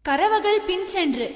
கரவகள் பின் சென்று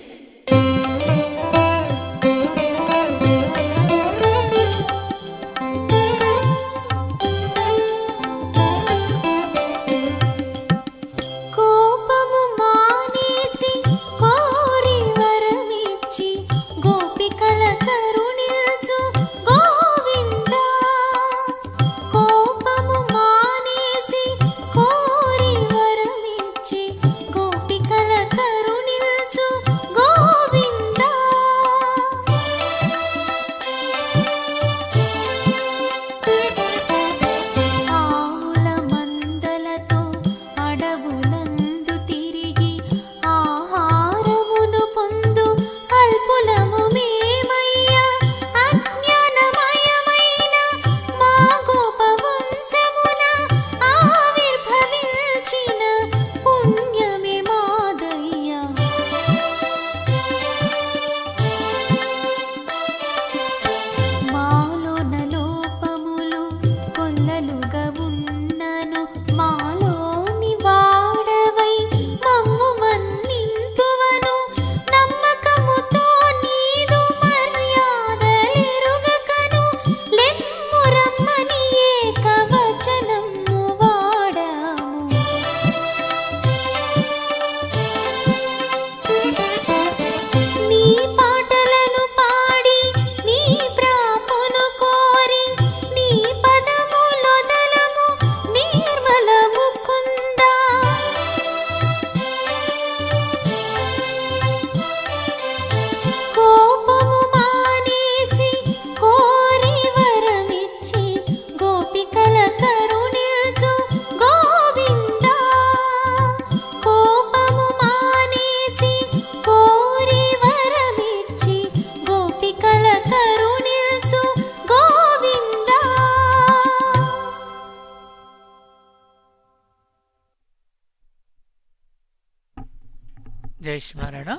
జై శ్రీనారాయణ.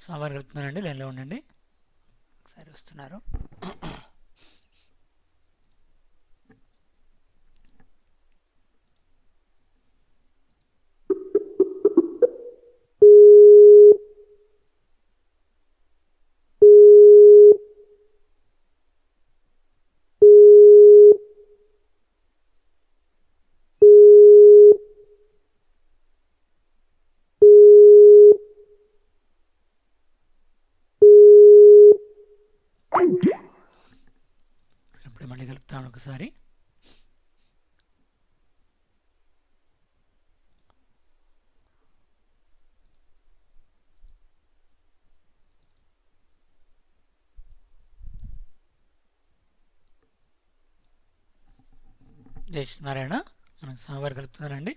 స్వామివారు కలుపుతున్నారండి, లైన్లో ఉండండి. ఒకసారి వస్తున్నారు. మళ్ళీ కలుపుతాను ఒకసారి. జై శ్రీనారాయణ. మనకు స్వామివారు కలుపుతున్నారండి.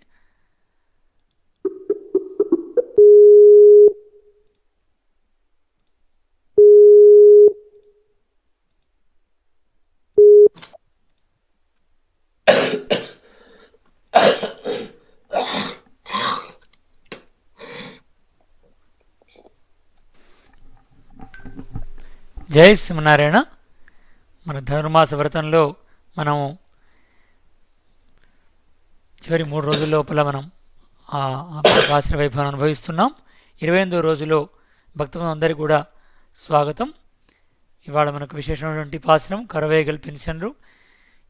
జై శ్రీనారాయణ. మన ధనుర్మాస వ్రతంలో మనము చివరి 3 రోజుల లోపల మనం ఆశ్రయ వైభవాన్ని అనుభవిస్తున్నాం. 28వ రోజులో భక్తులందరికీ కూడా స్వాగతం. ఇవాళ మనకు విశేషమైనటువంటి పాసురం కరవేగల్ పెన్షన్లు.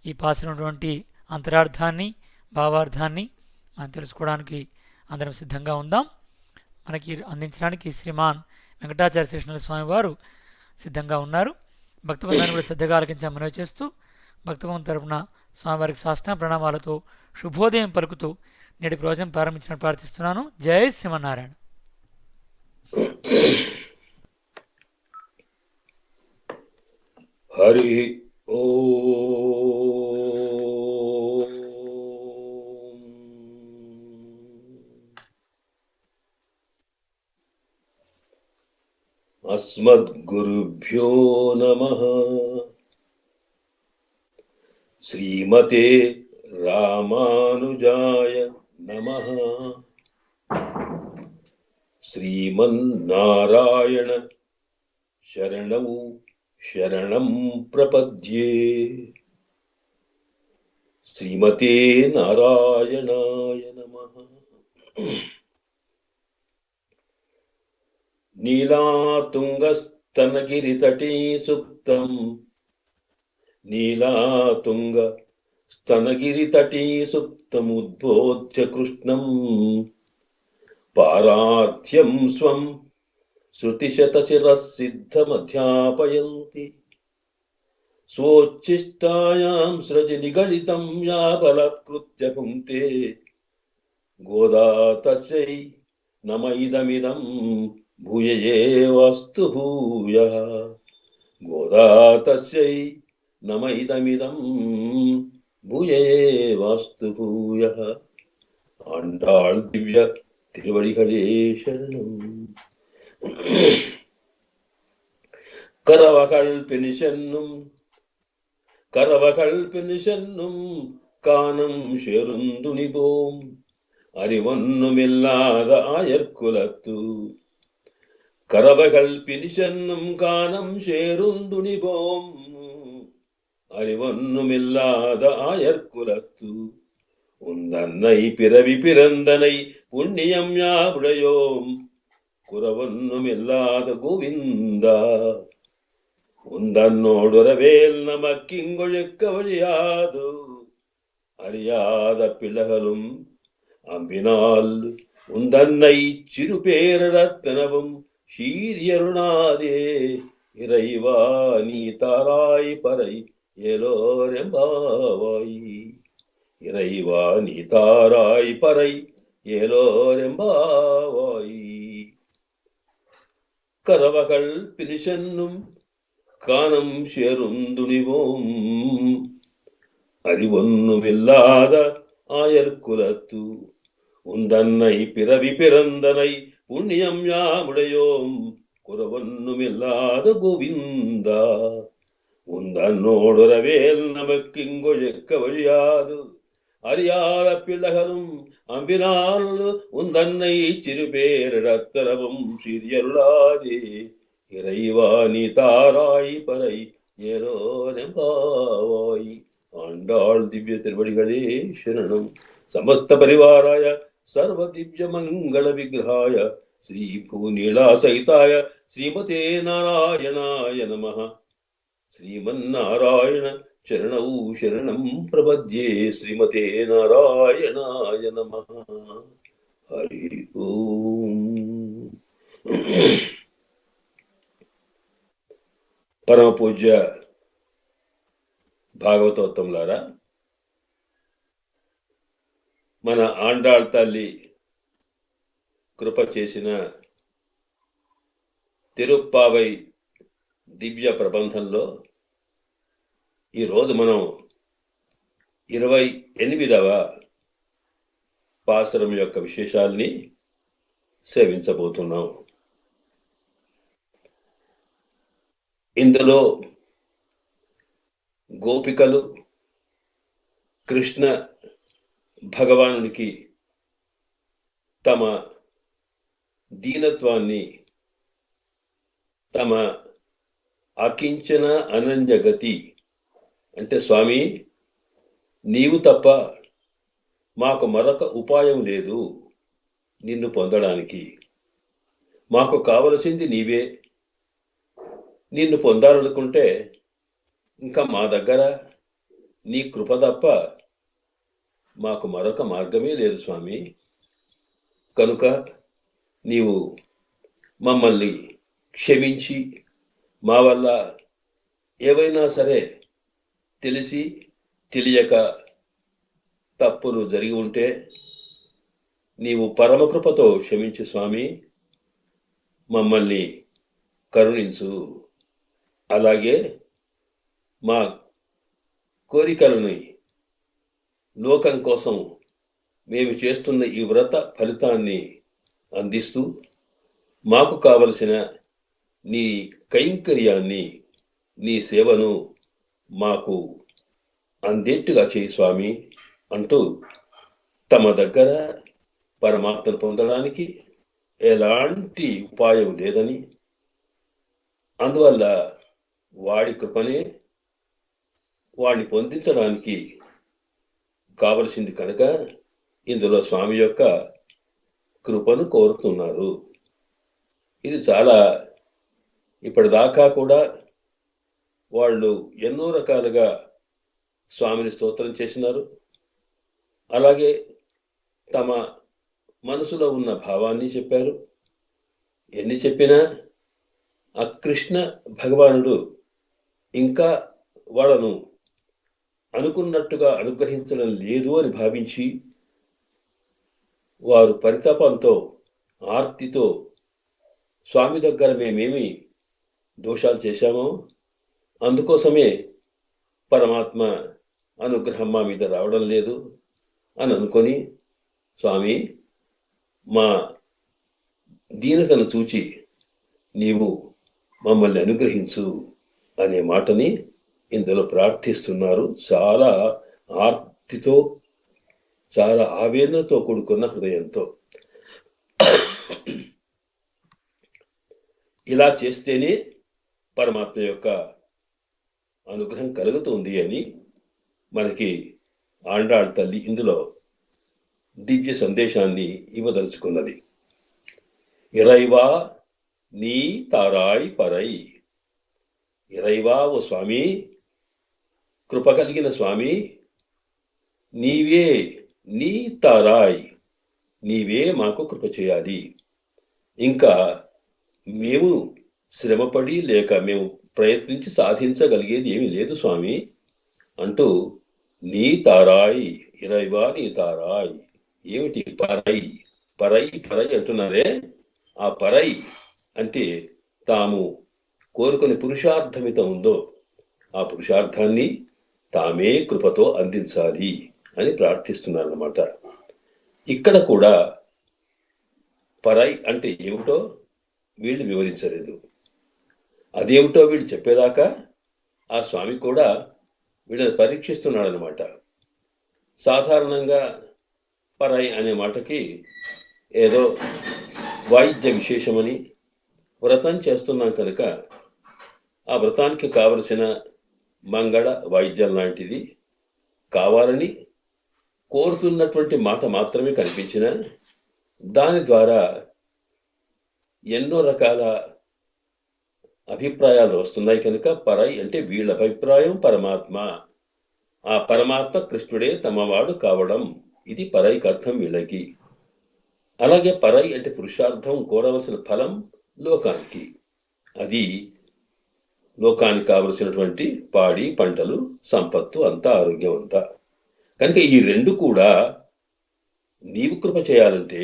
ఈ పాసురమైనటువంటి అంతరార్థాన్ని భావార్థాన్ని మనం తెలుసుకోవడానికి అందరం సిద్ధంగా ఉందాం. మనకి అందించడానికి శ్రీమాన్ వెంకటాచార్య శ్రీకృష్ణ స్వామి వారు సిద్ధంగా ఉన్నారు. భక్తబంధాన్ని కూడా శ్రద్ధగా ఆలకించాలని మనవి చేస్తూ భక్తబంధం తరపున స్వామివారికి సాష్టాంగ ప్రణామాలతో శుభోదయం పలుకుతూ నేటి ప్రవచనం ప్రారంభించినట్టు ప్రార్థిస్తున్నాను. జై శ్రీమన్నారాయణ. హరి ఓ అస్మద్గురుభ్యో నమః. శ్రీమతే రామానుజాయ నమః. శ్రీమన్నారాయణ శరణౌ శరణం ప్రపద్యే. శ్రీమతే నారాయణాయ నమః. నీలాతుంగస్తనగిరితటీ సుప్తం నీలాతుంగస్తనగిరితటీ సుప్తముద్బోధ్య కృష్ణం పారార్థ్యం స్వం శృతిశతశిరసిద్ధమధ్యాపయంతి స్వోచ్ఛిష్టాయాం సృజి నిగళితం యా బలత్కృత్య పుంక్తే గోదా తస్యై నమ ఇదమిదం భూయ ఏవాస్తు భూయః గోదా తస్యై నమ ఇదమిదం భూయ ఏవాస్తు భూయః. ఆండాళ్ దివ్య తిరువడిகளே శరణం. கரவகள் பினிசென்னும் காணம் செருந்துணிபோம் அறிவொன்னுமில்லாத ஆயர்குலத்து. கரவகள் பினிசென்னும் காணம் சேருந்துணிபோம் அறிவொன்னுமில்லாத ஆயர்குலத்து. உந்தன்னை பிறவி பிறந்தனை புண்ணியம் யாவுடையோம் குறவொன்னுமில்லாத கோவிந்தா. உந்தன்னோடுறவேல் நமக்கிங்கொழுக்க வழியாது அறியாத பிள்ளைகளும் அம்பினால் உந்தன்னை சிறு பேரத்தனவும் சீரியருணாதே இறைவா நீ தாராய் பறை ஏலோரெம்பாவாய். இறைவா நீ தாராய் பறை ஏலோரெம்பாவாய். கரவகள் பினிசென்னும் காணம் சேருந்துணிவோம் அறிவொன்னுமில்லாத ஆயர்குலத்து. உந்தன்னை பிறவி பிறந்தனை புண்ணியம் யாமுடையோம் குறவொன்னுமில்லாத கோவிந்தா. உந்தன்னோடுறவேல் நமக்கிங்கொழுக்க வழியாது அறியாத பிள்ளைகளும் அம்பினால் உந்தன்னை சிறு பேரிடத்தரவும் சிறியருளாதே இறைவா நீ தாராய் பறை ஏலோரெம்பாவாய். ஆண்டாள் திவ்ய திருவடிகளே சரணம். சமஸ்த பரிவாராய சர்வ திவ்ய மங்கள விக்கிரகாய ஸ்ரீ பூநீலா சகிதாய ஸ்ரீமதே நாராயணாய நமः. శ్రీమన్నారాయణ శరణౌ శరణం ప్రపద్యే. శ్రీమతే నారాయణాయ నమః. హరి ఓం. పరమ పూజ్య భాగవతోత్తములారా, మన ఆండాళ్ తల్లి కృప చేసిన తిరుప్పావై దివ్య ప్రబంధంలో ఈరోజు మనం 28వ పాసురం యొక్క విశేషాల్ని సేవించబోతున్నాం. ఇందులో గోపికలు కృష్ణ భగవానునికి తమ దీనత్వాన్ని, తమ అకించన అనన్యగతి అంటే స్వామి నీవు తప్ప మాకు మరొక ఉపాయం లేదు నిన్ను పొందడానికి, మాకు కావలసింది నీవే, నిన్ను పొందాలనుకుంటే ఇంకా మా దగ్గర నీ కృప తప్ప మాకు మరొక మార్గమే లేదు స్వామి. కనుక నీవు మమ్మల్ని క్షమించి మా వల్ల ఏవైనా సరే తెలిసి తెలియక తప్పులు జరిగి ఉంటే నీవు పరమకృపతో క్షమించు స్వామి, మమ్మల్ని కరుణించు. అలాగే మా కోరికలని లోకం కోసం మేము చేస్తున్న ఈ వ్రత ఫలితాన్ని అందిస్తూ మాకు కావలసిన నీ కైంకర్యాన్ని, నీ సేవను మాకు అందేట్టుగా చేయి స్వామి అంటూ తమ దగ్గర పరమాత్మను పొందడానికి ఎలాంటి ఉపాయం లేదని, అందువల్ల వాడి కృపనే వాడిని పొందించడానికి కావలసింది కనుక ఇందులో స్వామి యొక్క కృపను కోరుతున్నారు. ఇది చాలా ఇప్పటిదాకా కూడా వాళ్ళు ఎన్నో రకాలుగా స్వామిని స్తోత్రం చేసినారు. అలాగే తమ మనసులో ఉన్న భావాన్ని చెప్పారు. ఎన్ని చెప్పినా ఆ కృష్ణ భగవానుడు ఇంకా వాళ్ళను అనుకున్నట్టుగా అనుగ్రహించడం లేదు అని భావించి వారు పరితాపంతో ఆర్తితో స్వామి దగ్గర మేమేమి దోషాలు చేశామో అందుకోసమే పరమాత్మ అనుగ్రహం మా మీద రావడం లేదు అని అనుకొని, స్వామి మా దీనతను చూచి నీవు మమ్మల్ని అనుగ్రహించు అనే మాటని ఇందులో ప్రార్థిస్తున్నారు. చాలా ఆర్తితో, చాలా ఆవేదనతో కూడుకున్న హృదయంతో. ఇలా చేస్తేనే పరమాత్మ యొక్క అనుగ్రహం కలుగుతుంది అని మనకి ఆండాళ్ తల్లి ఇందులో దివ్య సందేశాన్ని ఇవ్వదలుచుకున్నది. ఇరైవా నీ తారాయ్ పరై. ఇరైవా ఓ స్వామి, కృప కలిగిన స్వామి, నీవే నీ తారాయ్, నీవే మాకు కృప చేయాలి. ఇంకా మేము శ్రమపడి లేక మేము ప్రయత్నించి సాధించగలిగేది ఏమీ లేదు స్వామి అంటూ నీ తారాయ్, ఇరైవా నీ తారాయ్. ఏమిటి పరై పరై పరై అంటున్నారే? ఆ పరై అంటే తాము కోరుకునే పురుషార్థమిత ఉందో ఆ పురుషార్థాన్ని తామే కృపతో అందించాలి అని ప్రార్థిస్తున్నారన్నమాట. ఇక్కడ కూడా పరై అంటే ఏమిటో వీళ్ళు వివరించలేదు. అదేమిటో వీళ్ళు చెప్పేదాకా ఆ స్వామి కూడా వీళ్ళని పరీక్షిస్తున్నాడు అనమాట. సాధారణంగా పరై అనే మాటకి ఏదో వాయిద్య విశేషమని, వ్రతం చేస్తున్నాం కనుక ఆ వ్రతానికి కావలసిన మంగళ వాయిద్యం లాంటిది కావాలని కోరుతున్నటువంటి మాట మాత్రమే కనిపించిన దాని ద్వారా ఎన్నో రకాల అభిప్రాయాలు వస్తున్నాయి కనుక పరై అంటే వీళ్ళ అభిప్రాయం పరమాత్మ, ఆ పరమాత్మ కృష్ణుడే తమవాడు కావడం, ఇది పరైకి అర్థం వీళ్ళకి. అలాగే పరై అంటే పురుషార్థం, కోరవలసిన ఫలం లోకానికి, అది లోకానికి కావలసినటువంటి పాడి పంటలు, సంపత్తు అంతా, ఆరోగ్యం అంతా. కనుక ఈ రెండు కూడా నీవు కృప చేయాలంటే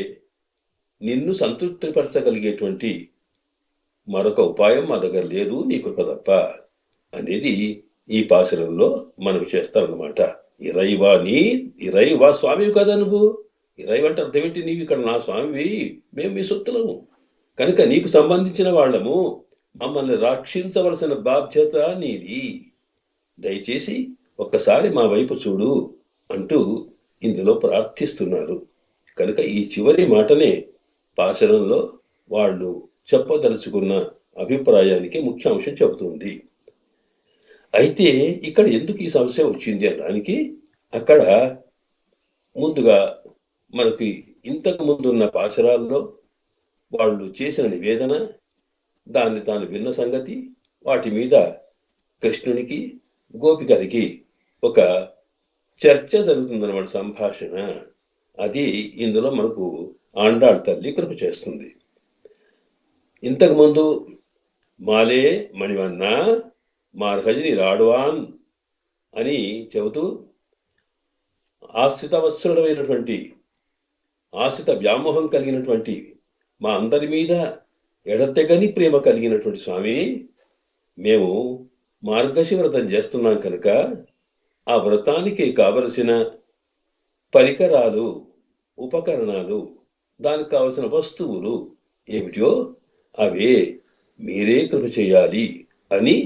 నిన్ను సంతృప్తిపరచగలిగేటువంటి మరొక ఉపాయం మా దగ్గర లేదు, నీ కృప తప్ప అనేది ఈ పాశురంలో మనకు చేస్తారన్నమాట. ఇరైవా నీ, ఇరైవా స్వామివి కదా నువ్వు. ఇరైవ అంటే అర్థం ఏంటి? నీవు ఇక్కడ నా స్వామివి, మేము మీ సొత్తులము కనుక నీకు సంబంధించిన వాళ్ళము, మమ్మల్ని రక్షించవలసిన బాధ్యత నీది, దయచేసి ఒక్కసారి మా వైపు చూడు అంటూ ఇందులో ప్రార్థిస్తున్నారు. కనుక ఈ చివరి మాటనే పాశురంలో వాళ్ళు చెప్పదలుచుకున్న అభిప్రాయానికి ముఖ్య అంశం చెబుతుంది. అయితే ఇక్కడ ఎందుకు ఈ సమస్య వచ్చింది అనడానికి, అక్కడ ముందుగా మనకి ఇంతకు ముందున్న పాశురాల్లో వాళ్ళు చేసిన నివేదన, దాన్ని తాను విన్న సంగతి, వాటి మీద కృష్ణునికి గోపికలకి ఒక చర్చ జరుగుతుందన్నమాట, సంభాషణ. అది ఇందులో మనకు ఆండాళ్ తల్లి కృప చేస్తుంది. ఇంతకుముందు మాలే మణివన్న మార్హజిని రాడువాన్ అని చెబుతూ ఆశ్రితవత్సరుడమైనటువంటి, ఆశ్రిత వ్యామోహం కలిగినటువంటి మా అందరి మీద ఎడతెగని ప్రేమ కలిగినటువంటి స్వామి, మేము మార్గశిర వ్రతం చేస్తున్నాం కనుక ఆ వ్రతానికి కావలసిన పరికరాలు, ఉపకరణాలు, దానికి కావలసిన వస్తువులు ఏమిటో అవే మీరే కృప చేయాలి అని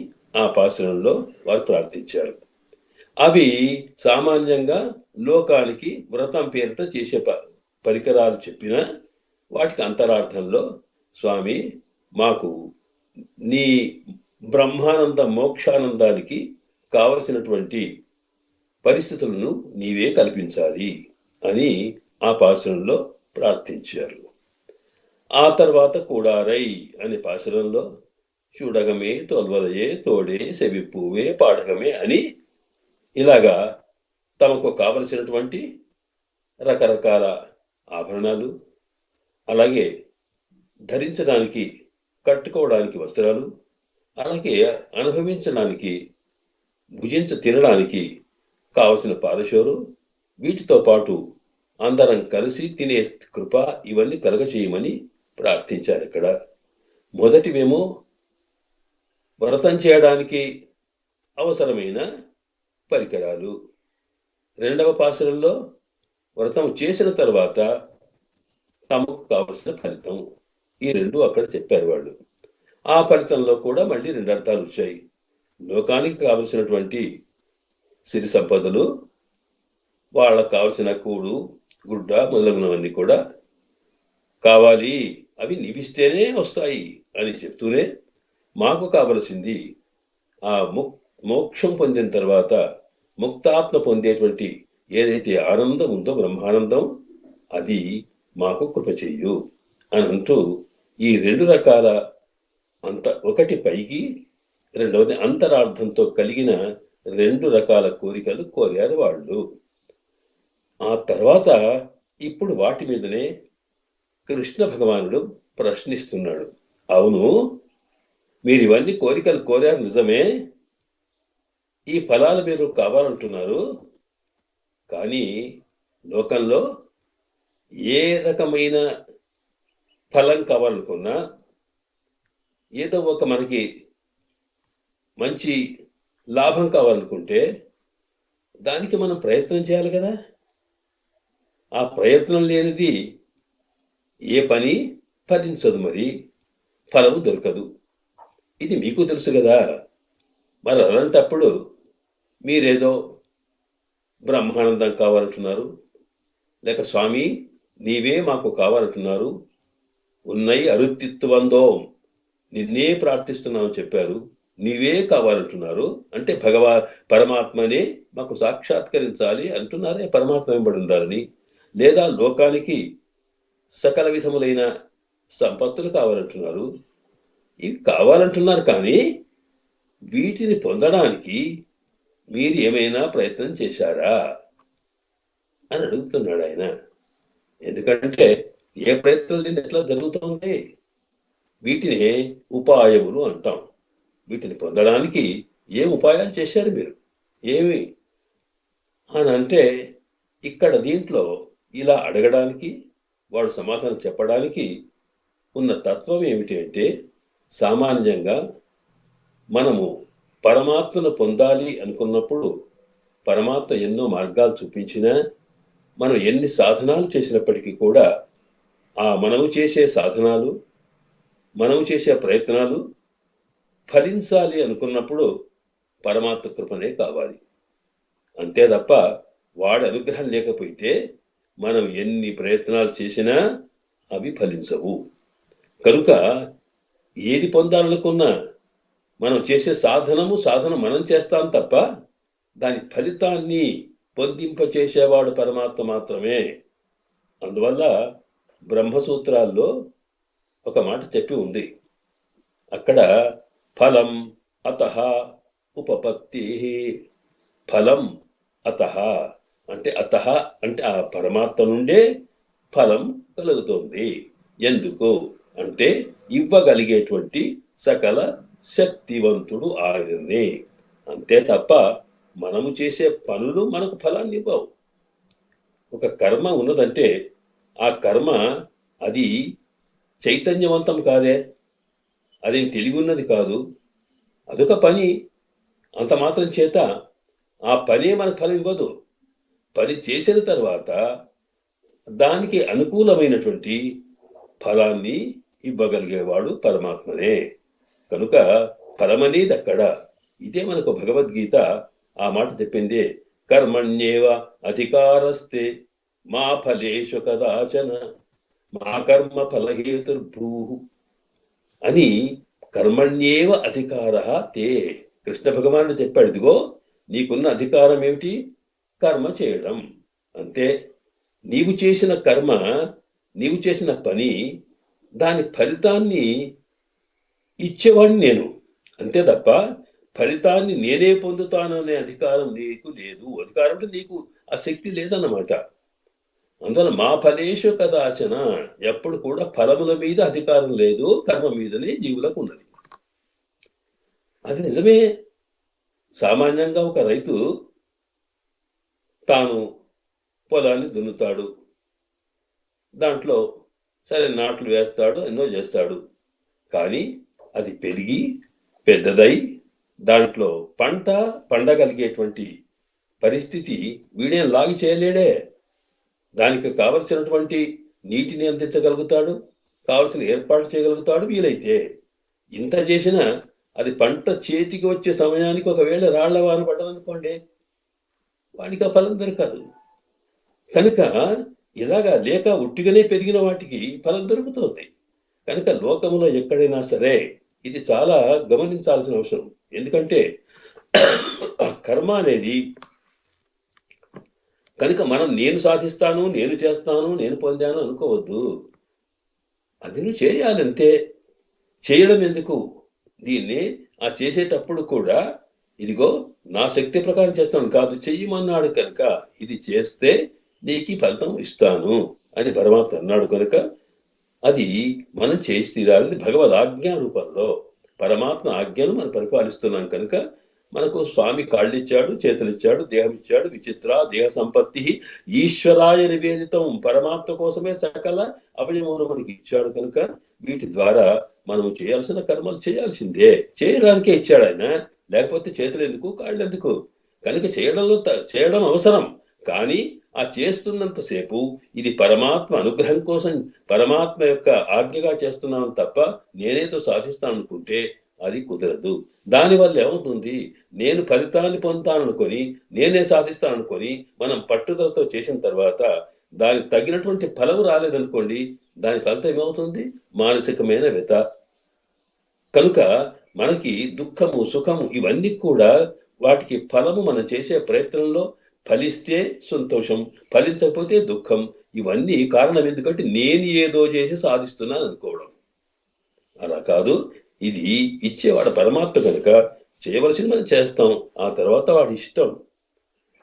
ఆ పాశురంలో వారు ప్రార్థించారు. అవి సామాన్యంగా లోకానికి వ్రతం పేరిట చేసే పరికరాలు చెప్పిన వాటికి అంతరార్థంలో స్వామి మాకు నీ బ్రహ్మానంద మోక్షానందానికి కావలసినటువంటి పరిస్థితులను నీవే కల్పించాలి అని ఆ పాశురంలో ప్రార్థించారు. ఆ తర్వాత కూడారై అనే పాశురంలో చూడగమే తొల్వలయే తోడే సెవిప్పువే పాడగమే అని ఇలాగా తమకు కావలసినటువంటి రకరకాల ఆభరణాలు, అలాగే ధరించడానికి కట్టుకోవడానికి వస్త్రాలు, అలాగే అనుభవించడానికి తినడానికి కావలసిన పాదశోరు, వీటితో పాటు అందరం కలిసి తినే కృప ఇవన్నీ కలగచేయమని ప్రార్థించారు. ఇక్కడ మొదటివేమో వ్రతం చేయడానికి అవసరమైన పరికరాలు, రెండవ పాసురంలో వ్రతం చేసిన తర్వాత తమకు కావలసిన ఫలితం, ఈ రెండు అక్కడ చెప్పారు వాళ్ళు. ఆ ఫలితంలో కూడా మళ్ళీ రెండు అర్థాలు వచ్చాయి. లోకానికి కావలసినటువంటి సిరి సంపదలు, వాళ్ళకు కావలసిన కూడు గుడ్డ మొదలగునవన్నీ కూడా కావాలి, అవి నివిస్తేనే వస్తాయి అని చెప్తూనే మాకు కావలసింది ఆ మోక్షం పొందిన తర్వాత ముక్తాత్మ పొందేటువంటి ఏదైతే ఆనందం ఉందో బ్రహ్మానందం, అది మాకు కృప చెయ్యు అని అంటూ ఈ రెండు రకాల ఒకటి పైకి రెండవది అంతరార్థంతో కలిగిన రెండు రకాల కోరికలు కోరారు వాళ్ళు. ఆ తర్వాత ఇప్పుడు వాటి మీదనే కృష్ణ భగవానుడు ప్రశ్నిస్తున్నాడు. అవును, మీరు ఇవన్నీ కోరికలు కోరారు నిజమే, ఈ ఫలాలు మీరు కావాలంటున్నారు, కానీ లోకంలో ఏ రకమైన ఫలం కావాలనుకున్నా ఏదో ఒక మనకి మంచి లాభం కావాలనుకుంటే దానికి మనం ప్రయత్నం చేయాలి కదా. ఆ ప్రయత్నం లేనిది ఏ పని ఫలించదు, మరి ఫలము దొరకదు. ఇది మీకు తెలుసు కదా. మరి అలాంటప్పుడు మీరేదో బ్రహ్మానందం కావాలంటున్నారు, లేక స్వామి నీవే మాకు కావాలంటున్నారు, ఉన్నై అరుత్తిత్వందో నిన్నే ప్రార్థిస్తున్నామని చెప్పారు, నీవే కావాలంటున్నారు అంటే పరమాత్మనే మాకు సాక్షాత్కరించాలి అంటున్నారే, పరమాత్మ వెంబడి ఉండాలని. లేదా లోకానికి సకల విధములైన సంపత్తులు కావాలంటున్నారు, ఇవి కావాలంటున్నారు, కానీ వీటిని పొందడానికి మీరు ఏమైనా ప్రయత్నం చేశారా అని అడుగుతున్నాడు ఆయన. ఎందుకంటే ఏ ప్రయత్నం లేని ఎట్లా జరుగుతుంది? వీటిని ఉపాయములు అంటాం. వీటిని పొందడానికి ఏం ఉపాయాలు చేశారు మీరు, ఏమి అని అంటే ఇక్కడ దీంట్లో ఇలా అడగడానికి వాడు సమాధానం చెప్పడానికి ఉన్న తత్వం ఏమిటి అంటే, సామాన్యంగా మనము పరమాత్మను పొందాలి అనుకున్నప్పుడు పరమాత్మ ఎన్నో మార్గాలు చూపించినా మనం ఎన్ని సాధనాలు చేసినప్పటికీ కూడా ఆ మనము చేసే సాధనాలు, మనము చేసే ప్రయత్నాలు ఫలించాలి అనుకున్నప్పుడు పరమాత్మ కృపనే కావాలి. అంతే తప్ప వాడి అనుగ్రహం లేకపోతే మనం ఎన్ని ప్రయత్నాలు చేసినా అవి ఫలించవు. కనుక ఏది పొందాలనుకున్నా మనం చేసే సాధన మనం చేస్తాం తప్ప దాని ఫలితాన్ని పొందింపచేసేవాడు పరమాత్మ మాత్రమే. అందువల్ల బ్రహ్మసూత్రాల్లో ఒక మాట చెప్పి ఉంది. అక్కడ ఫలం అతః ఉపపత్తి, ఫలం అతః అంటే అతః అంటే ఆ పరమాత్మ నుండే ఫలం కలుగుతుంది. ఎందుకు అంటే ఇవ్వగలిగేటువంటి సకల శక్తివంతుడు ఆయనే. అంతే తప్ప మనము చేసే పనులు మనకు ఫలాన్ని ఇవ్వవు. ఒక కర్మ ఉన్నదంటే ఆ కర్మ అది చైతన్యవంతం కాదే, అదేం తెలివి ఉన్నది కాదు, అదొక పని. అంత మాత్రం చేత ఆ పనే మనకు ఫలం ఇవ్వదు. పని చేసిన తర్వాత దానికి అనుకూలమైనటువంటి ఫలాన్ని ఇవ్వగలిగేవాడు పరమాత్మనే. కనుక ఫలమనేది అక్కడ. ఇదే మనకు భగవద్గీత ఆ మాట చెప్పింది. కర్మణ్యేవ అధికారస్తే మా ఫలేషు కదాచన మా కర్మ ఫలహేతుర్భూ అని. కర్మణ్యేవ అధికార తే, కృష్ణ భగవానుడు చెప్పాడు. ఇదిగో నీకున్న అధికారం ఏమిటి? కర్మ చేయడం. అంతే. నీవు చేసిన కర్మ, నీవు చేసిన పని దాని ఫలితాన్ని ఇచ్చేవాడిని నేను, అంతే తప్ప ఫలితాన్ని నేనే పొందుతాననే అధికారం నీకు లేదు. అధికారం అంటే నీకు ఆ శక్తి లేదన్నమాట. అందువల్ల మా ఫలేషు కదాచన, ఎప్పుడు కూడా ఫలముల మీద అధికారం లేదు, కర్మ మీదనే జీవులకు ఉన్నది. అది నిజమే. సామాన్యంగా ఒక రైతు తాను పొలాన్ని దున్నుతాడు, దాంట్లో సరే నాట్లు వేస్తాడు, ఎన్నో చేస్తాడు. కానీ అది పెరిగి పెద్దదై దాంట్లో పంట పండగలిగేటువంటి పరిస్థితి వీడేం లాగి చేయలేడే. దానికి కావలసినటువంటి నీటిని అందించగలుగుతాడు, కావలసిన ఏర్పాటు చేయగలుగుతాడు వీలైతే. ఇంత చేసినా అది పంట చేతికి వచ్చే సమయానికి ఒకవేళ రాళ్ల వాన పడ్డదనుకోండి, వాడికి ఆ ఫలం దొరకదు. కనుక ఇలాగా లేక ఉట్టిగానే పెరిగిన వాటికి ఫలం దొరుకుతుంది. కనుక లోకంలో ఎక్కడైనా సరే ఇది చాలా గమనించాల్సిన అవసరం. ఎందుకంటే కర్మ అనేది కనుక మనం నేను సాధిస్తాను, నేను చేస్తాను, నేను పొందాను అనుకోవద్దు. అది నువ్వు చేయాలంతే. చేయడం ఎందుకు? దీన్ని ఆ చేసేటప్పుడు కూడా ఇదిగో నా శక్తి ప్రకారం చేస్తాను కాదు, చెయ్యమన్నాడు కనుక ఇది చేస్తే నీకు ఫలితం ఇస్తాను అని పరమాత్మ అన్నాడు కనుక అది మనం చేసి తీరాలని భగవద్ ఆజ్ఞా రూపంలో పరమాత్మ ఆజ్ఞను మనం పరిపాలిస్తున్నాం కనుక మనకు స్వామి కాళ్ళిచ్చాడు, చేతులిచ్చాడు, దేహం ఇచ్చాడు. విచిత్ర దేహ సంపత్తి ఈశ్వరాయ నివేదితం, పరమాత్మ కోసమే సకల అవయవములు మనకి ఇచ్చాడు కనుక వీటి ద్వారా మనం చేయాల్సిన కర్మలు చేయాల్సిందే. చేయడానికే ఇచ్చాడు ఆయన, లేకపోతే చేతులు ఎందుకు, కాళ్ళు ఎందుకు? కనుక చేయడం అవసరం. కానీ ఆ చేస్తున్నంతసేపు ఇది పరమాత్మ అనుగ్రహం కోసం, పరమాత్మ యొక్క ఆజ్ఞగా చేస్తున్నాను తప్ప నేనేదో సాధిస్తాను అనుకుంటే అది కుదరదు. దానివల్ల ఏమవుతుంది? నేను ఫలితాన్ని పొందుతాననుకొని, నేనే సాధిస్తాననుకొని మనం పట్టుదలతో చేసిన తర్వాత దానికి తగినటువంటి ఫలం రాలేదనుకోండి, దాని ఫలితం ఏమవుతుంది? మానసికమైన వ్యత. కనుక మనకి దుఃఖము, సుఖము ఇవన్నీ కూడా వాటికి ఫలము మనం చేసే ప్రయత్నంలో ఫలిస్తే సంతోషం, ఫలించకపోతే దుఃఖం. ఇవన్నీ కారణం ఎందుకంటే నేను ఏదో చేసి సాధిస్తున్నాను అనుకోవడం. అలా కాదు, ఇది ఇచ్చేవాడు పరమాత్మ కనుక చేయవలసింది మనం చేస్తాం, ఆ తర్వాత వాడి ఇష్టం.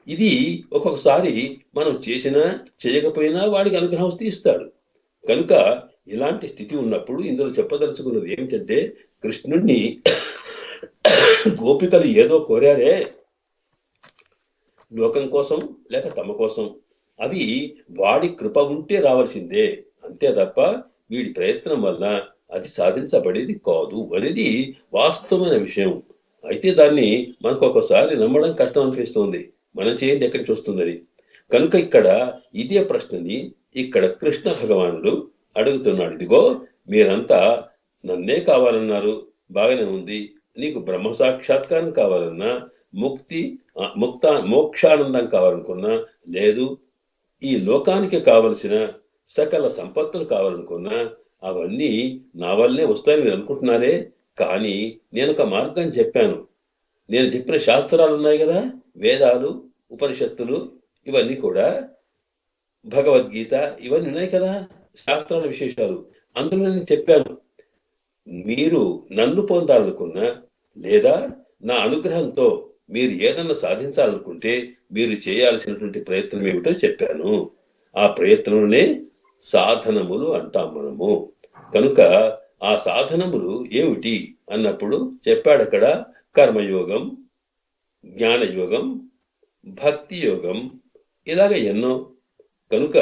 ఇది ఒక్కొక్కసారి మనం చేసినా చేయకపోయినా వాడికి అనుగ్రహం ఇస్తాడు. కనుక ఇలాంటి స్థితి ఉన్నప్పుడు ఇందులో చెప్పదలుచుకున్నది ఏమిటంటే కృష్ణుణ్ణి గోపికలు ఏదో కోరారే లోకం కోసం లేక తమ కోసం, అవి వాడి కృప ఉంటే రావాల్సిందే, అంతే తప్ప వీడి ప్రయత్నం వల్ల అది సాధించబడేది కాదు అనేది వాస్తవమైన విషయం. అయితే దాన్ని మనకు ఒక్కోసారి నమ్మడం కష్టం అనిపిస్తుంది, మనం చేయండి ఎక్కడి నుంచి వస్తుందని. కనుక ఇక్కడ ఇదే ప్రశ్నని ఇక్కడ కృష్ణ భగవానుడు అడుగుతున్నాడు. ఇదిగో మీరంతా నన్నే కావాలన్నారు, బాగానే ఉంది. నీకు బ్రహ్మ సాక్షాత్కారం కావాలన్నా, మోక్షానందం కావాలనుకున్నా, లేదు ఈ లోకానికి కావలసిన సకల సంపత్తులు కావాలనుకున్నా అవన్నీ నా వల్లనే వస్తాయని మీరు అనుకుంటున్నారే. కానీ నేను ఒక మార్గం చెప్పాను. నేను చెప్పిన శాస్త్రాలు ఉన్నాయి కదా, వేదాలు, ఉపనిషత్తులు, ఇవన్నీ కూడా భగవద్గీత ఇవన్నీ ఉన్నాయి కదా, శాస్త్రాల విశేషాలు. అందులో నేను చెప్పాను, మీరు నన్ను పొందాలనుకున్నా లేదా నా అనుగ్రహంతో మీరు ఏదన్నా సాధించాలనుకుంటే మీరు చేయాల్సినటువంటి ప్రయత్నం ఏమిటో చెప్పాను. ఆ ప్రయత్నమునే సాధనములు అంటాం మనము. కనుక ఆ సాధనములు ఏమిటి అన్నప్పుడు చెప్పాడు అక్కడ కర్మయోగం, జ్ఞానయోగం, భక్తి యోగం, ఇలాగ ఎన్నో. కనుక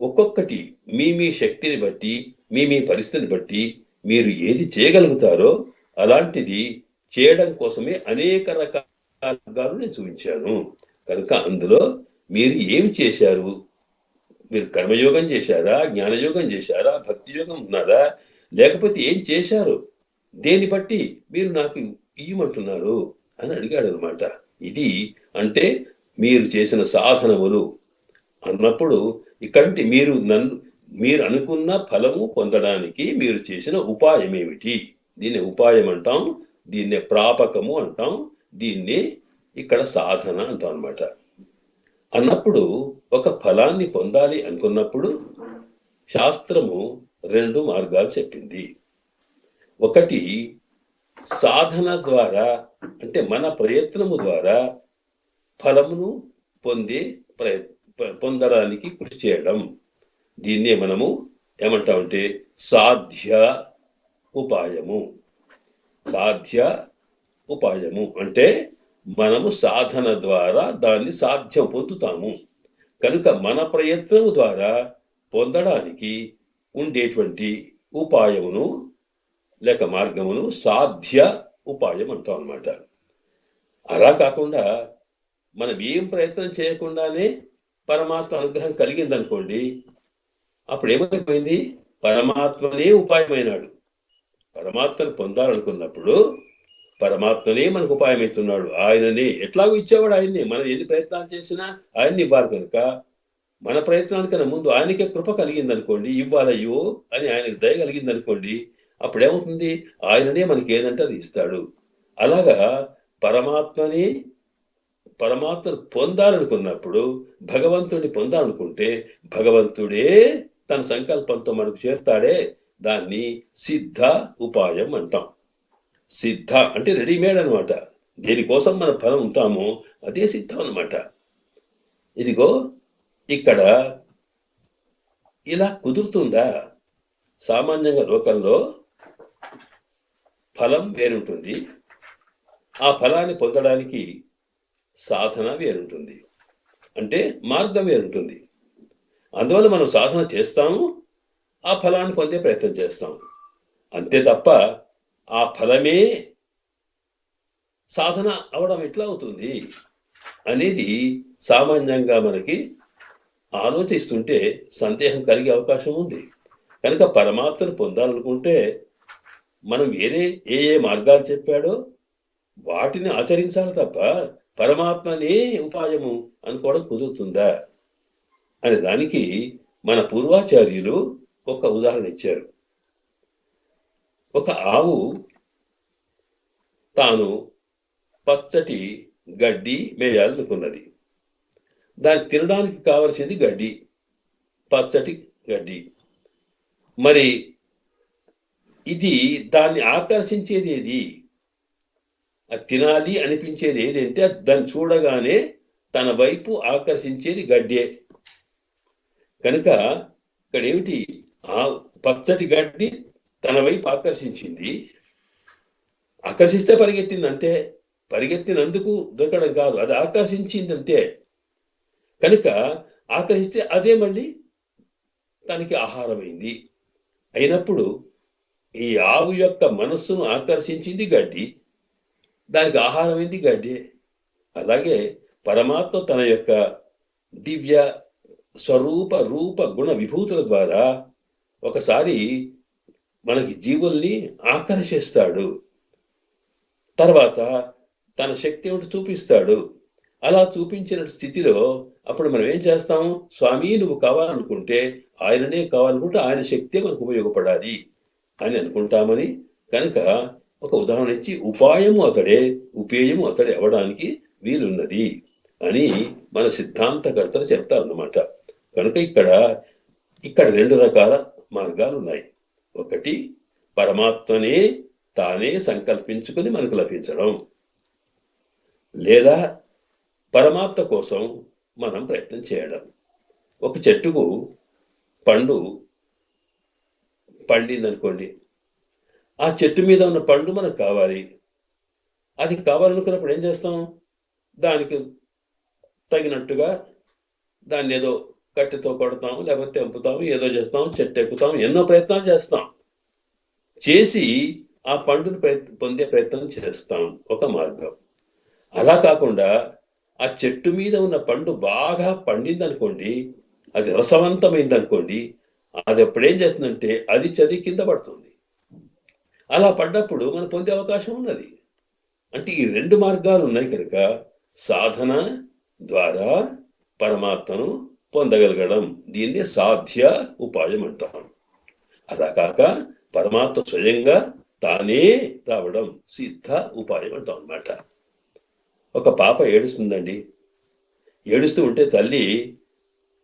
ఒక్కొక్కటి మీ మీ శక్తిని బట్టి, మీ పరిస్థితిని బట్టి మీరు ఏది చేయగలుగుతారో అలాంటిది చేయడం కోసమే అనేక రకాలుగా నేను చూపించాను. కనుక అందులో మీరు ఏమి చేశారు? మీరు కర్మయోగం చేశారా, జ్ఞానయోగం చేశారా, భక్తి యోగం ఉన్నదా, లేకపోతే ఏం చేశారు? దేన్ని బట్టి మీరు నాకు ఇయ్యమంటున్నారు అని అడిగాడు అనమాట. ఇది అంటే మీరు చేసిన సాధనములు అన్నప్పుడు ఇక్కడంటే మీరు అనుకున్న ఫలము పొందడానికి మీరు చేసిన ఉపాయం ఏమిటి? దీన్ని ఉపాయం అంటాం, దీన్నే ప్రాపకము అంటాం, దీన్ని ఇక్కడ సాధన అంటాం అన్నమాట. అన్నప్పుడు ఒక ఫలాన్ని పొందాలి అనుకున్నప్పుడు శాస్త్రము రెండు మార్గాలు చెప్పింది. ఒకటి సాధన ద్వారా, అంటే మన ప్రయత్నము ద్వారా ఫలమును పొందడానికి కృషి చేయడం. దీన్నే మనము ఏమంటామంటే సాధ్య ఉపాయము. సాధ్య ఉపాయము అంటే మనము సాధన ద్వారా దాన్ని సాధ్యం పొందుతాము. కనుక మన ప్రయత్నము ద్వారా పొందడానికి ఉండేటువంటి ఉపాయమును లేక మార్గమును సాధ్య ఉపాయం అంటాం అన్నమాట. అలా కాకుండా మనం ఏం ప్రయత్నం చేయకుండానే పరమాత్మ అనుగ్రహం కలిగిందనుకోండి, అప్పుడు ఏమైపోయింది? పరమాత్మనే ఉపాయమైనాడు. పరమాత్మను పొందాలనుకున్నప్పుడు పరమాత్మనే మనకు ఉపాయమవుతున్నాడు. ఆయననే ఎట్లాగో ఇచ్చేవాడు ఆయన్నే. మనం ఎన్ని ప్రయత్నాలు చేసినా ఆయన్ని ఇవ్వాలి. కనుక మన ప్రయత్నానికన్నా ముందు ఆయనకే కృప కలిగిందనుకోండి, ఇవ్వాలయ్యో అని ఆయనకు దయ కలిగిందనుకోండి, అప్పుడేమవుతుంది? ఆయననే మనకి ఏదంటే అది ఇస్తాడు. అలాగా పరమాత్మను పొందాలనుకున్నప్పుడు, భగవంతుడిని పొందాలనుకుంటే భగవంతుడే తన సంకల్పంతో మనకు చేరుతాడే. దాన్ని సిద్ధ ఉపాయం అంటాం. సిద్ధ అంటే రెడీమేడ్ అనమాట. దేనికోసం మన ఫలం ఉంటామో అదే సిద్ధం అనమాట. ఇదిగో ఇక్కడ ఇలా కుదురుతుందా? సామాన్యంగా లోకంలో ఫలం వేరుంటుంది, ఆ ఫలాన్ని పొందడానికి సాధన వేరుంటుంది, అంటే మార్గం వేరుంటుంది. అందువల్ల మనం సాధన చేస్తాము, ఆ ఫలాన్ని పొందే ప్రయత్నం చేస్తాము. అంతే తప్ప ఆ ఫలమే సాధన అవడం ఎట్లా అవుతుంది అనేది సామాన్యంగా మనకి ఆలోచిస్తుంటే సందేహం కలిగే అవకాశం ఉంది. కనుక పరమాత్మను పొందాలనుకుంటే మనం ఏ మార్గాలు చెప్పాడో వాటిని ఆచరించాలి తప్ప పరమాత్మనే ఉపాయము అనుకోవడం కుదురుతుందా అనే దానికి మన పూర్వాచార్యులు ఒక ఉదాహరణ ఇచ్చారు. ఒక ఆవు తాను పచ్చటి గడ్డి మేయాలనుకున్నది. దానికి తినడానికి కావలసింది గడ్డి, పచ్చటి గడ్డి. మరి ఇది దాన్ని ఆకర్షించేది ఏది? అది తినాలి అనిపించేది ఏదంటే దాన్ని చూడగానే తన వైపు ఆకర్షించేది గడ్డే. కనుక ఇక్కడ ఏమిటి? ఆ పచ్చటి గడ్డి తన వైపు ఆకర్షించింది. ఆకర్షిస్తే పరిగెత్తింది అంతే. పరిగెత్తినందుకు దొరకడం కాదు, అది ఆకర్షించింది అంతే. కనుక ఆకర్షిస్తే అదే మళ్ళీ తనకి ఆహారమైంది. అయినప్పుడు ఈ ఆవు యొక్క మనస్సును ఆకర్షించింది గడ్డి, దానికి ఆహారమైంది గడ్డే. అలాగే పరమాత్మ తన యొక్క దివ్య స్వరూప రూప గుణ విభూతుల ద్వారా ఒకసారి మనకి జీవుల్ని ఆకర్షిస్తాడు. తర్వాత తన శక్తి ఏమిటి చూపిస్తాడు. అలా చూపించిన స్థితిలో అప్పుడు మనం ఏం చేస్తాం? స్వామి నువ్వు కావాలనుకుంటే ఆయననే కావాలనుకుంటే ఆయన శక్తే మనకు ఉపయోగపడాలి అని అనుకుంటామని. కనుక ఒక ఉదాహరణ ఇచ్చి ఉపాయము అతడే, ఉపేయము అతడే అవ్వడానికి వీలున్నది అని మన సిద్ధాంతకర్తలు చెప్తారన్నమాట. కనుక ఇక్కడ రెండు రకాల మార్గాలు ఉన్నాయి. ఒకటి పరమాత్మనే తానే సంకల్పించుకుని మనకు లభించడం, లేదా పరమాత్మ కోసం మనం ప్రయత్నం చేయడం. ఒక చెట్టుకు పండు పండిందనుకోండి, ఆ చెట్టు మీద ఉన్న పండు మనకు కావాలి. అది కావాలనుకున్నప్పుడు ఏం చేస్తాం? దానికి తగినట్టుగా దాన్ని ఏదో కట్టెతో కొడతాము, లేకపోతే తెంపుతాము, ఏదో చేస్తాము, చెట్టు ఎక్కుతాము, ఎన్నో ప్రయత్నాలు చేస్తాం. చేసి ఆ పండును పొందే ప్రయత్నం చేస్తాం, ఒక మార్గం. అలా కాకుండా ఆ చెట్టు మీద ఉన్న పండు బాగా పండిందనుకోండి, అది రసవంతమైందనుకోండి, అది అప్పుడేం చేస్తుందంటే అది చది కింద పడుతుంది. అలా పడ్డప్పుడు మనం పొందే అవకాశం ఉన్నది. అంటే ఈ రెండు మార్గాలు ఉన్నాయి. కనుక సాధన ద్వారా పరమాత్మను పొందగలగడం, దీన్నే సాధ్య ఉపాయం అంటాం. అలా కాక పరమాత్మ స్వయంగా తానే రావడం సిద్ధ ఉపాయం అంటాం అన్నమాట. ఒక పాప ఏడుస్తుందండి. ఏడుస్తూ ఉంటే తల్లి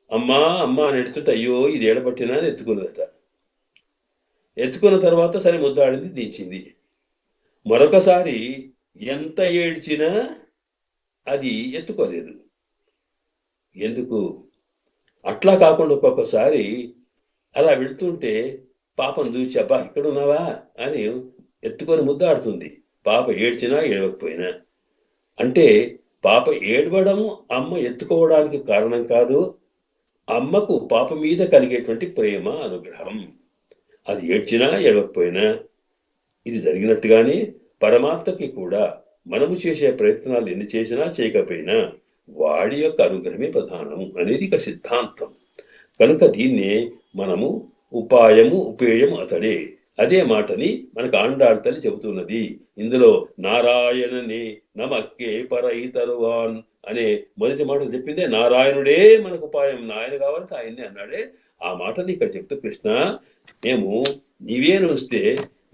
అమ్మా అమ్మా అని ఏడుస్తుంటే అయ్యో ఇది ఏడబట్టినా అని ఎత్తుకున్నదట. ఎత్తుకున్న తర్వాత సరే ముద్దాడింది, దించింది. మరొకసారి ఎంత ఏడ్చినా అది ఎత్తుకోలేదు. ఎందుకు? అట్లా కాకుండా ఒక్కొక్కసారి అలా వెళ్తుంటే పాపను చూసి, అబ్బా ఇక్కడున్నావా అని ఎత్తుకొని ముద్దాడుతుంది. పాప ఏడ్చినా ఏడవకపోయినా. అంటే పాప ఏడవడము అమ్మ ఎత్తుకోవడానికి కారణం కాదు, అమ్మకు పాప మీద కలిగేటువంటి ప్రేమ, అనుగ్రహం. అది ఏడ్చినా ఏడవకపోయినా ఇది జరిగినట్టుగానే పరమాత్మకి కూడా మనము చేసే ప్రయత్నాలు ఎన్ని చేసినా చేయకపోయినా వాడి యొక్క అనుగ్రహమే ప్రధానం అనేది ఇక్కడ సిద్ధాంతం. కనుక దీన్నే మనము ఉపాయము ఉపేయం అతడే, అదే మాటని మనకు ఆండాళ్ తల్లి చెబుతున్నది. ఇందులో నారాయణని నమక్కే పరైతరువాన్ అనే మొదటి మాట చెప్పిందే నారాయణుడే మనకు ఉపాయం, ఆయన కావాలంటే ఆయన్నే అన్నాడే. ఆ మాటని ఇక్కడ చెప్తూ కృష్ణ, మేము నీవే వస్తే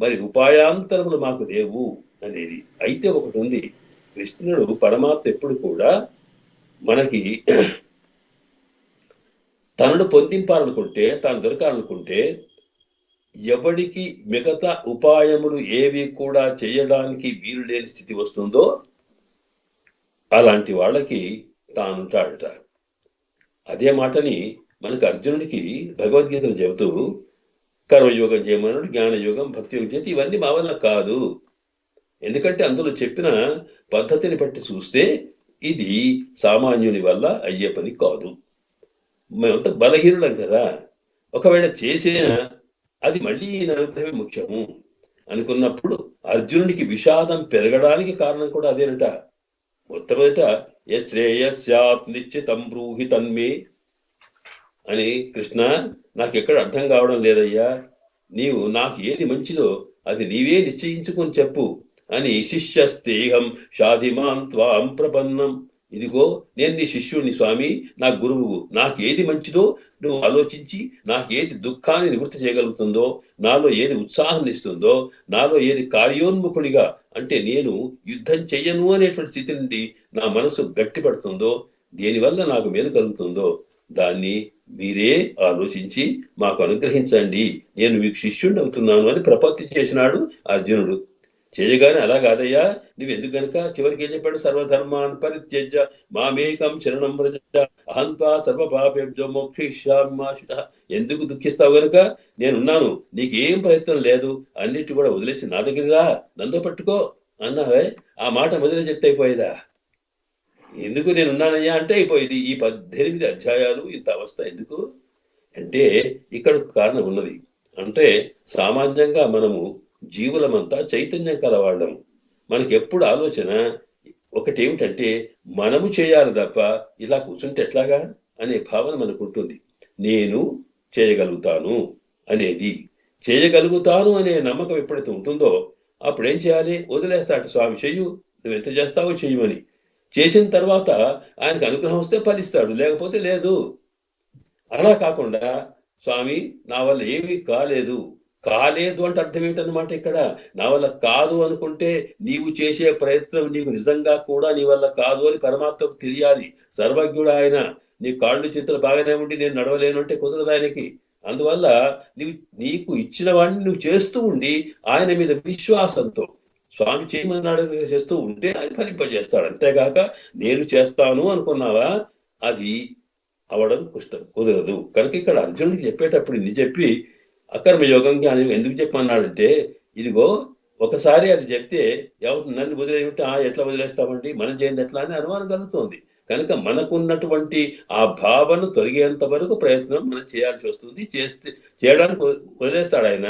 మరి ఉపాయాంతరములు మాకు లేవు అనేది. అయితే ఒకటి ఉంది, కృష్ణుడు పరమాత్మ ఎప్పుడు కూడా మనకి తనను పొందింపాలనుకుంటే, తాను దొరకాలనుకుంటే ఎవడికి మిగతా ఉపాయములు ఏవి కూడా చేయడానికి వీలు లేని స్థితి వస్తుందో అలాంటి వాళ్ళకి తానుంటాడట. అదే మాటని మనకు అర్జునుడికి భగవద్గీతలు చెబుతూ కర్మయోగం చేయమన్నాడు, జ్ఞానయోగం, భక్తి యోగం చేతి ఇవన్నీ మా వల్ల కాదు. ఎందుకంటే అందులో చెప్పిన పద్ధతిని బట్టి చూస్తే ఇది సామాన్యుని వల్ల అయ్యే పని కాదు. మేమంతా బలహీనులం కదా, ఒకవేళ చేసినా అది మళ్ళీ ఈయన అనుగ్రహమే ముఖ్యము అనుకున్నప్పుడు అర్జునుడికి విషాదం పెరగడానికి కారణం కూడా అదేనట. మొట్టమొదట యశ్రేయస్యాత్ నిశ్చితం బ్రూహి తన్మే అని, కృష్ణ నాకు ఎక్కడ అర్థం కావడం లేదయ్యా, నీవు నాకు ఏది మంచిదో అది నీవే నిశ్చయించుకొని చెప్పు అని శిష్యస్తేహం షాధిమాం త్వాం ప్రపన్నం. ఇదిగో నేను నీ శిష్యుడిని స్వామి, నా గురువు, నాకు ఏది మంచిదో నువ్వు ఆలోచించి నాకు ఏది దుఃఖాన్ని నివృత్తి చేయగలుగుతుందో, నాలో ఏది ఉత్సాహాన్ని ఇస్తుందో, నాలో ఏది కార్యోన్ముఖుడిగా అంటే నేను యుద్ధం చెయ్యను అనేటువంటి స్థితి నుండి నా మనసు గట్టిపడుతుందో, దేనివల్ల నాకు మేలు కలుగుతుందో దాన్ని మీరే ఆలోచించి మాకు అనుగ్రహించండి, నేను మీకు శిష్యుడిని అవుతున్నాను అని ప్రపత్తి చేసినాడు అర్జునుడు. చేయగానే అలా కాదయ్యా, నువ్వు ఎందుకు గనుక చివరికి ఏం చెప్పాడు, సర్వధర్మాన్ పరిత్యజ్య మామేకం శరణం వ్రజ అహంత్వా సర్వపాపేభ్యో మోక్షయిష్యామి మా శుచః. ఎందుకు దుఃఖిస్తావు గనుక నేనున్నాను, నీకేం ప్రయత్నం లేదు, అన్నిటి కూడా వదిలేసి నా దగ్గర రా, నన్ను పట్టుకో అన్నావే. ఆ మాట మొదలే చెప్తే అయిపోయేదా? ఎందుకు నేనున్నానయ్యా అంటే అయిపోయింది. ఈ 18 అధ్యాయాలు ఇంత అవస్థ ఎందుకు అంటే ఇక్కడ కారణం ఉన్నది. అంటే సామాన్యంగా మనము జీవులమంతా చైతన్యం కలవాళ్ళము. మనకి ఎప్పుడు ఆలోచన ఒకటి ఏమిటంటే మనము చేయాలి తప్ప ఇలా కూర్చుంటే ఎట్లాగా అనే భావన మనకు ఉంటుంది. నేను చేయగలుగుతాను అనేది, చేయగలుగుతాను అనే నమ్మకం ఎప్పుడైతే ఉంటుందో అప్పుడు ఏం చేయాలి, వదిలేస్తాడు స్వామి, చెయ్యు, నువ్వు ఎంత చేస్తావో చెయ్యమని. చేసిన తర్వాత ఆయనకు అనుగ్రహం వస్తే ఫలిస్తాడు, లేకపోతే లేదు. అలా కాకుండా స్వామి నా వల్ల ఏమీ కాలేదు, కాలేదు అంటే అర్థం ఏంటన్నమాట ఇక్కడ, నా వల్ల కాదు అనుకుంటే నీవు చేసే ప్రయత్నం నీకు నిజంగా కూడా నీ వల్ల కాదు అని పరమాత్మకు తెలియాలి. సర్వజ్ఞుడు ఆయన. నీ కాళ్ళు చేతులు బాగానే ఉండి నేను నడవలేను అంటే కుదరదు ఆయనకి. అందువల్ల నీకు ఇచ్చిన వాడిని నువ్వు చేస్తూ ఉండి ఆయన మీద విశ్వాసంతో స్వామి చేయమన్నాడు చేస్తూ ఉంటే ఆయన ఫలింపజేస్తాడు. అంతేగాక నేను చేస్తాను అనుకున్నావా అది అవడం కుదరదు. కనుక ఇక్కడ అర్జునుడికి చెప్పేటప్పుడు ఇన్ని చెప్పి అకర్మయోగం జ్ఞానం ఎందుకు చెప్పమన్నాడంటే, ఇదిగో ఒకసారి అది చెప్తే నన్ను వదిలేమిటి, ఎట్లా వదిలేస్తామండి, మనం చేయండి ఎట్లా అని అనుమానం కలుగుతుంది. కనుక మనకున్నటువంటి ఆ భావన తొలగేంత వరకు ప్రయత్నం మనం చేయాల్సి వస్తుంది. చేయడానికి వదిలేస్తాడు ఆయన.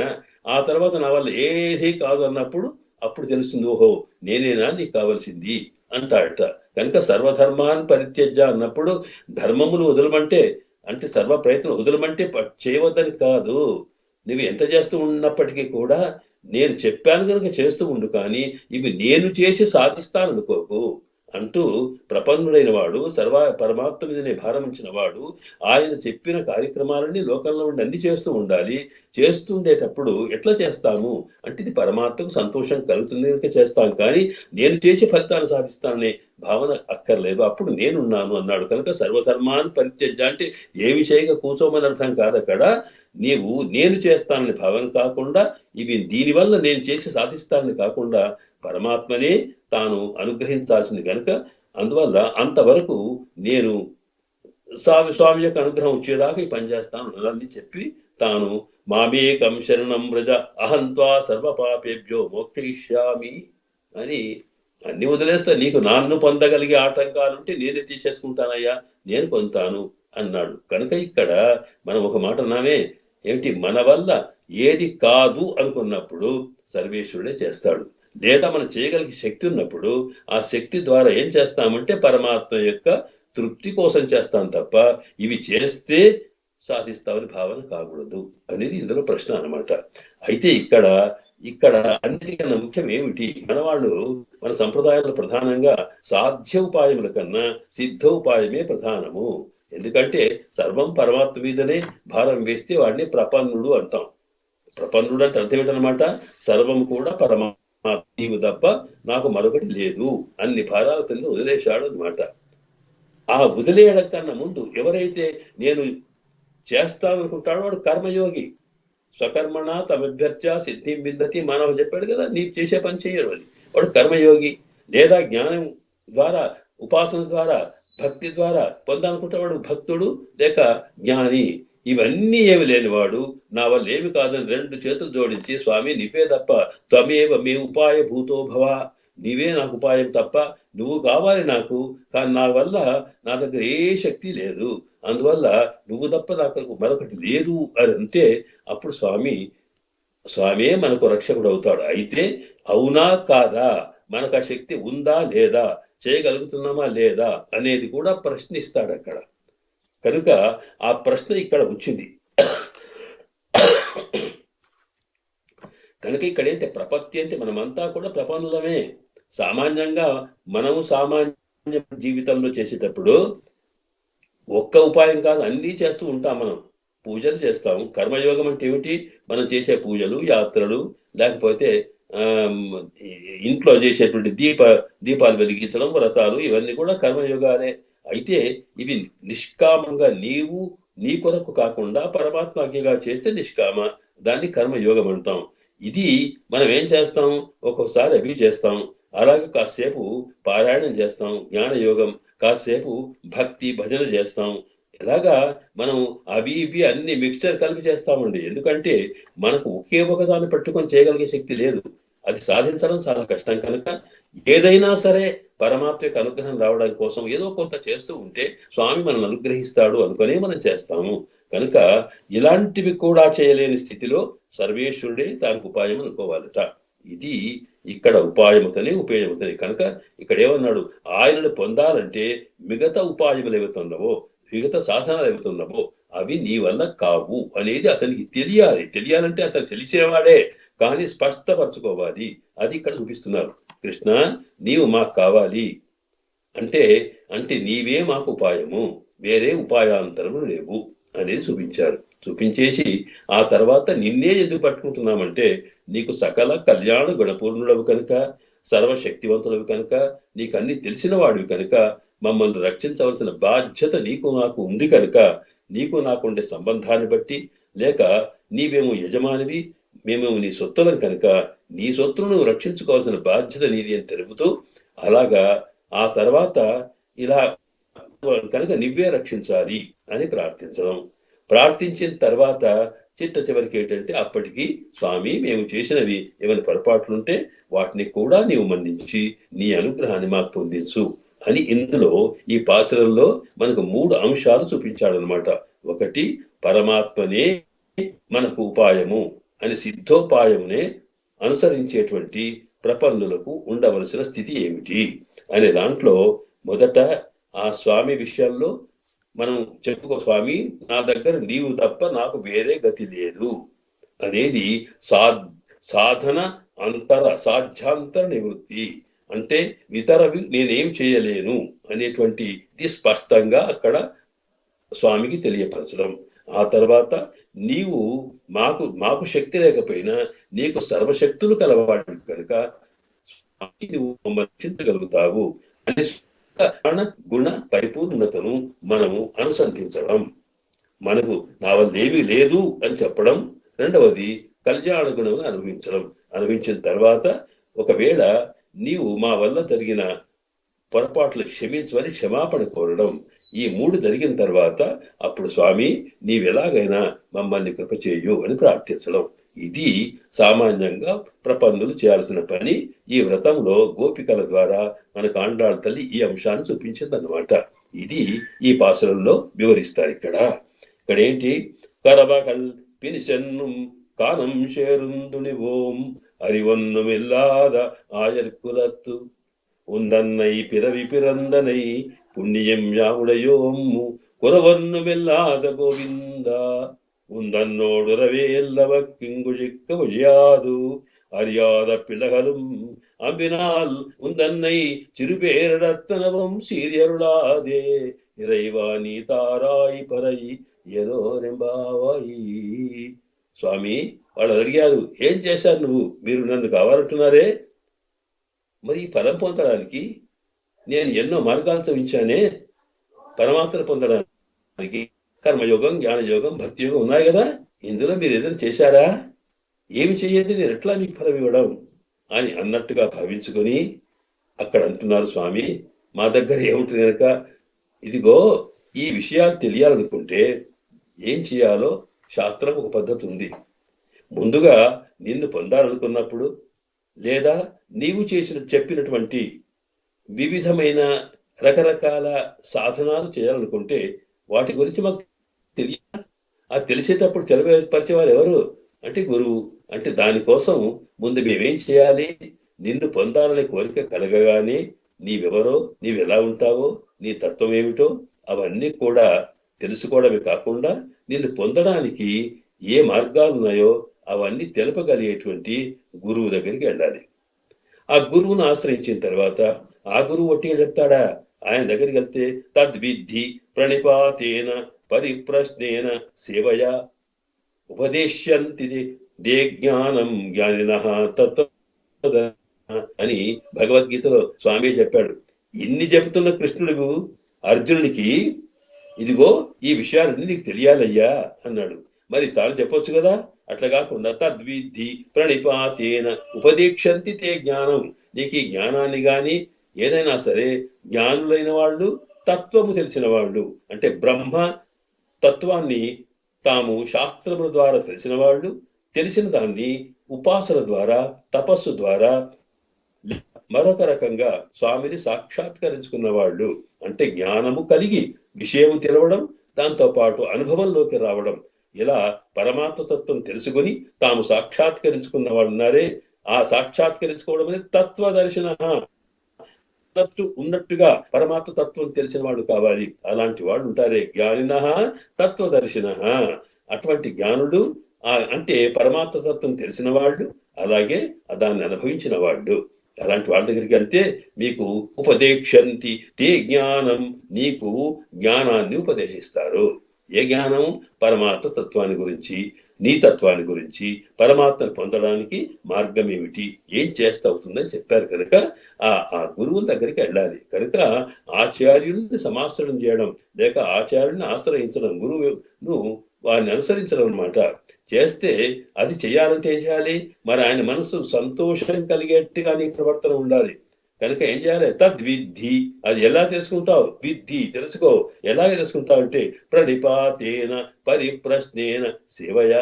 ఆ తర్వాత నా వల్ల ఏది కాదు అన్నప్పుడు అప్పుడు తెలుస్తుంది, ఓహో నేనేనా నీకు కావాల్సింది అంటాడట. కనుక సర్వధర్మాన్ పరిత్యజ్య అన్నప్పుడు ధర్మములు వదలమంటే అంటే సర్వ ప్రయత్నం వదలమంటే చేయవద్దని కాదు. నువ్వు ఎంత చేస్తూ ఉన్నప్పటికీ కూడా నేను చెప్పాను కనుక చేస్తూ ఉండు, కానీ ఇవి నేను చేసి సాధిస్తాననుకోకు అంటూ ప్రపన్నుడైన వాడు, పరమాత్మ మీదనే భారం ఉంచిన వాడు ఆయన చెప్పిన కార్యక్రమాలన్నీ లోకంలో ఉండి అన్ని చేస్తూ ఉండాలి. చేస్తుండేటప్పుడు ఎట్లా చేస్తాము అంటే ఇది పరమాత్మకు సంతోషం కలుగుతుంది కనుక చేస్తాం, కానీ నేను చేసి ఫలితాన్ని సాధిస్తాననే భావన అక్కర్లేదు. అప్పుడు నేనున్నాను అన్నాడు. కనుక సర్వధర్మాన్ని పరిత్యజ్య అంటే ఏమి చేయక కూర్చోమని అర్థం కాదు. అక్కడ నీవు నేను చేస్తానని భావన కాకుండా, ఇవి దీనివల్ల నేను చేసి సాధిస్తానని కాకుండా పరమాత్మనే తాను అనుగ్రహించాల్సింది కనుక, అందువల్ల అంతవరకు నేను స్వామి యొక్క అనుగ్రహం వచ్చేదాకా ఈ పని చేస్తాను అని చెప్పి తాను మామేకం శరణం వ్రజ అహంత్వా సర్వ పాపేభ్యో మోక్షయిష్యామి అని అన్ని వదిలేస్తా, నీకు నన్ను పొందగలిగే ఆటంకాలుంటే నేనే తీసేసుకుంటానయ్యా, నేను పొందుతాను అన్నాడు. కనుక ఇక్కడ మనం ఒక మాట అన్నామే ఏమిటి, మన వల్ల ఏది కాదు అనుకున్నప్పుడు సర్వేశ్వరుడే చేస్తాడు. లేదా మనం చేయగలిగే శక్తి ఉన్నప్పుడు ఆ శక్తి ద్వారా ఏం చేస్తామంటే పరమాత్మ యొక్క తృప్తి కోసం చేస్తాం తప్ప ఇవి చేస్తే సాధిస్తామని భావన కాకూడదు అనేది ఇందులో ప్రశ్న అన్నమాట. అయితే ఇక్కడ అన్నిటికన్నా ముఖ్యం ఏమిటి, మన సంప్రదాయంలో ప్రధానంగా సాధ్య ఉపాయముల కన్నా సిద్ధ ఉపాయమే ప్రధానము. ఎందుకంటే సర్వం పరమాత్మ మీదనే భారం వేస్తే వాడిని ప్రపన్నుడు అంటాం. ప్రపన్నుడు అంటే అర్థం ఏంటనమాట, సర్వం కూడా పరమాత్మ, నీవు తప్ప నాకు మరొకటి లేదు, అన్ని భారాల కింద వదిలేశాడు అనమాట. ఆ వదిలేయడం కన్నా ముందు ఎవరైతే నేను చేస్తాననుకుంటాడో వాడు కర్మయోగి. స్వకర్మణ తమభ్యర్చ సిద్ధిం విందతి మానవ చెప్పాడు కదా, నీవు చేసే పని చేయరు అని. వాడు కర్మయోగి. లేదా జ్ఞానం ద్వారా, ఉపాసన ద్వారా, భక్తి ద్వారా పొందాలనుకుంటే వాడు భక్తుడు లేక జ్ఞాని. ఇవన్నీ ఏమి లేనివాడు నా వల్ల ఏమి కాదని రెండు చేతులు జోడించి స్వామి నీవే తప్ప, త్వమేవ మే ఉపాయ భూతో భవ, నీవే నాకు ఉపాయం తప్ప, నువ్వు కావాలి నాకు, కానీ నా వల్ల నా దగ్గర ఏ శక్తి లేదు, అందువల్ల నువ్వు తప్ప నాకు మరొకటి లేదు అని అంటే అప్పుడు స్వామే మనకు రక్షకుడు అవుతాడు. అయితే అవునా కాదా, మనకు ఆ శక్తి ఉందా లేదా, చేయగలుగుతున్నామా లేదా అనేది కూడా ప్రశ్నిస్తాడు అక్కడ. కనుక ఆ ప్రశ్న ఇక్కడ వచ్చింది. కనుక ఇక్కడ ఏంటి, ప్రపత్తి అంటే మనమంతా కూడా ప్రపన్నులమే. సామాన్యంగా మనము సామాన్య జీవితంలో చేసేటప్పుడు ఒక్క ఉపాయం కాదు, అన్నీ చేస్తూ ఉంటాం. మనం పూజలు చేస్తాం. కర్మయోగం అంటే ఏమిటి, మనం చేసే పూజలు, యాత్రలు, లేకపోతే ఇంట్లో చేసేటువంటి దీపాలు వెలిగించడం, వ్రతాలు, ఇవన్నీ కూడా కర్మయోగాలే. అయితే ఇవి నిష్కామంగా నీవు నీ కొరకు కాకుండా పరమాత్మజ్ఞగా చేస్తే నిష్కామ, దాన్ని కర్మయోగం అంటాం. ఇది మనం ఏం చేస్తాం, ఒక్కొక్కసారి అవి చేస్తాం, అలాగే కాసేపు పారాయణం చేస్తాం జ్ఞానయోగం, కాసేపు భక్తి భజన చేస్తాం. ఇలాగా మనం అవి ఇవి అన్ని మిక్స్చర్ కలిపి చేస్తామండి. ఎందుకంటే మనకు ఒకే ఒకదాన్ని పట్టుకొని చేయగలిగే శక్తి లేదు, అది సాధించడం చాలా కష్టం. కనుక ఏదైనా సరే పరమాత్మ యొక్క అనుగ్రహం రావడం కోసం ఏదో కొంత చేస్తూ ఉంటే స్వామి మనల్ని అనుగ్రహిస్తాడు అనుకునే మనం చేస్తాము. కనుక ఇలాంటివి కూడా చేయలేని స్థితిలో సర్వేశ్వరుడే దానికి ఉపాయం అనుకోవాలట. ఇది ఇక్కడ ఉపాయముతని ఉపేయముతని. కనుక ఇక్కడ ఏమన్నాడు, ఆయనను పొందాలంటే మిగతా ఉపాయములు ఏవైతున్నావో, మిగతా సాధనాలు ఏవైతున్నావో అవి నీ వల్ల కావు అనేది అతనికి తెలియాలి. తెలియాలంటే అతను తెలిసినవాడే, కానీ స్పష్టపరచుకోవాలి. అది ఇక్కడ చూపిస్తున్నారు. కృష్ణ నీవు మాకు కావాలి అంటే నీవే మాకు ఉపాయము, వేరే ఉపాయాంతరములు లేవు అనేది చూపించారు. చూపించేసి ఆ తర్వాత నిన్నే ఎందుకు పట్టుకుంటున్నామంటే నీకు సకల కళ్యాణ గుణపూర్ణుడవు కనుక, సర్వశక్తివంతుడవు కనుక, నీకు అన్ని తెలిసిన వాడివి కనుక, మమ్మల్ని రక్షించవలసిన బాధ్యత నీకు నాకు ఉంది కనుక, నీకు నాకుండే సంబంధాన్ని బట్టి, లేక నీవేమో యజమానివి మేమేమో నీ సొత్తులం కనుక నీ సొత్తును నువ్వు రక్షించుకోవాల్సిన బాధ్యత నీది అని తెలుపుతూ, అలాగా ఆ తర్వాత ఇలా కనుక నువ్వే రక్షించాలి అని ప్రార్థించడం. ప్రార్థించిన తర్వాత చిట్ట చివరికి ఏంటంటే అప్పటికి స్వామి మేము చేసినవి ఏమైనా పొరపాట్లుంటే వాటిని కూడా నీవు మన్నించి నీ అనుగ్రహాన్ని మాకు పొందించు అని ఇందులో ఈ పాసురంలో మనకు 3 అంశాలు చూపించాడనమాట. ఒకటి, పరమాత్మనే మనకు ఉపాయము అని సిద్ధోపాయమునే అనుసరించేటువంటి ప్రపన్నులకు ఉండవలసిన స్థితి ఏమిటి అనే దాంట్లో మొదట ఆ స్వామి విషయంలో మనం చెప్పుకో, స్వామి నా దగ్గర నీవు తప్ప నాకు వేరే గతి లేదు అనేది సాధన సాధ్యాంతర నివృత్తి. అంటే ఇతరవి నేనేం చేయలేను అనేటువంటిది స్పష్టంగా అక్కడ స్వామికి తెలియపరచడం. ఆ తర్వాత నీవు మాకు శక్తి లేకపోయినా నీకు సర్వశక్తులు కలవాడు కనుక నువ్వు మమ్మల్ని రక్షించగలుగుతావు అనే గుణ పరిపూర్ణతను మనము అనుసంధించడం. మనకు నా వల్ల ఏమీ లేదు అని చెప్పడం. రెండవది కళ్యాణ గుణం అనుభవించిన తర్వాత ఒకవేళ నీవు మా వల్ల జరిగిన పొరపాట్లు క్షమించమని క్షమాపణ కోరడం. ఈ 3 జరిగిన తర్వాత అప్పుడు స్వామి నీవెలాగైనా మమ్మల్ని కృప చేయు అని ప్రార్థించడం. ఇది సామాన్యంగా ప్రపన్నులు చేయాల్సిన పని. ఈ వ్రతంలో గోపికల ద్వారా మనకు ఆండాళ్ళ తల్లి ఈ అంశాన్ని చూపించిందన్నమాట. ఇది ఈ పాసురంలో వివరిస్తారు. ఇక్కడ ఏంటి? కరబకల్ పినిచెన్నుం காணம் சேருந்துணிவோம் அறிவொன்னும் இல்லாத ஆயர்குலத்து உந்தன்னை பிறவி பிறந்தனை புண்ணியம் யாவுடையோம் குறவொன்னுமில்லாத கோவிந்தா உந்தன்னோடுறவே எல்லவக்கிங்குழிக்க ஒழியாது அறியாத பிள்ளைகளும் அம்பினால் உந்தன்னை சிறுபேரத்தனவும் சீரியருளாதே இறைவா நீ தாராய் பறை ఎనోరెంబావాయి. స్వామి వాళ్ళు అడిగారు, ఏం చేశారు నువ్వు? మీరు నన్ను కావాలంటున్నారే, మరి ఫలం పొందడానికి నేను ఎన్నో మార్గాలు చూపించానే. పరమాత్మను పొందడానికి కర్మయోగం, జ్ఞానయోగం, భక్తి యోగం ఉన్నాయి కదా. ఇందులో మీరు ఏదైనా చేశారా? ఏమి చెయ్యండి, నేను ఎట్లా మీకు ఫలం ఇవ్వడం అని అన్నట్టుగా భావించుకొని అక్కడ అంటున్నారు స్వామి, మా దగ్గర ఏముంటుంది కనుక ఇదిగో ఈ విషయాలు తెలియాలనుకుంటే ఏం చేయాలో శాస్త్రం ఒక పద్ధతి ఉంది. ముందుగా నిన్ను పొందాలనుకున్నప్పుడు లేదా నీవు చెప్పినటువంటి వివిధమైన రకరకాల సాధనాలు చేయాలనుకుంటే వాటి గురించి మాకు తెలియాలి. ఆ తెలిసేటప్పుడు తెలియపరిచేవారు ఎవరు అంటే గురువు. అంటే దానికోసం ముందు మేమేం చేయాలి? నిన్ను పొందాలనే కోరిక కలగగానే నీవెవరో, నీవెలా ఉంటావో, నీ తత్వం ఏమిటో అవన్నీ కూడా తెలుసుకోవడమే కాకుండా నిన్ను పొందడానికి ఏ మార్గాలు ఉన్నాయో అవన్నీ తెలపగలిగేటువంటి గురువు దగ్గరికి వెళ్ళాలి. ఆ గురువును ఆశ్రయించిన తర్వాత ఆ గురువు ఒట్టిగా చెప్తాడా? ఆయన దగ్గరికి వెళ్తే తద్విద్ధి ప్రణిపాతేన పరిప్రశ్నేన సేవయ ఉపదేశ్యంతి దే జ్ఞానం జ్ఞానినః తత్వ అని భగవద్గీతలో స్వామి చెప్పాడు. ఇన్ని చెబుతున్న కృష్ణుడు అర్జునుడికి ఇదిగో ఈ విషయాలన్నీ నీకు తెలియాలయ్యా అన్నాడు. మరి తాను చెప్పొచ్చు కదా. అట్లా కాకుండా తద్విద్ధి ప్రణిపాతేన ఉపదేక్షంతి తే జ్ఞానం, నీకు ఈ జ్ఞానాన్ని గాని ఏదైనా సరే జ్ఞానులైన వాళ్ళు, తత్వము తెలిసిన వాళ్ళు అంటే బ్రహ్మ తత్వాన్ని తాము శాస్త్రముల ద్వారా తెలిసిన వాళ్ళు, తెలిసిన దాన్ని ఉపాసన ద్వారా, తపస్సు ద్వారా మరొక రకంగా స్వామిని సాక్షాత్కరించుకున్న వాళ్ళు, అంటే జ్ఞానము కలిగి విషయము తెలవడం, దాంతో పాటు అనుభవంలోకి రావడం, ఇలా పరమాత్మ తత్వం తెలుసుకొని తాము సాక్షాత్కరించుకున్న వాళ్ళు ఉన్నారే, ఆ సాక్షాత్కరించుకోవడం అనేది తత్వదర్శన. ఉన్నట్టుగా పరమాత్మ తత్వం తెలిసిన వాడు కావాలి. అలాంటి వాళ్ళు ఉంటారే జ్ఞానినః తత్వదర్శిన. అటువంటి జ్ఞానుడు అంటే పరమాత్మ తత్వం తెలిసిన వాళ్ళు, అలాగే దాన్ని అనుభవించిన వాళ్ళు. అలాంటి వాళ్ళ దగ్గరికి వెళ్తే మీకు ఉపదేక్షంతి తే జ్ఞానం, నీకు జ్ఞానాన్ని ఉపదేశిస్తారు. ఏ జ్ఞానం? పరమాత్మ తత్వాన్ని గురించి, నీ తత్వాన్ని గురించి, పరమాత్మను పొందడానికి మార్గం ఏమిటి, ఏం చేస్తే అవుతుందని చెప్పారు. కనుక ఆ గురువుల దగ్గరికి వెళ్ళాలి. కనుక ఆచార్యుల్ని సమాశ్రయం చేయడం లేక ఆచార్యుల్ని ఆశ్రయించడం, గురువును వారిని అనుసరించడం అన్నమాట. చేస్తే అది చేయాలంటే ఏం చేయాలి? మరి ఆయన మనసు సంతోషం కలిగేట్టుగా నీ ప్రవర్తన ఉండాలి. కనుక ఏం చేయాలి? తద్విద్ధి, అది ఎలా తెలుసుకుంటావు? విద్ధి తెలుసుకో. ఎలాగ తెలుసుకుంటావు అంటే ప్రణిపాతేన పరిప్రశ్నేన సేవయ.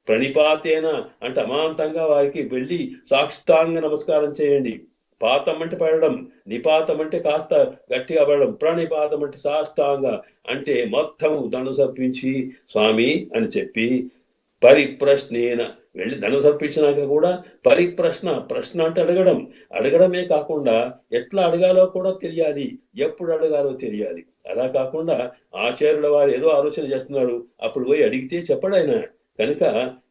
ప్రణిపాతేన అంటే అమాంతంగా వారికి వెళ్ళి సాష్టాంగ నమస్కారం చేయండి. పాతం అంటే పడడం, నిపాతం అంటే కాస్త గట్టిగా పడడం, ప్రణిపాతం అంటే సాష్టాంగ అంటే మొత్తం దండు సర్పించి స్వామి అని చెప్పి, పరిప్రశ్నేన వెళ్ళి దండం సమర్పించినాక కూడా ప్రశ్న అంటే అడగడమే కాకుండా ఎట్లా అడగాలో కూడా తెలియాలి, ఎప్పుడు అడగాలో తెలియాలి. అలా కాకుండా ఆచార్యుల వారు ఏదో ఆలోచన చేస్తున్నారు, అప్పుడు పోయి అడిగితే చెప్పడు ఆయన. కనుక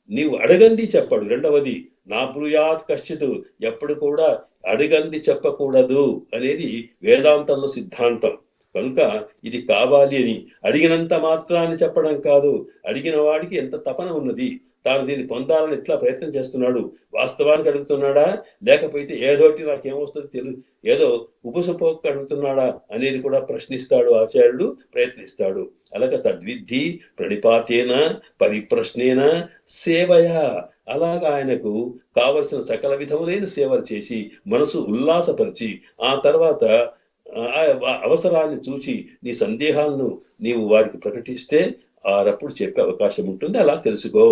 నీవు అడగంది చెప్పడు. రెండవది నా బ్రూయాత్ కశ్చిత్, ఎప్పుడు కూడా అడగంది చెప్పకూడదు అనేది వేదాంతంలో సిద్ధాంతం. కనుక ఇది కావాలి అని అడిగినంత మాత్రాన్ని చెప్పడం కాదు, అడిగిన వాడికి ఎంత తపన ఉన్నది, తాను దీన్ని పొందాలని ఎట్లా ప్రయత్నం చేస్తున్నాడు, వాస్తవానికి అడుగుతున్నాడా, లేకపోతే ఏదోటి నాకేమొస్తుంది ఏదో ఉపసపోక్ అడుగుతున్నాడా అనేది కూడా ప్రశ్నిస్తాడు ఆచార్యుడు, ప్రయత్నిస్తాడు. అలాగే తద్విద్ధి ప్రణిపాతేన పరిప్రశ్నేన సేవయ, అలాగా ఆయనకు కావలసిన సకల విధములైన సేవలు చేసి మనసు ఉల్లాసపరిచి ఆ తర్వాత అవసరాన్ని చూచి నీ సందేహాలను నీవు వారికి ప్రకటిస్తే ఆరప్పుడు చెప్పే అవకాశం ఉంటుంది, అలా తెలుసుకో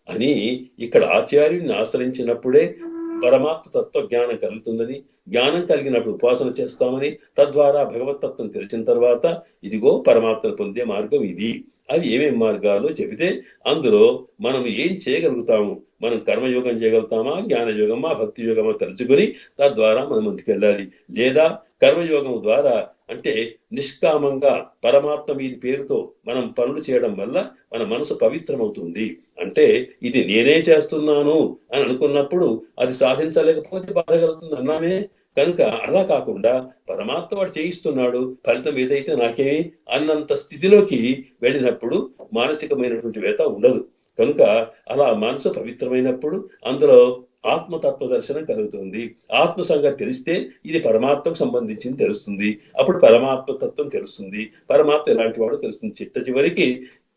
అని ఇక్కడ ఆచార్యుడిని ఆశ్రయించినప్పుడే పరమాత్మ తత్వ జ్ఞానం కలుగుతుందని, జ్ఞానం కలిగినప్పుడు ఉపాసన చేస్తామని, తద్వారా భగవతత్వం తెలిసిన తర్వాత ఇదిగో పరమాత్మను పొందే మార్గం ఇది. అవి ఏమేం మార్గాలు చెబితే అందులో మనం ఏం చేయగలుగుతాము, మనం కర్మయోగం చేయగలుగుతామా, జ్ఞానయోగమా, భక్తి యోగమా తెలుసుకొని తద్వారా మనం ముందుకెళ్ళాలి. లేదా కర్మయోగం ద్వారా అంటే నిష్కామంగా పరమాత్మ మీది పేరుతో మనం పనులు చేయడం వల్ల మన మనసు పవిత్రమవుతుంది. అంటే ఇది నేనే చేస్తున్నాను అని అనుకున్నప్పుడు అది సాధించలేకపోతే బాధ కలుగుతుంది అన్నామే. కనుక అలా కాకుండా పరమాత్మ వాడు చేయిస్తున్నాడు, ఫలితం ఏదైతే నాకేమి అన్నంత స్థితిలోకి వెళ్ళినప్పుడు మానసికమైనటువంటి వేత ఉండదు. కనుక అలా మనసు పవిత్రమైనప్పుడు అందులో ఆత్మతత్వ దర్శనం కలుగుతుంది. ఆత్మ సంగతి తెలిస్తే ఇది పరమాత్మకు సంబంధించింది తెలుస్తుంది. అప్పుడు పరమాత్మ తత్వం తెలుస్తుంది, పరమాత్మ ఎలాంటి వాడు తెలుస్తుంది. చిట్ట చివరికి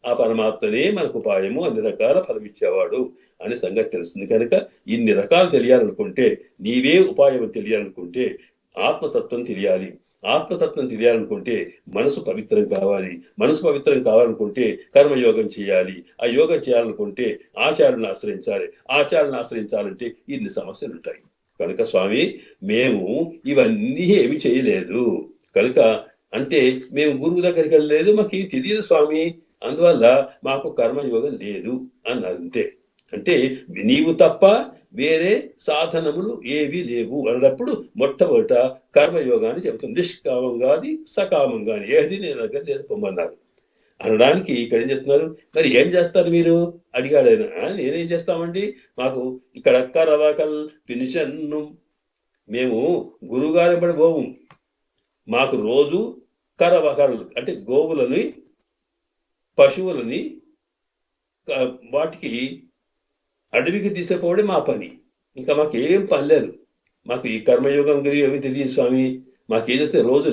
ఆ పరమాత్మనే మనకు ఉపాయము, అన్ని రకాల ఫలం ఇచ్చేవాడు అనే సంగతి తెలుస్తుంది. కనుక ఇన్ని రకాలు తెలియాలనుకుంటే, నీవే ఉపాయం తెలియాలనుకుంటే ఆత్మతత్వం తెలియాలి. ఆత్మతత్వం తెలియాలనుకుంటే మనసు పవిత్రం కావాలి. మనసు పవిత్రం కావాలనుకుంటే కర్మయోగం చేయాలి. ఆ యోగం చేయాలనుకుంటే ఆచార్యులను ఆశ్రయించాలి. ఆచార్యులను ఆశ్రయించాలంటే ఇన్ని సమస్యలు ఉంటాయి. కనుక స్వామి మేము ఇవన్నీ ఏమి చేయలేదు, కనుక అంటే మేము గురువు దగ్గరికి వెళ్ళలేదు, మాకు తెలియదు స్వామి, అందువల్ల మాకు కర్మయోగం లేదు అన్నారు. అంతే. అంటే నీవు తప్ప వేరే సాధనములు ఏవి లేవు అన్నప్పుడు మొట్టమొదట కర్మయోగాన్ని చెబుతుంది. నిష్కామంగాది సకామంగాని ఏది నేను దగ్గర లేదు పొమ్మన్నారు అనడానికి ఇక్కడ ఏం చెప్తున్నారు. మరి ఏం చేస్తారు మీరు అడిగాడు ఆయన. నేనేం చేస్తామండి, మాకు ఇక్కడ కరవకల్ పినిషన్ను, మేము గురువుగారి బడి పోము, మాకు రోజు కరవకల్ అంటే గోవులని పశువులని వాటికి అడవికి తీసుకుపోవడం మా పని. ఇంకా మాకు ఏం పని లేదు. మాకు ఈ కర్మయోగం గురించి ఏమి తెలియదు స్వామి. మాకేం చేస్తే రోజు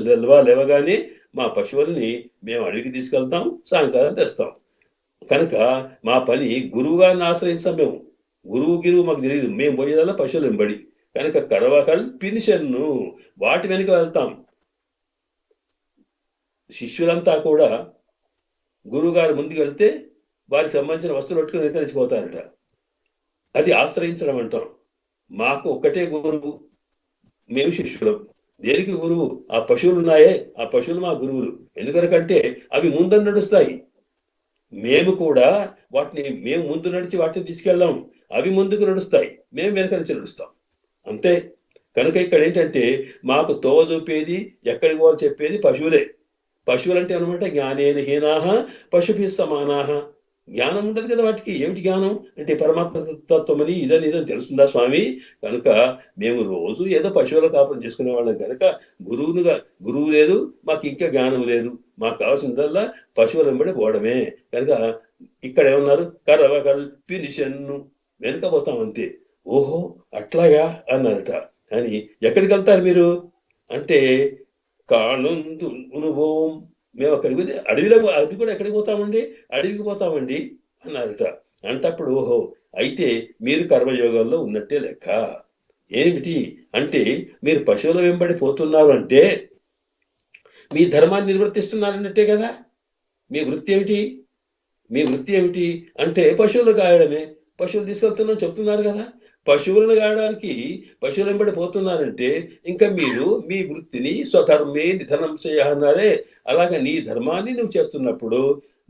లేవగానే మా పశువుల్ని మేము అడవికి తీసుకెళ్తాం, సాయంకాలం తెస్తాం. కనుక మా పని గురువుగారిని ఆశ్రయించాం. మేము గురువు మాకు తెలియదు, మేము పోయేదల్లా పశువులు వెంబడి. కనుక కరవకల్ పినిషన్ను వాటి వెనుక వెళ్తాం. శిష్యులంతా కూడా గురువుగారు ముందుకు వెళ్తే వారికి సంబంధించిన వస్తువులు పట్టుకుని నిద్రించిపోతారట. అది ఆశ్రయించడం అంటాం. మాకు ఒక్కటే గురువు, మేము శిష్యులం. దేనికి గురువు? ఆ పశువులు ఉన్నాయే, ఆ పశువులు మా గురువులు. ఎందుకనకంటే అవి ముందు నడుస్తాయి, మేము కూడా వాటిని మేము ముందు నడిచి వాటిని తీసుకెళ్ళాం. అవి ముందుకు నడుస్తాయి, మేము వెనక నుంచి నడుస్తాం. అంతే. కనుక ఇక్కడ ఏంటంటే మాకు తోవ చూపేది, ఎక్కడికి పోవాలి చెప్పేది పశువులే. పశువులు అంటే అనమాట జ్ఞానేన హీనాహ పశుభి సమానాహ. జ్ఞానం ఉండదు కదా వాటికి. ఏమిటి జ్ఞానం అంటే పరమాత్మ తత్వం అని ఇదని తెలుస్తుందా స్వామి? కనుక మేము రోజు ఏదో పశువుల కాపురం చేసుకునే వాళ్ళం. కనుక గురువు లేదు, మాకు ఇంకా జ్ఞానం లేదు. మాకు కావాల్సిందల్లా పశువుల వెంబడి పోవడమే. కనుక ఇక్కడ ఏమన్నారు, కరవకల్ పినిషన్ను, వెనుక పోతాం అంతే. ఓహో అట్లాగా అన్నారట. అని ఎక్కడికి వెళ్తారు మీరు అంటే కాణుందు అనుభవం, మేము అక్కడికి పోతే అడవిలో, అది కూడా ఎక్కడికి పోతామండి, అడవికి పోతామండి అన్నారట. అంటప్పుడు ఓహో అయితే మీరు కర్మయోగంలో ఉన్నట్టే లెక్క. ఏమిటి అంటే మీరు పశువుల వెంబడి పోతున్నారు అంటే మీ ధర్మాన్ని నిర్వర్తిస్తున్నారన్నట్టే కదా. మీ వృత్తి ఏమిటి? మీ వృత్తి ఏమిటి అంటే పశువులు కాయడమే. పశువులు తీసుకెళ్తున్నాం చెప్తున్నారు కదా. పశువులను కాయడానికి పశువులు వెంబడి పోతున్నారంటే ఇంకా మీరు మీ వృత్తిని స్వధర్మే నిధనం చేయాలన్నారే. అలాగే నీ ధర్మాన్ని నువ్వు చేస్తున్నప్పుడు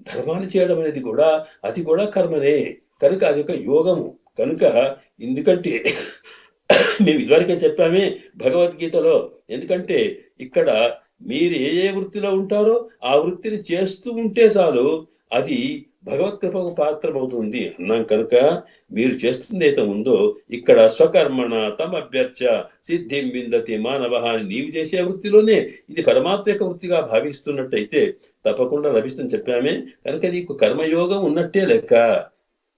ధర్మాన్ని చేయడం అనేది కూడా అది కూడా కర్మనే. కనుక అది ఒక యోగము. కనుక ఎందుకంటే మేము ఇదివరకే చెప్పామే భగవద్గీతలో. ఎందుకంటే ఇక్కడ మీరు ఏ వృత్తిలో ఉంటారో ఆ వృత్తిని చేస్తూ ఉంటే చాలు, అది భగవత్ కృపకు పాత్రమవుతుంది అన్నాం. కనుక మీరు చేస్తుంది ఏదో ఉందో ఇక్కడ స్వకర్మణ తమభ్యర్చ సిద్ధిం విందతి మానవ అని నీవు చేసే వృత్తిలోనే ఇది పరమాత్మ యొక్క వృత్తిగా భావిస్తున్నట్టయితే తప్పకుండా లభిస్తుందని చెప్పామే. కనుక నీకు కర్మయోగం ఉన్నట్టే లెక్క.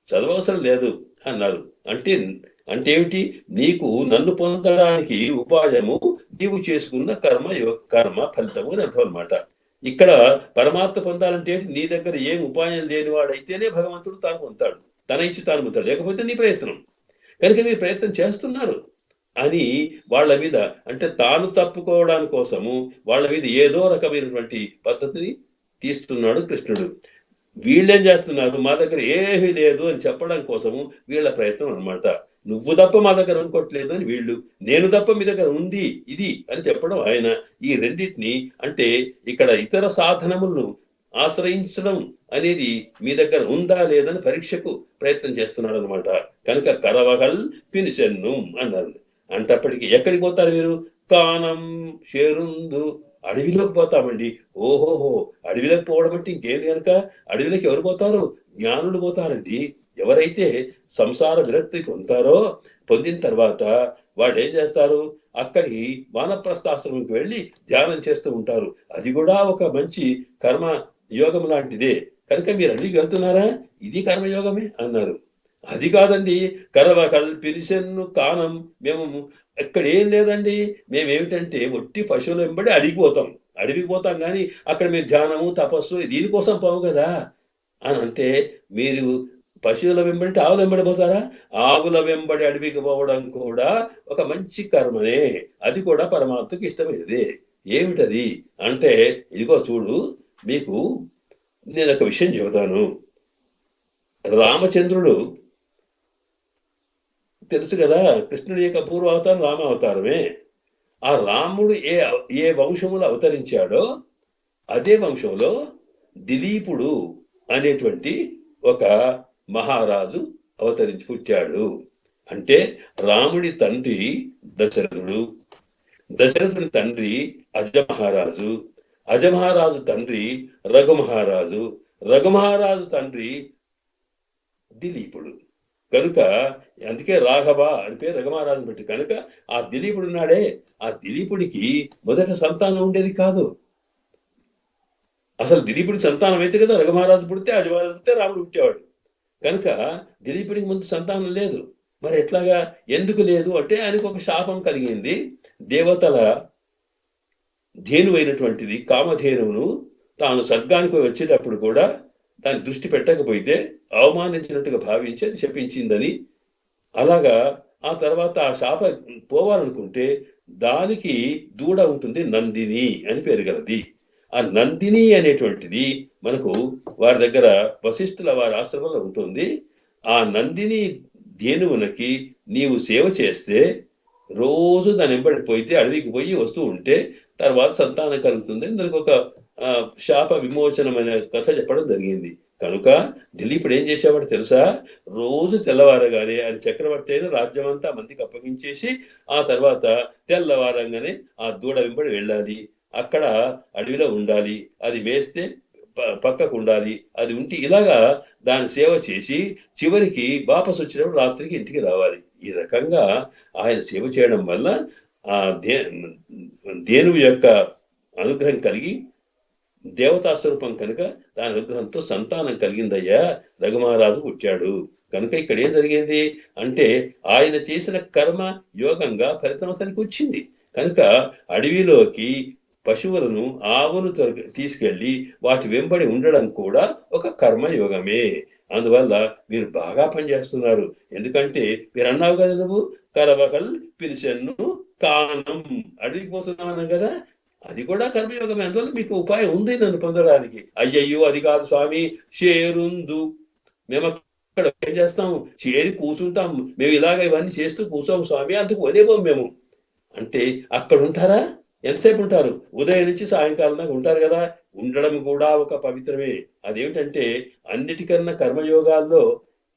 చదవవసరం లేదు అన్నారు. అంటే అంటే ఏమిటి? నీకు నన్ను పొందడానికి ఉపాయము నీవు చేసుకున్న కర్మ ఫలితము అని అర్థం అనమాట. ఇక్కడ పరమాత్మ పొందాలంటే నీ దగ్గర ఏం ఉపాయం లేనివాడైతేనే భగవంతుడు తాను పొందుతాడు. తన ఇచ్చి తాను పొందుతాడు. లేకపోతే నీ ప్రయత్నం. కనుక మీరు ప్రయత్నం చేస్తున్నారు అని వాళ్ళ మీద, అంటే తాను తప్పుకోవడానికి కోసము వాళ్ళ మీద ఏదో రకమైనటువంటి పద్ధతిని తీస్తున్నాడు కృష్ణుడు. వీళ్ళేం చేస్తున్నారు? మా దగ్గర ఏమీ లేదు అని చెప్పడం కోసము వీళ్ళ ప్రయత్నం అనమాట. నువ్వు తప్ప మా దగ్గర అనుకోవట్లేదు అని వీళ్ళు, నేను తప్ప మీ దగ్గర ఉంది ఇది అని చెప్పడం ఆయన. ఈ రెండింటిని, అంటే ఇక్కడ ఇతర సాధనములను ఆశ్రయించడం అనేది మీ దగ్గర ఉందా లేదని పరీక్షకు ప్రయత్నం చేస్తున్నాడు అనమాట. కనుక కరవగల్ పినిసెన్ను అన్నారు. అంటప్పటికి ఎక్కడికి పోతారు మీరు? కానం షేరుందు, అడవిలోకి పోతామండి. ఓహోహో, అడవిలోకి పోవడం అంటే ఇంకేంటి కనుక? అడవిలోకి ఎవరు పోతారు? జ్ఞానులు పోతారండి. ఎవరైతే సంసార విరక్తి పొందిన తర్వాత వాళ్ళు ఏం చేస్తారు? అక్కడికి వానప్రస్థాశ్రమంకి వెళ్ళి ధ్యానం చేస్తూ ఉంటారు. అది కూడా ఒక మంచి కర్మ యోగం లాంటిదే. కనుక మీరు అడవికి వెళ్తున్నారా? ఇది కర్మయోగమే అన్నారు. అది కాదండి, కరవ కల్పిరిసెన్ను కానం, మేము ఇక్కడ ఏం లేదండి, మేమేమిటంటే ఒట్టి పశువులు వెంబడి అడవికి పోతాం కానీ అక్కడ మేము ధ్యానము తపస్సు దీనికోసం పోవు కదా అని అంటే, మీరు పశువుల వెంబడి ఆవుల వెంబడి పోతారా? ఆవుల వెంబడి అడవికి పోవడం కూడా ఒక మంచి కర్మనే. అది కూడా పరమాత్మకి ఇష్టమైనదే. ఏమిటది అంటే, ఇదిగో చూడు, మీకు నేను ఒక విషయం చెబుతాను. రామచంద్రుడు తెలుసు కదా, కృష్ణుడి యొక్క పూర్వావతారం రామావతారమే. ఆ రాముడు ఏ వంశములో అవతరించాడో అదే వంశంలో దిలీపుడు అనేటువంటి ఒక మహారాజు అవతరించి పుట్టాడు. అంటే రాముడి తండ్రి దశరథుడు, దశరథుని తండ్రి అజమహారాజు, అజమహారాజు తండ్రి రఘుమహారాజు, రఘుమహారాజు తండ్రి దిలీపుడు. కనుక అందుకే రాఘవ అని పేరు రఘుమహారాజుని పెట్టి. కనుక ఆ దిలీపుడు ఉన్నాడే, ఆ దిలీపుడికి మొదట సంతానం ఉండేది కాదు. అసలు దిలీపుడి సంతానం అయితే కదా రఘుమహారాజు పుడితే, అజమహారాజు పుడితే రాముడు పుట్టేవాడు. కనుక దిలీపుడికి ముందు సంతానం లేదు. మరి ఎట్లాగా? ఎందుకు లేదు అంటే, ఆయనకు ఒక శాపం కలిగింది. దేవతల ధేను అయినటువంటిది కామధేనువును తాను స్వర్గానికి వచ్చేటప్పుడు కూడా దాని దృష్టి పెట్టకపోతే అవమానించినట్టుగా భావించి అది శపించిందని. అలాగా ఆ తర్వాత ఆ శాప పోవాలనుకుంటే దానికి దూడ ఉంటుంది, నందిని అని పేరు గలది. ఆ నందిని అనేటువంటిది మనకు వారి దగ్గర వశిష్ఠుల వారి ఆశ్రమంలో ఉంటుంది. ఆ నందిని ధేనువునకి నీవు సేవ చేస్తే, రోజు దాని వెంబడి పోయితే, అడవికి పోయి వస్తూ ఉంటే తర్వాత సంతానం కలుగుతుంది. దానికి ఒక శాప విమోచనమైన కథ చెప్పడం జరిగింది. కనుక దిలీపుడు ఏం చేసేవాడు తెలుసా? రోజు తెల్లవారగానే ఆయన చక్రవర్తి అయిన రాజ్యం అంతా మందికి అప్పగించేసి ఆ తర్వాత తెల్లవారంగానే ఆ దూడ వెంబడి వెళ్ళాలి. అక్కడ అడవిలో ఉండాలి, అది వేస్తే పక్కకు ఉండాలి, అది ఉంటే ఇలాగా దాని సేవ చేసి చివరికి వాపసు వచ్చినప్పుడు రాత్రికి ఇంటికి రావాలి. ఈ రకంగా ఆయన సేవ చేయడం వల్ల ఆ ధేనువు యొక్క అనుగ్రహం కలిగి, దేవతా స్వరూపం కనుక దాని అనుగ్రహంతో సంతానం కలిగిందయ్యా, రఘుమహారాజు పుట్టాడు. కనుక ఇక్కడ ఏం జరిగింది అంటే, ఆయన చేసిన కర్మ యోగంగా ఫలితం అతనికి వచ్చింది. కనుక అడవిలోకి పశువులను ఆవును తీసుకెళ్లి వాటి వెంబడి ఉండడం కూడా ఒక కర్మయోగమే. అందువల్ల మీరు బాగా పనిచేస్తున్నారు. ఎందుకంటే మీరు అన్నావు కదా, నువ్వు కరవకల్ పిలిచెన్ను కానం, అడవికి పోతున్నావు కదా, అది కూడా కర్మయోగమే. అందువల్ల మీకు ఉపాయం ఉంది నన్ను పొందడానికి. అయ్యయ్యో అది కాదు స్వామి, షేరుందు, మేము అక్కడ ఏం చేస్తాము, చేరి కూర్చుంటాం, మేము ఇలాగ ఇవన్నీ చేస్తూ కూర్చోము స్వామి, అందుకు వనేపోం మేము అంటే. అక్కడ ఉంటారా? ఎంతసేపు ఉంటారు? ఉదయం నుంచి సాయంకాలం దాకా ఉంటారు కదా. ఉండడం కూడా ఒక పవిత్రమే. అదేమిటంటే, అన్నిటికన్నా కర్మయోగాల్లో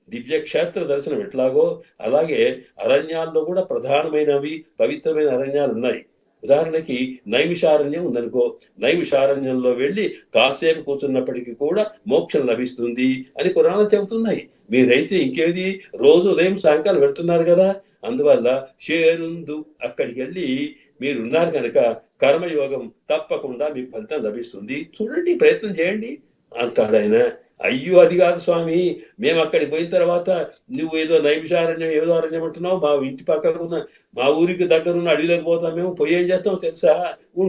దివ్యక్షేత్ర దర్శనం ఎట్లాగో అలాగే అరణ్యాల్లో కూడా ప్రధానమైనవి పవిత్రమైన అరణ్యాలు ఉన్నాయి. ఉదాహరణకి నైమిషారణ్యం ఉందనుకో, నైమిషారణ్యంలో వెళ్ళి కాసేపు కూర్చున్నప్పటికీ కూడా మోక్షం లభిస్తుంది అని పురాణాలు చెబుతున్నాయి. మీరైతే ఇంకేది, రోజు ఉదయం సాయంకాలం వెళ్తున్నారు కదా. అందువల్ల షేరుందు, అక్కడికి వెళ్ళి మీరున్నారు కనుక కర్మయోగం తప్పకుండా మీకు ఫలితం లభిస్తుంది. చూడండి, ప్రయత్నం చేయండి అంటాడు ఆయన. అయ్యో అది కాదు స్వామి, మేము అక్కడికి పోయిన తర్వాత నువ్వు ఏదో నైమిషారణ్యం ఏదో అరణ్యం అంటున్నావు, మా ఇంటి పక్కకు ఉన్న మా ఊరికి దగ్గరున్న అడవిలోకి పోతాం, మేము పోయి ఏం చేస్తాం తెలుసా,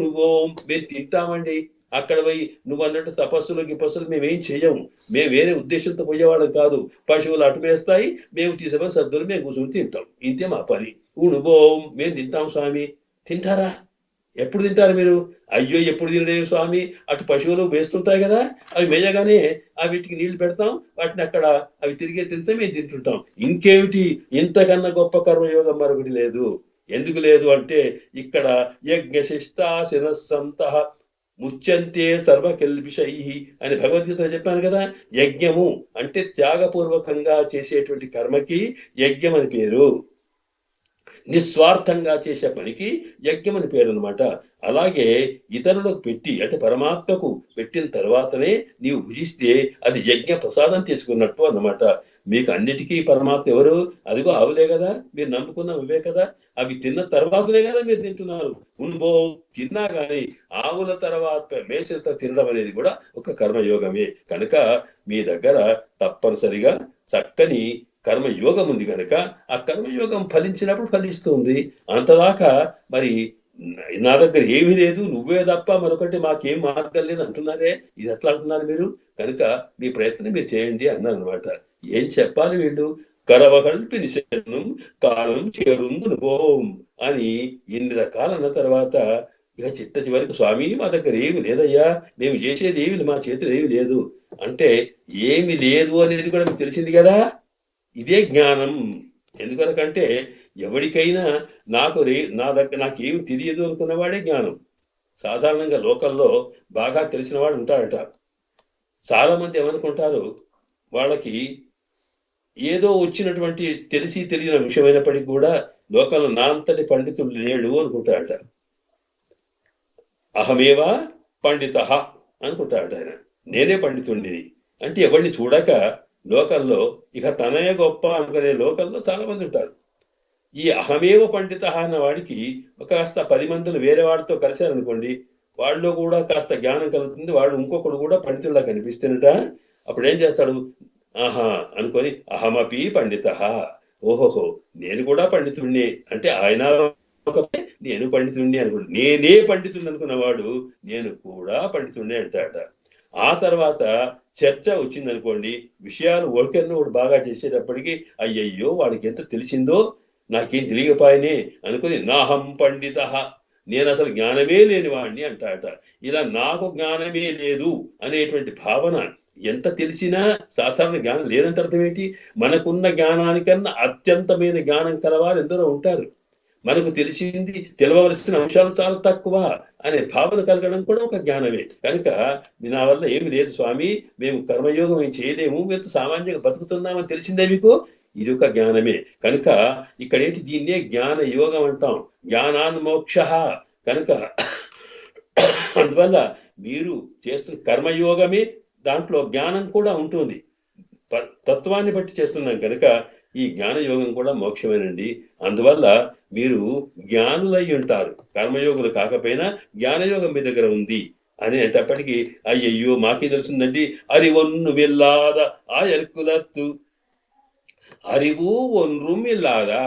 నువ్వు మేము తింటామండి. అక్కడ పోయి నువ్వు అన్నట్టు తపస్సులు గిపస్సులు మేమేం చెయ్యము, మేము వేరే ఉద్దేశంతో పోయేవాళ్ళం కాదు. పశువులు అటు వేస్తాయి, మేము తీసుకొని సద్దులు మేము కూర్చొని తింటాం, ఇంతే మా పని. నువ్వు మేము తింటాం స్వామి. తింటారా? ఎప్పుడు తింటారు మీరు? అయ్యో ఎప్పుడు తినలేదు స్వామి, అటు పశువులు వేస్తుంటాయి కదా, అవి మేయగానే వీటికి నీళ్లు పెడతాం, వాటిని అక్కడ అవి తిరిగే తిరిగితే మేము తింటుంటాం. ఇంకేమిటి, ఇంతకన్నా గొప్ప కర్మయోగం మరొకటి లేదు. ఎందుకు లేదు అంటే, ఇక్కడ యజ్ఞ శిష్టాశిరస్సంత ముచ్యంతే సర్వకల్పిషై అని భగవద్గీత చెప్పాను కదా. యజ్ఞము అంటే త్యాగపూర్వకంగా చేసేటువంటి కర్మకి యజ్ఞం అని పేరు. నిస్వార్థంగా చేసే పనికి యజ్ఞం అని పేరు అనమాట. అలాగే ఇతరులకు పెట్టి అంటే పరమాత్మకు పెట్టిన తర్వాతనే నీవు భుజిస్తే అది యజ్ఞ ప్రసాదం తీసుకున్నట్టు అన్నమాట. మీకు అన్నిటికీ పరమాత్మ ఎవరు? అదిగో ఆవులే కదా, మీరు నమ్ముకున్న అవే కదా, అవి తిన్న తర్వాతనే కదా మీరు తింటున్నారు. ఉన్బో తిన్నా కానీ ఆవుల తర్వాత మేసలతో తినడం అనేది కూడా ఒక కర్మయోగమే. కనుక మీ దగ్గర తప్పనిసరిగా చక్కని కర్మయోగం ఉంది కనుక ఆ కర్మయోగం ఫలించినప్పుడు ఫలిస్తుంది. అంతదాకా మరి నా దగ్గర ఏమీ లేదు, నువ్వే తప్ప మరొకటి మాకేం మార్గం లేదు అంటున్నారే, ఇది ఎట్లా అంటున్నారు మీరు? కనుక మీ ప్రయత్నం మీరు చేయండి అన్నారు అనమాట. ఏం చెప్పాలి వీళ్ళు? కరవకల్పి నిశనం కాలం చేరుందు పోం అని ఇన్ని రకాలు అన్న తర్వాత ఇక చిట్ట చివరికి స్వామి మా దగ్గర ఏమి లేదయ్యా, మేము చేసేది ఏమి మా చేతులు ఏమి లేదు అంటే, ఏమి లేదు అనేది కూడా మీకు తెలిసింది కదా. ఇదే జ్ఞానం. ఎందుకనకంటే ఎవరికైనా నా దగ్గర నాకేమి తెలియదు అనుకున్నవాడే జ్ఞానం. సాధారణంగా లోకల్లో బాగా తెలిసిన వాడు ఉంటాడట. చాలా మంది ఏమనుకుంటారు, వాళ్ళకి ఏదో వచ్చినటువంటి తెలిసి తెలియని విషయమైనప్పటికీ కూడా లోకంలో నా అంతటి పండితుడు లేడు అనుకుంటాడట. అహమేవా పండిత అనుకుంటాడట ఆయన, నేనే పండితుడిని. అంటే ఎవరిని చూడక లోకంలో ఇక తనే గొప్ప అనుకునే లోకంలో చాలా మంది ఉంటారు. ఈ అహమేవ పండిత అన్న వాడికి కాస్త 10 మందిని వేరే వాడితో కలిశారనుకోండి, వాళ్ళు కూడా కాస్త జ్ఞానం కలుగుతుంది, వాడు ఇంకొకడు కూడా పండితుల్లా కనిపిస్తున్నట. అప్పుడు ఏం చేస్తాడు, ఆహా అనుకొని అహమపి పండిత, ఓహోహో నేను కూడా పండితుడిని అంటే ఆయన నేను పండితుడిని అనుకోండి, నేనే పండితుడిని అనుకున్నవాడు నేను కూడా పండితుడిని అంటాడట. ఆ తర్వాత చర్చ వచ్చిందనుకోండి, విషయాలు ఒకరిని ఒకటి బాగా చేసేటప్పటికి అయ్యయ్యో వాడికి ఎంత తెలిసిందో నాకేం తెలియపాయనే అనుకుని నాహం పండిత, నేను అసలు జ్ఞానమే లేని వాడిని అంటాడట. ఇలా నాకు జ్ఞానమే లేదు అనేటువంటి భావన ఎంత తెలిసినా సాధారణ జ్ఞానం లేదంటే అర్థం ఏంటి? మనకున్న జ్ఞానానికన్నా అత్యంతమైన జ్ఞానం కలవారు ఎందరో ఉంటారు. మనకు తెలిసింది తెలవలసిన అంశాలు చాలా తక్కువ అనే భావన కలగడం కూడా ఒక జ్ఞానమే. కనుక నా వల్ల ఏమి లేదు స్వామి, మేము కర్మయోగం ఏం చేయలేము, మేము సామాన్యంగా బతుకుతున్నామని తెలిసిందే మీకు, ఇది ఒక జ్ఞానమే. కనుక ఇక్కడేంటి, దీన్నే జ్ఞాన యోగం అంటాం, జ్ఞానాన్మోక్ష. కనుక అందువల్ల మీరు చేస్తున్న కర్మయోగమే, దాంట్లో జ్ఞానం కూడా ఉంటుంది, తత్వాన్ని బట్టి చేస్తున్నాం కనుక ఈ జ్ఞాన యోగం కూడా మోక్షమేనండి. అందువల్ల మీరు జ్ఞానులై ఉంటారు, కర్మయోగులు కాకపోయినా జ్ఞానయోగం మీ దగ్గర ఉంది అనేటప్పటికీ అయ్యయ్యో మాకే తెలుస్తుందండి. అరివొన్ను వెళ్ళాద ఆయర్కులత్తు, అరివు ఒన్రుం ఇల్లాదా.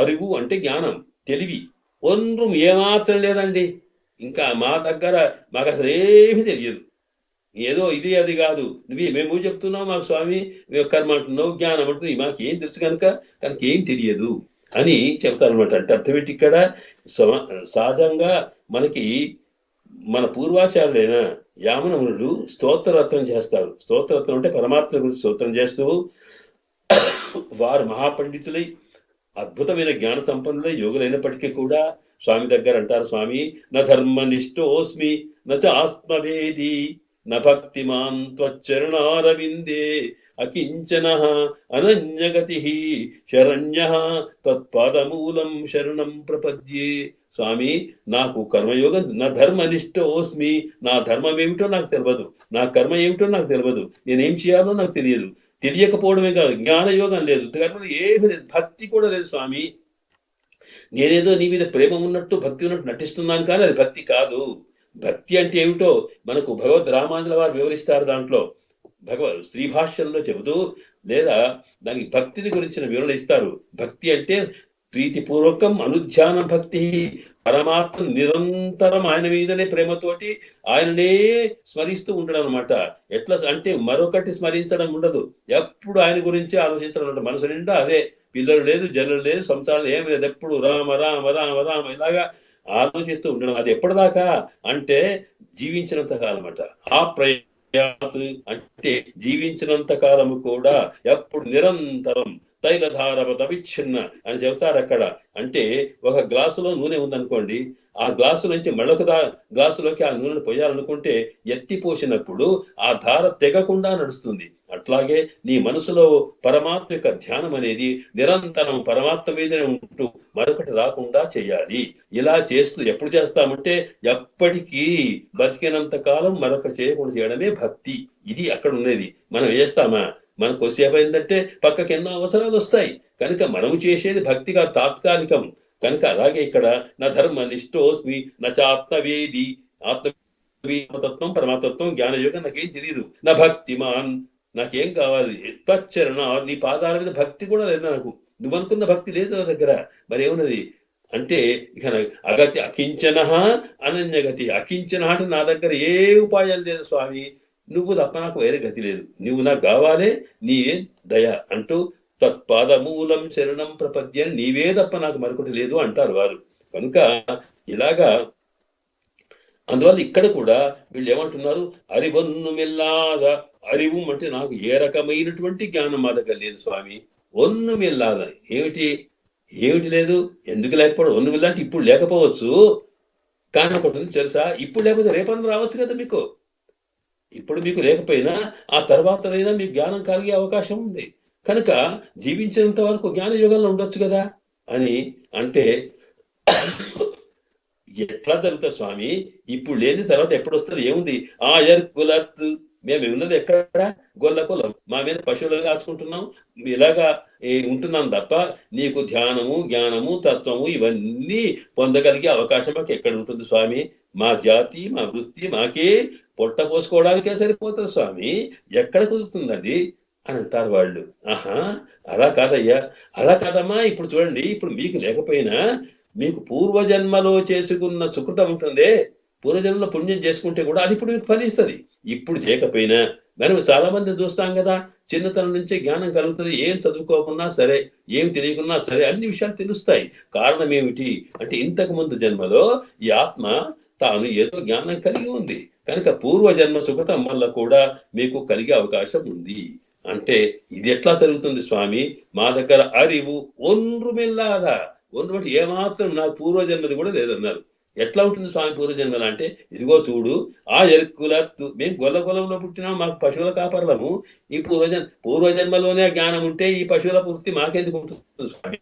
అరివు అంటే జ్ఞానం, తెలివి. ఒన్రుం ఏమాత్రం లేదండి. ఇంకా మా దగ్గర మాకు అసలు ఏమీ తెలియదు, ఏదో ఇది అది కాదు, మేము చెప్తున్నావు మాకు స్వామి, కర్మ అంటున్నావు, జ్ఞానం అంటున్నావు, మాకు ఏం తెలుసు కనుక ఏం తెలియదు అని చెప్తారనమాట. అంటే అర్థం ఏంటి, ఇక్కడ సహజంగా మనకి మన పూర్వాచారులైన యామనమునులు స్తోత్రరత్నం చేస్తారు. స్తోత్రరత్నం అంటే పరమాత్మ గురించి స్తోత్రం చేస్తూ వారు మహాపండితులై అద్భుతమైన జ్ఞాన సంపన్నులై యోగులైనప్పటికీ కూడా స్వామి దగ్గర అంటారు, స్వామి న ధర్మనిష్టోస్మి నచ ఆత్మవేది న భక్తిమాన్ త్వచ్చరణారవిందే అకించన అనన్యగతి శరణ్య తత్పాదమూలం శరణం ప్రపద్యే. స్వామి నాకు కర్మయోగం, నా ధర్మనిష్టోస్మి, నా ధర్మం ఏమిటో నాకు తెలియదు, నా కర్మ ఏమిటో నాకు తెలియదు, నేనేం చేయాలో నాకు తెలియదు. తెలియకపోవడమే కాదు, జ్ఞానయోగం లేదు, కర్మలు ఏమీ లేదు, భక్తి కూడా లేదు స్వామి. నేనేదో నీ మీద ప్రేమ ఉన్నట్టు భక్తి ఉన్నట్టు నటిస్తున్నాను, కానీ అది భక్తి కాదు. భక్తి అంటే ఏమిటో మనకు భగవద్ రామానుజుల వారు వివరిస్తారు. దాంట్లో స్త్రీ భాష్యంలో చెబుతూ, లేదా దానికి భక్తిని గురించిన వివరణ ఇస్తారు. భక్తి అంటే ప్రీతిపూర్వకం అనుధ్యాన భక్తి, పరమాత్మ నిరంతరం ఆయన మీదనే ప్రేమతోటి ఆయననే స్మరిస్తూ ఉండడం అనమాట. ఎట్లా అంటే మరొకటి స్మరించడం ఉండదు, ఎప్పుడు ఆయన గురించి ఆలోచించడం ఉండదు. మనసు నిండా అదే, పిల్లలు లేదు, జల్లు లేదు, సంసారం ఏమి లేదు, ఎప్పుడు రామ రామ రామ రామ ఇలాగా ఆలోచిస్తూ ఉండడం. అది ఎప్పటిదాకా అంటే జీవించినంత కాలం అట. ఆ అంటే జీవించినంత కాలము కూడా ఎప్పుడు నిరంతరం తైలధారవత విచ్ఛిన్న అని చెబుతారు అక్కడ. అంటే ఒక గ్లాసులో నూనె ఉందనుకోండి, ఆ గ్లాసు నుంచి మళ్ళొక గ్లాసులోకి ఆ నూనెను పోయాలనుకుంటే ఎత్తి పోసినప్పుడు ఆ ధార తెగకుండా నడుస్తుంది. అట్లాగే నీ మనసులో పరమాత్మ యొక్క ధ్యానం అనేది నిరంతరం పరమాత్మ మీదనే ఉంటూ మరొకటి రాకుండా చేయాలి. ఇలా చేస్తూ ఎప్పుడు చేస్తామంటే ఎప్పటికీ బతికినంత కాలం మరొకటి చేయకుండా చేయడమే భక్తి. ఇది అక్కడ ఉన్నది. మనం చేస్తామా? మనకు కొద్దిసేపు అయిందంటే పక్కకి ఎన్నో అవసరాలు వస్తాయి. కనుక మనము చేసేది భక్తిగా తాత్కాలికం. కనుక అలాగే ఇక్కడ నా ధర్మ నిష్ఠోస్మి నచాత్మవేది, ఆత్మతత్వం పరమాత్మత్వం జ్ఞానయోగం నాకేం తెలియదు. నా భక్తిమాన్, నాకేం కావాలి? త్వచ్చరణ, నీ పాదాల మీద భక్తి కూడా లేదు నాకు. నువ్వు అనుకున్న భక్తి లేదు నా దగ్గర. మరి ఏమున్నది అంటే ఇక అగతి అకించన అనన్యగతి. అకించన అంటే నా దగ్గర ఏ ఉపాయం లేదు స్వామి, నువ్వు తప్ప నాకు వేరే గతి లేదు, నువ్వు నాకు కావాలే, నీవే దయ అంటూ తత్పాదమూలం శరణం ప్రపద్యం, నీవే తప్ప నాకు మరొకటి లేదు అంటారు వారు. కనుక ఇలాగా అందువల్ల ఇక్కడ కూడా వీళ్ళు ఏమంటున్నారు, అరివన్ను మెల్లాద. అరివు అంటే నాకు ఏ రకమైనటువంటి జ్ఞానం మా దగ్గర లేదు స్వామి. ఒన్ను మెల్లాద ఏమిటి? ఏమిటి లేదు? ఎందుకు లేకపోవడం? ఒన్ను మెల్లంటే ఇప్పుడు లేకపోవచ్చు, కానీ ఒకటి ఉంది తెలుసా, ఇప్పుడు లేకపోతే రేపన్నా రావచ్చు కదా మీకు. ఇప్పుడు మీకు లేకపోయినా ఆ తర్వాతనైనా మీకు జ్ఞానం కలిగే అవకాశం ఉంది. కనుక జీవించినంత వరకు జ్ఞాన యుగంలో ఉండొచ్చు కదా అని అంటే ఎట్లా జరుగుతుంది స్వామి? ఇప్పుడు లేని తర్వాత ఎప్పుడు వస్తుంది? ఏముంది? ఆ ఎర్కులత్, మేము ఉన్నది ఎక్కడ? గొల్ల కులం. మా మీద పశువులను కాచుకుంటున్నాం, ఇలాగా ఉంటున్నాం తప్ప నీకు ధ్యానము జ్ఞానము తత్వము ఇవన్నీ పొందగలిగే అవకాశం మాకు ఎక్కడ ఉంటుంది స్వామి? మా జాతి మా వృత్తి మాకే పొట్ట పోసుకోవడానికే సరిపోతుంది స్వామి, ఎక్కడ కుదురుతుందండి అని అంటారు వాళ్ళు. ఆహా, అలా కాదయ్యా, అలా కాదమ్మా. ఇప్పుడు చూడండి, ఇప్పుడు మీకు లేకపోయినా మీకు పూర్వజన్మలో చేసుకున్న సుకృతం ఉంటుందే, పూర్వజన్మలో పుణ్యం చేసుకుంటే కూడా అది ఇప్పుడు మీకు ఫలిస్తుంది. ఇప్పుడు చేయకపోయినా మనం చాలా మంది చూస్తాం కదా, చిన్నతనం నుంచే జ్ఞానం కలుగుతుంది. ఏం చదువుకోకున్నా సరే, ఏం తెలియకున్నా సరే అన్ని విషయాలు తెలుస్తాయి. కారణం ఏమిటి అంటే ఇంతకు ముందు జన్మలో ఈ ఆత్మ తాను ఏదో జ్ఞానం కలిగి ఉంది. కనుక పూర్వజన్మ సుకృతం వల్ల కూడా మీకు కలిగే అవకాశం ఉంది. అంటే ఇది ఎట్లా జరుగుతుంది స్వామి? మా దగ్గర అరివు ఒండ్రు మెల్లాదా. ఒండ్రు బట్టి ఏమాత్రం నాకు పూర్వజన్మది కూడా లేదన్నారు. ఎట్లా ఉంటుంది స్వామి పూర్వజన్మలు అంటే? ఇదిగో చూడు, ఆ ఎరుకుల మేము గొల్ల కులంలో పుట్టినాం, మాకు పశువుల కాపర్లము. ఈ పూర్వజన్మలోనే జ్ఞానం ఉంటే ఈ పశువుల వృత్తి మాకెందుకు ఉంటుంది స్వామి?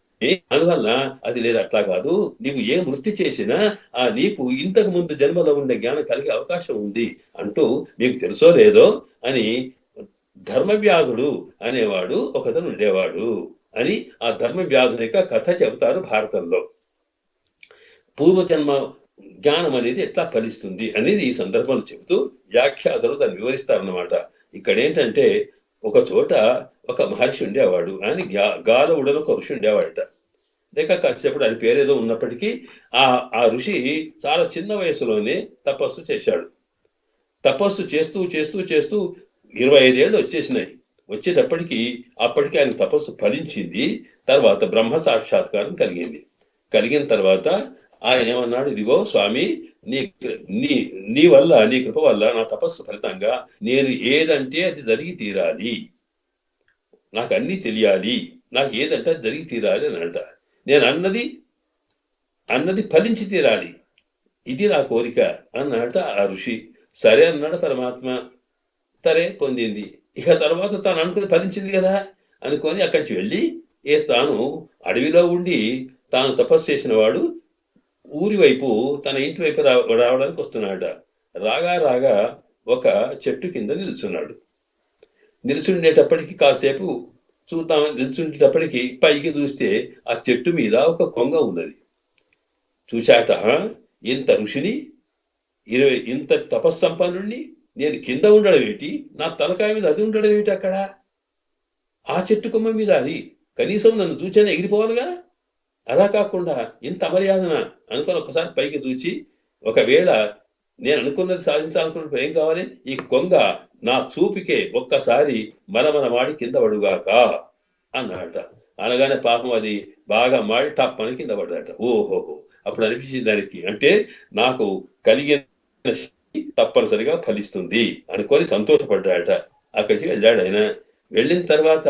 అందువల్ల అది లేదు. అట్లా కాదు, నీవు ఏం వృత్తి చేసినా ఆ నీకు ఇంతకు ముందు జన్మలో ఉండే జ్ఞానం కలిగే అవకాశం ఉంది అంటూ మీకు తెలుసో లేదో అని ధర్మవ్యాధుడు అనేవాడు ఒకతను ఉండేవాడు అని ఆ ధర్మవ్యాధుని యొక్క కథ చెబుతారు భారతంలో. పూర్వజన్మ జ్ఞానం అనేది ఎట్లా ఫలిస్తుంది అనేది ఈ సందర్భంలో చెబుతూ వ్యాఖ్యాతలు దాన్ని వివరిస్తారన్నమాట. ఇక్కడ ఏంటంటే ఒక చోట ఒక మహర్షి ఉండేవాడు. ఆయన గాలవుడని ఒక ఋషి ఉండేవాడట. లేక కాసేపుడు ఆయన పేరేదో ఉన్నప్పటికీ ఆ ఋషి చాలా చిన్న వయసులోనే తపస్సు చేశాడు. తపస్సు చేస్తూ చేస్తూ చేస్తూ 25 ఏళ్ళు వచ్చేసినాయి. వచ్చేటప్పటికి అప్పటికి ఆయన తపస్సు ఫలించింది. తర్వాత బ్రహ్మ సాక్షాత్కారం కలిగింది. కలిగిన తర్వాత ఆయన ఏమన్నాడు, ఇదిగో స్వామి, నీ నీ వల్ల, నీ కృప వల్ల నా తపస్సు ఫలితంగా నేను ఏదంటే అది జరిగి తీరాలి, నాకు అన్నీ తెలియాలి, నాకు ఏదంటే అది జరిగి తీరాలి అని అంట. నేను అన్నది ఫలించి తీరాలి, ఇది నా కోరిక అన్నట ఆ ఋషి. సరే అన్నాడు పరమాత్మ. సరే పొందింది. ఇక తర్వాత తాను అనుకుని ఫలించింది కదా అనుకొని అక్కడి నుంచి వెళ్ళి తాను అడవిలో ఉండి తాను తపస్సు చేసిన వాడు ఊరి వైపు తన ఇంటి వైపు రావడానికి వస్తున్నాడ. రాగా రాగా ఒక చెట్టు కింద నిల్చున్నాడు. నిల్చుండేటప్పటికి కాసేపు చూద్దామని నిల్చుండేటప్పటికి పైకి చూస్తే ఆ చెట్టు మీద ఒక కొంగ ఉన్నది. చూశాట, ఇంత ఋషిని, ఇంత తపస్సంపన్నుణ్ణి నేను కింద ఉండడం ఏంటి, నా తలకాయ మీద అది ఉండడం ఏంటి అక్కడ, ఆ చెట్టు కొమ్మ మీద అది కనీసం నన్ను చూచైనా ఎగిరిపోవాలిగా. అలా కాకుండా ఇంత అమర్యాదన అనుకొని ఒక్కసారి పైకి చూచి, ఒకవేళ నేను అనుకున్నది సాధించాలనుకున్నప్పుడు ఏం కావాలి, ఈ కొంగ నా చూపికే ఒక్కసారి మనమన మాడి కింద పడుగాక అన్నట. అనగానే పాపం అది బాగా మాడి టప్పని కింద పడ్డట. ఓహోహో, అప్పుడు అనిపించింది దానికి, అంటే నాకు కలిగిన శక్తి తప్పనిసరిగా ఫలిస్తుంది అనుకొని సంతోషపడ్డాడట. అక్కడికి వెళ్ళాడు ఆయన. వెళ్ళిన తర్వాత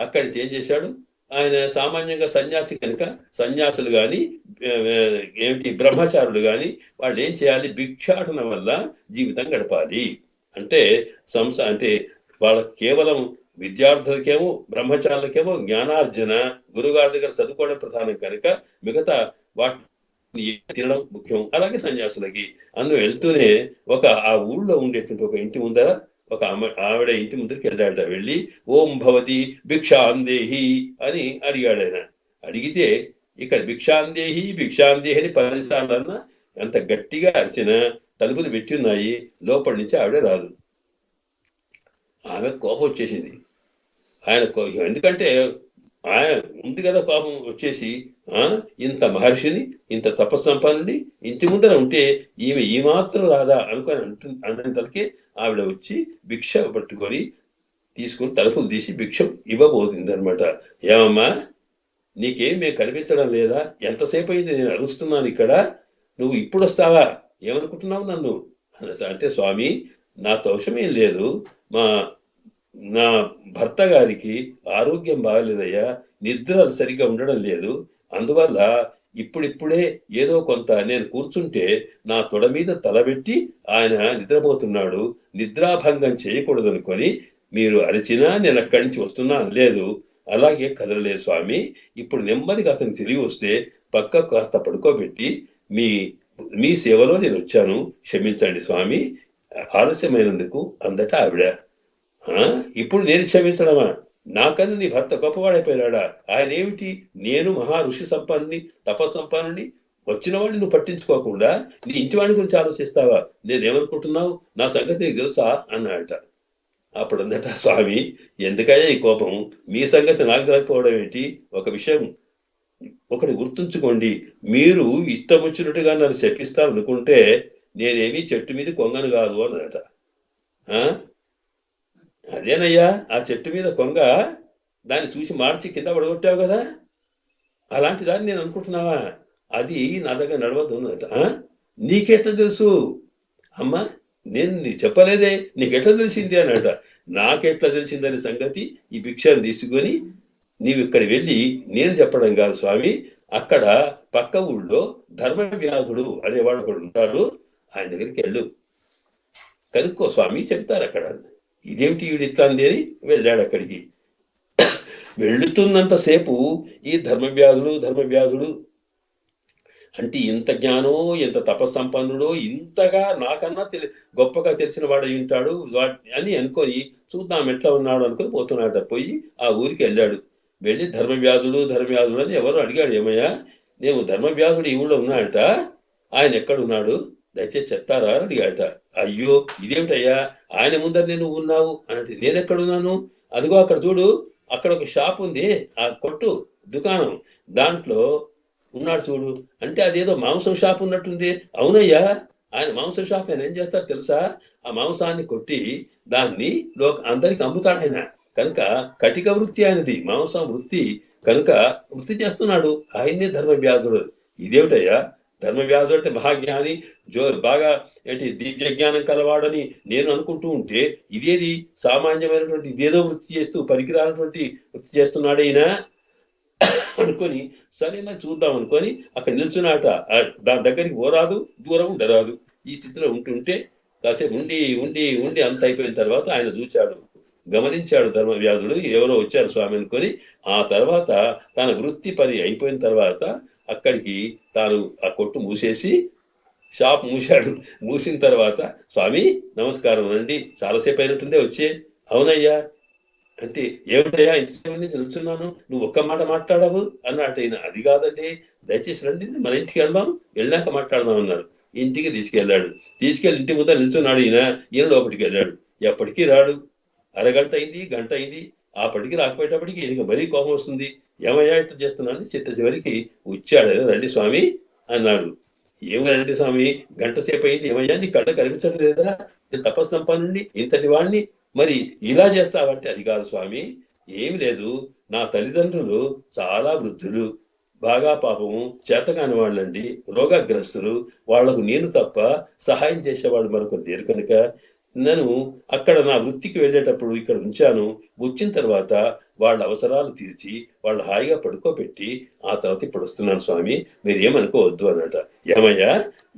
అక్కడి నుంచి ఏం చేశాడు, ఆయన సామాన్యంగా సన్యాసి కనుక సన్యాసులు కానీ ఏమిటి బ్రహ్మచారులు కానీ వాళ్ళు ఏం చేయాలి, భిక్షాటన వల్ల జీవితం గడపాలి. అంటే అంటే వాళ్ళకి కేవలం విద్యార్థులకేమో బ్రహ్మచారులకేమో జ్ఞానార్జన, గురుగారి దగ్గర చదువుకోవడం ప్రధానం కనుక మిగతా వాటిని తినడం ముఖ్యం. అలాగే సన్యాసులకి వెళ్తూనే ఆ ఊళ్ళో ఉండేటువంటి ఒక ఇంటి ముందర ఒక ఆవిడ ఇంటి ముందుకు వెళ్ళాడట. వెళ్ళి ఓం భవతి భిక్షాందేహి అని అడిగాడు ఆయన. అడిగితే ఇక్కడ భిక్షాందేహి భిక్షాందేహి అని 10 సార్లు అన్నా, ఎంత గట్టిగా అరిచిన తలుపులు పెట్టి ఉన్నాయి, లోపలి నుంచి ఆవిడ రాదు. ఆమె కోపం వచ్చేసింది. ఆయన ఎందుకంటే ఆయన ఉంది కదా పాపం వచ్చేసి, ఇంత మహర్షిని ఇంత తపస్సంపన్నుని ఇంటి ముందర ఉంటే ఈమె ఈ మాత్రం రాదా అనుకొని అన్నంతలకే ఆవిడ వచ్చి భిక్ష పట్టుకొని తీసుకుని తలుపులు తీసి భిక్ష ఇవ్వబోతుంది అనమాట. ఏమమ్మా, నీకేం మేము కనిపించడం లేదా, ఎంతసేపు అయింది నేను అరుస్తున్నాను ఇక్కడ, నువ్వు ఇప్పుడు వస్తావా, ఏమనుకుంటున్నావు నన్ను అన్నట. అంటే స్వామి, నా దోషమేం లేదు, నా భర్త గారికి ఆరోగ్యం బాగలేదయ్యా, నిద్రలు సరిగ్గా ఉండడం లేదు, అందువల్ల ఇప్పుడిప్పుడే ఏదో కొంత నేను కూర్చుంటే నా తొడ మీద తలబెట్టి ఆయన నిద్రపోతున్నాడు, నిద్రాభంగం చేయకూడదనుకొని మీరు అరిచినా నేను అక్కడి నుంచి వస్తున్నా లేదు, అలాగే కదలలేదు స్వామి, ఇప్పుడు నెమ్మదిగా అతను తిరిగి వస్తే పక్కకు కాస్త పడుకోబెట్టి మీ సేవలో నేను వచ్చాను, క్షమించండి స్వామి ఆలస్యమైనందుకు అందట ఆవిడ. ఇప్పుడు నేను క్షమించడమా, నాకన్నా నీ భర్త గొప్పవాడైపోయినాడా, ఆయన ఏమిటి, నేను మహా ఋషి సంపన్నుని తపస్సంపన్నుని, వచ్చిన వాడిని నువ్వు పట్టించుకోకుండా నీ ఇంటి వాడి గురించి ఆలోచిస్తావా, నేనేమనుకుంటున్నావు, నా సంగతి నీకు తెలుసా అన్నాడట. అప్పుడు అందట స్వామి, ఎందుకయ్యా ఈ కోపం, మీ సంగతి నాకు తెలియకపోవడం ఏంటి, ఒక విషయం ఒకటి గుర్తుంచుకోండి, మీరు ఇష్టం వచ్చినట్టుగా నన్ను శపిస్తారనుకుంటే నేనేమి చెట్టు మీద కొంగను కాదు అన్నదట. అదేనయ్యా, ఆ చెట్టు మీద కొంగ, దాన్ని చూసి మార్చి కింద పడగొట్టావు కదా, అలాంటి దాన్ని నేను అనుకుంటున్నావా, అది నా దగ్గర నడవద్దు అన్నదట. నీకెట్లా తెలుసు అమ్మా, నేను చెప్పలేదే, నీకెట్లా తెలిసింది అన్నట. నాకెట్లా తెలిసిందనే సంగతి ఈ భిక్షను తీసుకొని నీవు ఇక్కడ వెళ్ళి, నేను చెప్పడం కాదు స్వామి, అక్కడ పక్క ఊళ్ళో ధర్మవ్యాధుడు అనేవాడు ఒకడు ఉంటాడు, ఆయన దగ్గరికి వెళ్ళు, కనుక్కో స్వామి చెప్తారు అక్కడ. ఇదేమిటి వీడు ఇట్లా అంది అని వెళ్ళాడు అక్కడికి. వెళుతున్నంతసేపు ఈ ధర్మవ్యాధుడు అంటే ఇంత జ్ఞానో ఎంత తపస్సంపన్నుడో, ఇంతగా నాకన్నా గొప్పగా తెలిసిన వాడు ఉంటాడు అని అనుకొని చూద్దాం ఎట్లా ఉన్నాడు అనుకుని పోతున్నాడు. పోయి ఆ ఊరికి వెళ్ళాడు. వెళ్ళి ధర్మవ్యాధుడు అని ఎవరు అడిగాడు, ఏమయ్యా నేను ధర్మవ్యాధుడు ఈ ఊళ్ళో ఉన్నాడట, ఆయన ఎక్కడున్నాడు దయచేసి చెప్తారా అని అడిగాట. అయ్యో ఇదేమిటయ్యా, ఆయన ముందర నేను ఉన్నావు అన్నట్టు, నేనెక్కడున్నాను, అదిగో అక్కడ చూడు, అక్కడ ఒక షాప్ ఉంది, ఆ కొట్టు దుకాణం, దాంట్లో ఉన్నాడు చూడు అంటే అదేదో మాంసం షాప్ ఉన్నట్టుంది. అవునయ్యా, ఆయన మాంసం షాప్ ఆయన ఏం చేస్తాడు తెలుసా, ఆ మాంసాన్ని కొట్టి దాన్ని అందరికి అమ్ముతాడు ఆయన. కనుక కటిక వృత్తి ఆయనది, మాంసం వృత్తి కనుక వృత్తి చేస్తున్నాడు, ఆయన్నే ధర్మవ్యాధుడు. ఇదేమిటయ్యా, ధర్మవ్యాధుడు అంటే మహాజ్ఞాని, బాగా ఏంటి దివ్య జ్ఞానం కలవాడని నేను అనుకుంటూ ఉంటే, ఇదేది సామాన్యమైనటువంటి ఇదేదో వృత్తి చేస్తూ పనికిరానటువంటి వృత్తి చేస్తున్నాడు ఈయన అనుకొని, సరే మరి చూద్దాం అనుకొని అక్కడ నిల్చున్నాట. దాని దగ్గరికి పోరాదు, దూరం ఉండరాదు, ఈ స్థితిలో ఉంటుంటే కాసేపు ఉండి ఉండి ఉండి అంత అయిపోయిన తర్వాత ఆయన చూశాడు, గమనించాడు ధర్మవ్యాధుడు, ఎవరో వచ్చారు స్వామి అనుకొని. ఆ తర్వాత తన వృత్తి పని అయిపోయిన తర్వాత అక్కడికి తాను ఆ కొట్టు మూసేసి షాప్ మూసాడు. మూసిన తర్వాత స్వామి నమస్కారం అండి, చాలాసేపు అయినట్టుందే వచ్చే. అవునయ్యా అంటే, ఏమిటయ్యా ఇంతసేపు నుంచి నిల్చున్నాను, నువ్వు ఒక్క మాట మాట్లాడవు అన్నట్టు. అయినా అది కాదండి, దయచేసి రండి మన ఇంటికి వెళ్దాం, వెళ్ళాక మాట్లాడదాం అన్నారు. ఇంటికి తీసుకెళ్ళాడు. తీసుకెళ్ళి ఇంటి ముందర నిల్చున్నాడు. ఈయన లోపలికి వెళ్ళాడు. ఎప్పటికీ రాడు. అరగంట అయింది, గంట అయింది. అప్పటికి రాకపోయేటప్పటికి ఈయనకి మరీ కోపం వస్తుంది. ఏమయ్యా ఇట్లా చేస్తున్నాను? చివరికి వచ్చాడు. రండి స్వామి అన్నాడు. ఏమి రండి స్వామి, గంట సేపు అయింది, ఏమయ్యా నీ కళ్ళ కనిపించడం లేదా? నేను తపస్సంపన్నుణ్ణి, ఇంతటి వాణ్ణి, మరి ఇలా చేస్తావంటే అది కాదు స్వామి, ఏమి లేదు, నా తల్లిదండ్రులు చాలా వృద్ధులు, బాగా పాపము చేతకాని వాళ్ళండి, రోగగ్రస్తులు, వాళ్లకు నేను తప్ప సహాయం చేసేవాళ్ళు మరొకరు లేరు కనుక నేను అక్కడ నా వృత్తికి వెళ్ళేటప్పుడు ఇక్కడ ఉంచాను. వచ్చిన తర్వాత వాళ్ళ అవసరాలు తీర్చి వాళ్ళు హాయిగా పడుకోబెట్టి ఆ తర్వాత ఇప్పుడు వస్తున్నాను స్వామి, మీరు ఏమనుకోవద్దు అన్నట. ఏమయ్యా,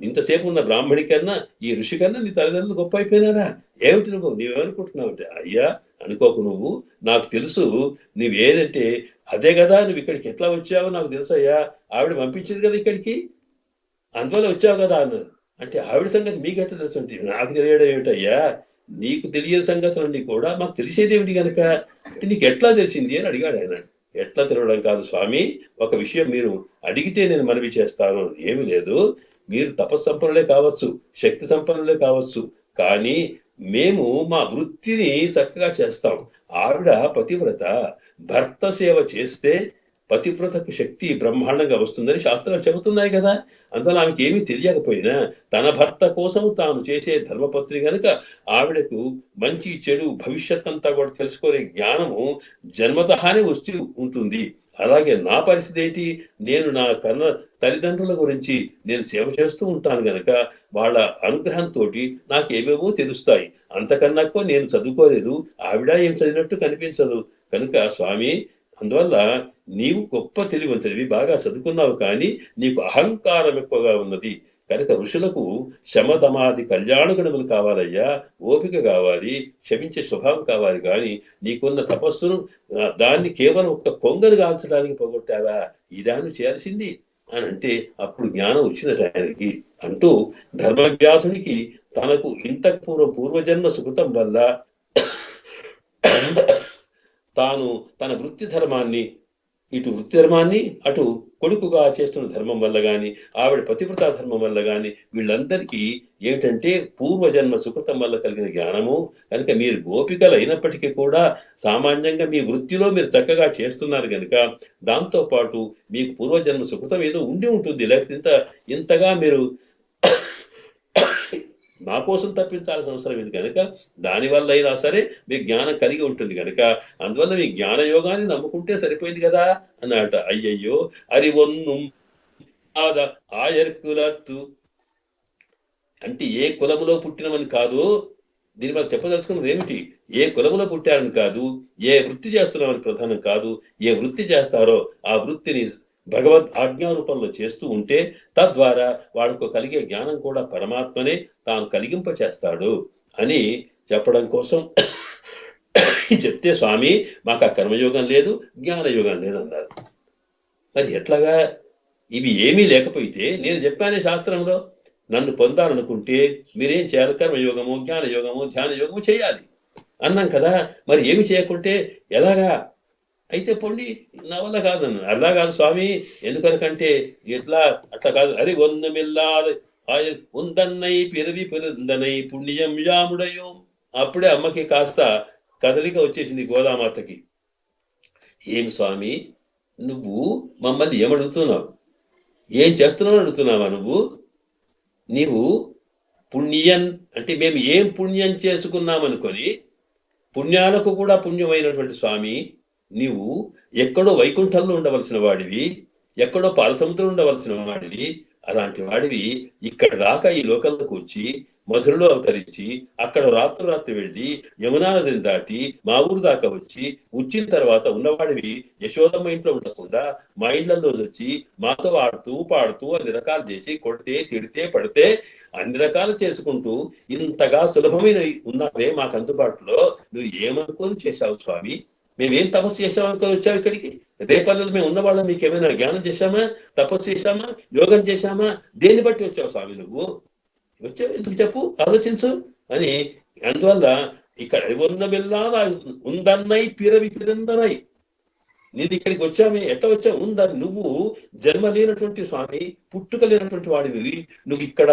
ఇంతసేపు ఉన్న బ్రాహ్మణి కన్నా ఈ ఋషి కన్నా నీ తల్లిదండ్రులు గొప్ప అయిపోయినారా? ఏమిటి నువ్వేమనుకుంటున్నావు అంటే, అయ్యా అనుకోకు, నువ్వు నాకు తెలుసు, నువ్వేదంటే అదే కదా, నువ్వు ఇక్కడికి ఎట్లా వచ్చావో నాకు తెలుసు అయ్యా, ఆవిడ పంపించింది కదా ఇక్కడికి, అందువల్ల వచ్చావు కదా అన్నాను. అంటే ఆవిడ సంగతి మీకెట్లా తెలుసు అంటే, నాకు తెలియడం ఏమిటయ్యా, నీకు తెలియని సంగతులన్నీ కూడా మాకు తెలిసేది ఏమిటి కనుక, అంటే నీకు ఎట్లా తెలిసింది అని అడిగాడు ఆయన. ఎట్లా తెలియడం కాదు స్వామి, ఒక విషయం మీరు అడిగితే నేను మనవి చేస్తాను. ఏమి లేదు, మీరు తపస్సంపన్నులే కావచ్చు, శక్తి సంపన్నులే కావచ్చు, కానీ మేము మా వృత్తిని చక్కగా చేస్తాం. ఆవిడ పతివ్రత, భర్త సేవ చేస్తే పతివ్రతకు శక్తి బ్రహ్మాండంగా వస్తుందని శాస్త్రాలు చెబుతున్నాయి కదా. అందువల్ల ఆమెకి ఏమీ తెలియకపోయినా తన భర్త కోసం తాను చేసే ధర్మపత్రి కనుక ఆవిడకు మంచి చెడు భవిష్యత్ అంతా కూడా తెలుసుకునే జ్ఞానము జన్మతహానే వస్తూ ఉంటుంది. అలాగే నా పరిస్థితి ఏంటి, నేను నా కన్న తల్లిదండ్రుల గురించి నేను సేవ చేస్తూ ఉంటాను గనక వాళ్ళ అనుగ్రహంతో నాకు ఏవేవో తెలుస్తాయి. అంతకన్నా నేను చదువుకోలేదు, ఆవిడ ఏం చదివినట్టు కనిపించదు కనుక స్వామి, అందువల్ల నీవు గొప్ప తెలివంతుడివి, బాగా చదువుకున్నావు, కానీ నీకు అహంకారం ఎక్కువగా ఉన్నది కనుక ఋషులకు శమదమాది కళ్యాణ గుణములు కావాలయ్యా, ఓపిక కావాలి, క్షమించే స్వభావం కావాలి, కానీ నీకున్న తపస్సును దాన్ని కేవలం ఒక్క కొంగను కాల్చడానికి పోగొట్టావా, ఇదాన్ని చేయాల్సింది అని అంటే అప్పుడు జ్ఞానం వచ్చినట్టు ఆయనకి అంటూ ధర్మవ్యాధునికి తనకు ఇంతకు పూర్వజన్మ సుకృతం వల్ల తాను తన వృత్తి ధర్మాన్ని, ఇటు వృత్తి ధర్మాన్ని అటు కొడుకుగా చేస్తున్న ధర్మం వల్ల కానీ ఆవిడ పతివ్రతా ధర్మం వల్ల కానీ వీళ్ళందరికీ ఏమిటంటే పూర్వజన్మ సుకృతం వల్ల కలిగిన జ్ఞానము కనుక మీరు గోపికలు అయినప్పటికీ కూడా సామాన్యంగా మీ వృత్తిలో మీరు చక్కగా చేస్తున్నారు కనుక దాంతో పాటు మీకు పూర్వజన్మ సుకృతం ఏదో ఉండి ఉంటుంది, లేకపోతే ఇంతగా మీరు నా కోసం తప్పించాల్సిన అవసరం ఇది కనుక దానివల్ల అయినా సరే మీ జ్ఞానం కలిగి ఉంటుంది కనుక అందువల్ల మీ జ్ఞాన యోగాన్ని నమ్ముకుంటే సరిపోయింది కదా అన్నట. అయ్యయ్యో అది ఒన్నుం ఆయర్కులత్తు అంటే ఏ కులములో పుట్టినమని కాదు, దీని వల్ల చెప్పదలుచుకున్నది ఏమిటి, ఏ కులములో పుట్టారని కాదు, ఏ వృత్తి చేస్తున్నామని ప్రధానం కాదు, ఏ వృత్తి చేస్తారో ఆ వృత్తిని భగవద్ ఆజ్ఞారూపంలో చేస్తూ ఉంటే తద్వారా వాడికి కలిగే జ్ఞానం కూడా పరమాత్మనే తాను కలిగింప చేస్తాడు అని చెప్పడం కోసం చెప్తే స్వామి మాకు ఆ కర్మయోగం లేదు, జ్ఞానయోగం లేదు అన్నారు. మరి ఎట్లాగా, ఇవి ఏమీ లేకపోతే నేను చెప్పానే శాస్త్రంలో, నన్ను పొందాలనుకుంటే మీరేం చేయాలి, కర్మయోగము, జ్ఞానయోగము, ధ్యాన యోగము చేయాలి అన్నాం కదా. మరి ఏమి చేయకుంటే ఎలాగా, అయితే పొండి నా వల్ల కాదన్న. అలా కాదు స్వామి, ఎందుకనకంటే ఎట్లా అట్లా కాదు, అది ఒన్నమిల్లాది ఆయన ఉందన్నై పిరవి పిరందనై పుణ్యం యాముడయో. అప్పుడే అమ్మకి కాస్త కదలిక వచ్చేసింది గోదామాతకి. ఏమి స్వామి నువ్వు మమ్మల్ని ఏమడుగుతున్నావు, ఏం చేస్తున్నావు అడుగుతున్నావా నీవు పుణ్యం అంటే మేము ఏం పుణ్యం చేసుకున్నామనుకొని, పుణ్యాలకు కూడా పుణ్యమైనటువంటి స్వామి నీవు ఎక్కడో వైకుంఠంలో ఉండవలసిన వాడివి, ఎక్కడో పాలసముద్రం ఉండవలసిన వాడివి, అలాంటి వాడివి ఇక్కడ దాకా ఈ లోకంలోకి వచ్చి మధురలో అవతరించి అక్కడ రాత్రి వెళ్ళి యమునా నదిని దాటి మా ఊరు దాకా వచ్చి వచ్చిన తర్వాత ఉన్నవాడివి యశోదమ్మ ఇంట్లో ఉండకుండా మా ఇళ్లలో వచ్చి మాతో ఆడుతూ పాడుతూ అన్ని రకాలు చేసి కొడితే తిడితే పడితే అన్ని రకాలు చేసుకుంటూ ఇంతగా సులభమైన ఉన్నావే మాకు అందుబాటులో, నువ్వు ఏమనుకొని చేశావు స్వామి, మేమేం తపస్సు చేసామనుకొని వచ్చావు ఇక్కడికి, రేపల్లెలు మేము ఉన్నవాళ్ళం, మీకు ఏమైనా జ్ఞానం చేశామా, తపస్సు చేశామా, యోగం చేశామా, దేన్ని బట్టి వచ్చావు స్వామి నువ్వు, వచ్చావు ఎందుకు చెప్పు, ఆలోచించు అని. అందువల్ల ఇక్కడ ఉన్నమిల్లాదా ఉందన్నై పిరవి పిరందనై, నీది ఇక్కడికి వచ్చామే, ఎట్లా వచ్చావు ఉందని, నువ్వు జన్మ లేనటువంటి స్వామి, పుట్టుక లేనటువంటి వాడివి, నువ్వు ఇక్కడ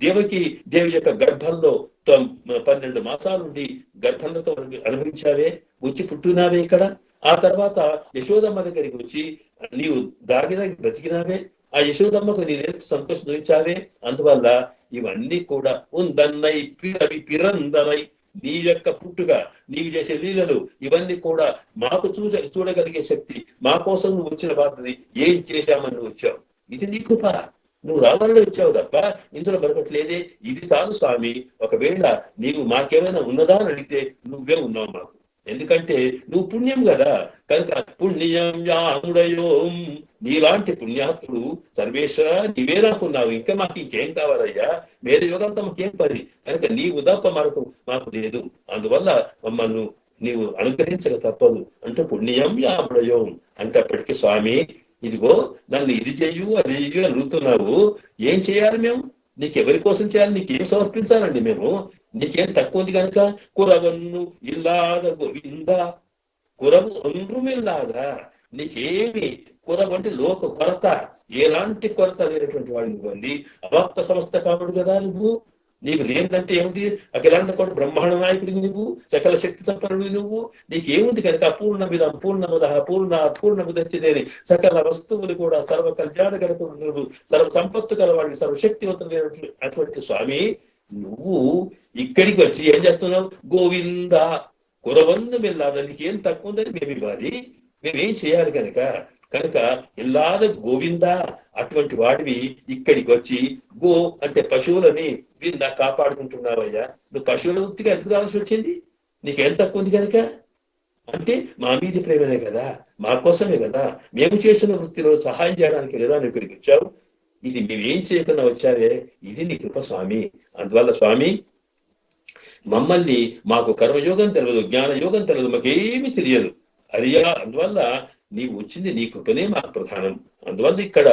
దేవకి దేవి యొక్క గర్భంలో 12 మాసాల నుండి గర్భంతో అనుభవించావే, వచ్చి పుట్టినావే ఇక్కడ. ఆ తర్వాత యశోదమ్మ దగ్గరికి వచ్చి నీవు దాగి బ్రతికినావే, ఆ యశోదమ్మకు నేను సంతోషం చూపించావే. అందువల్ల ఇవన్నీ కూడా ఉందన్నై పిరవి పిరందరై, నీ యొక్క పుట్టుగా, నీవు చేసే లీలలు ఇవన్నీ కూడా మాకు చూడగలిగే శక్తి, మా కోసం నువ్వు వచ్చిన బాధ్యత. ఏం చేశామని నువ్వు వచ్చావు, ఇది నీ కృప. నువ్వు రావాలని వచ్చావు తప్ప ఇందులో మరొకట్లేదే. ఇది చాలు స్వామి. ఒకవేళ నీవు మాకేమైనా ఉన్నదా అని అడిగితే నువ్వే ఉన్నావు మాకు. ఎందుకంటే నువ్వు పుణ్యం కదా, కనుక పుణ్యం యాముడయోం, నీలాంటి పుణ్యాత్ముడు సర్వేశ్వర నీవే నాకున్నావు. ఇంకా మాకు ఇంకేం కావాలయ్యా, వేరే యుగంతా మాకేం పని, కనుక నీవు తప్ప మాకు లేదు. అందువల్ల మమ్మల్ని నీవు అనుగ్రహించక తప్పదు అంటూ పుణ్యం యాముడయోం అంటప్పటికీ స్వామి ఇదిగో నన్ను ఇది చెయ్యు అది చెయ్యు అని అడుగుతున్నావు. ఏం చేయాలి మేము, నీకెవరి కోసం చేయాలి, నీకేం సమర్పించాలండి మేము? నీకేం తక్కువ ఉంది కనుక కురవన్ను ఇల్లాద గోవింద, కురవు ఒండ్రుమిల్లాదా, నీకేమి కురవు అంటే లోక కొరత, ఎలాంటి కొరత లేనటువంటి వాడు నువ్వండి. అవాప్త సంస్థ కాపుడు కదా నువ్వు. నీకు లేదంటే ఏమిటి, అఖిలాండ కూడా బ్రహ్మాండ నాయకుడికి నువ్వు, సకల శక్తి సంపన్నుడివి నువ్వు. నీకేముంది కనుక అపూర్ణమిదం పూర్ణముదః పూర్ణాత్ పూర్ణముదచ్యతే, సకల వస్తువులు కూడా సర్వ కళ్యాణ గణకుడు, సర్వ సంపత్తు గలవాడికి, సర్వశక్తివంతుడు అటువంటి స్వామి నువ్వు ఇక్కడికి వచ్చి ఏం చేస్తున్నావు? గోవింద కురవందు మెల్లాద, నీకేం తక్కువ ఉందని మేము ఇవ్వాలి, మేమేం చేయాలి కనుక ఇల్లాద గోవింద అటువంటి వాడివి ఇక్కడికి వచ్చి గో అంటే పశువులని వింద కాపాడుకుంటున్నావయ్యా. నువ్వు పశువుల వృత్తిగా ఎందుకు రావాల్సి వచ్చింది? నీకేం తక్కువ ఉంది కనుక అంటే మా మీది ప్రేమనే కదా, మా కోసమే కదా, మేము చేసిన వృత్తిలో సహాయం చేయడానికి లేదా నువ్వు ఇక్కడికి వచ్చావు. ఇది మేమేం చేయకుండా వచ్చావే, ఇది నీ కృప స్వామి. అందువల్ల స్వామి మమ్మల్ని, మాకు కర్మయోగం తెలియదు, జ్ఞానయోగం తెలియదు, మాకేమీ తెలియదు అరియా. అందువల్ల నీవు వచ్చింది నీ కృపనే మాకు ప్రధానం. అందువల్ల ఇక్కడ